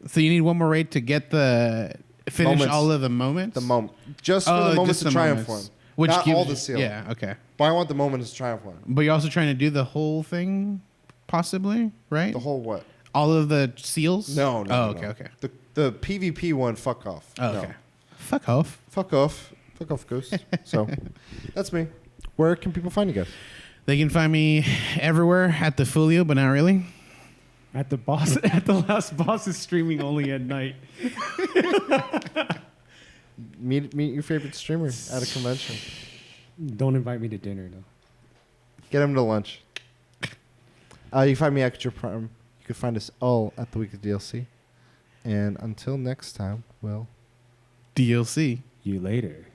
So you need one more raid to get finish moments. all of the moments? The moment. Just for the moments to triumph one. Which Not gives all the seal. Yeah, okay. But I want the moments to triumph one. But you're also trying to do the whole thing, possibly, right? The whole what? All of the seals? No. Oh, no. okay. The PvP one, fuck off. Oh, okay. Fuck off. Fuck off, Ghost. So, that's me. Where can people find you guys? They can find me everywhere at the Fulio, but not really. At the last boss is streaming only at night. Meet your favorite streamer at a convention. Don't invite me to dinner though. Get him to lunch. You can find me at Extra Prime. You can find us all at the Weekly DLC. And until next time, we'll DLC. You later.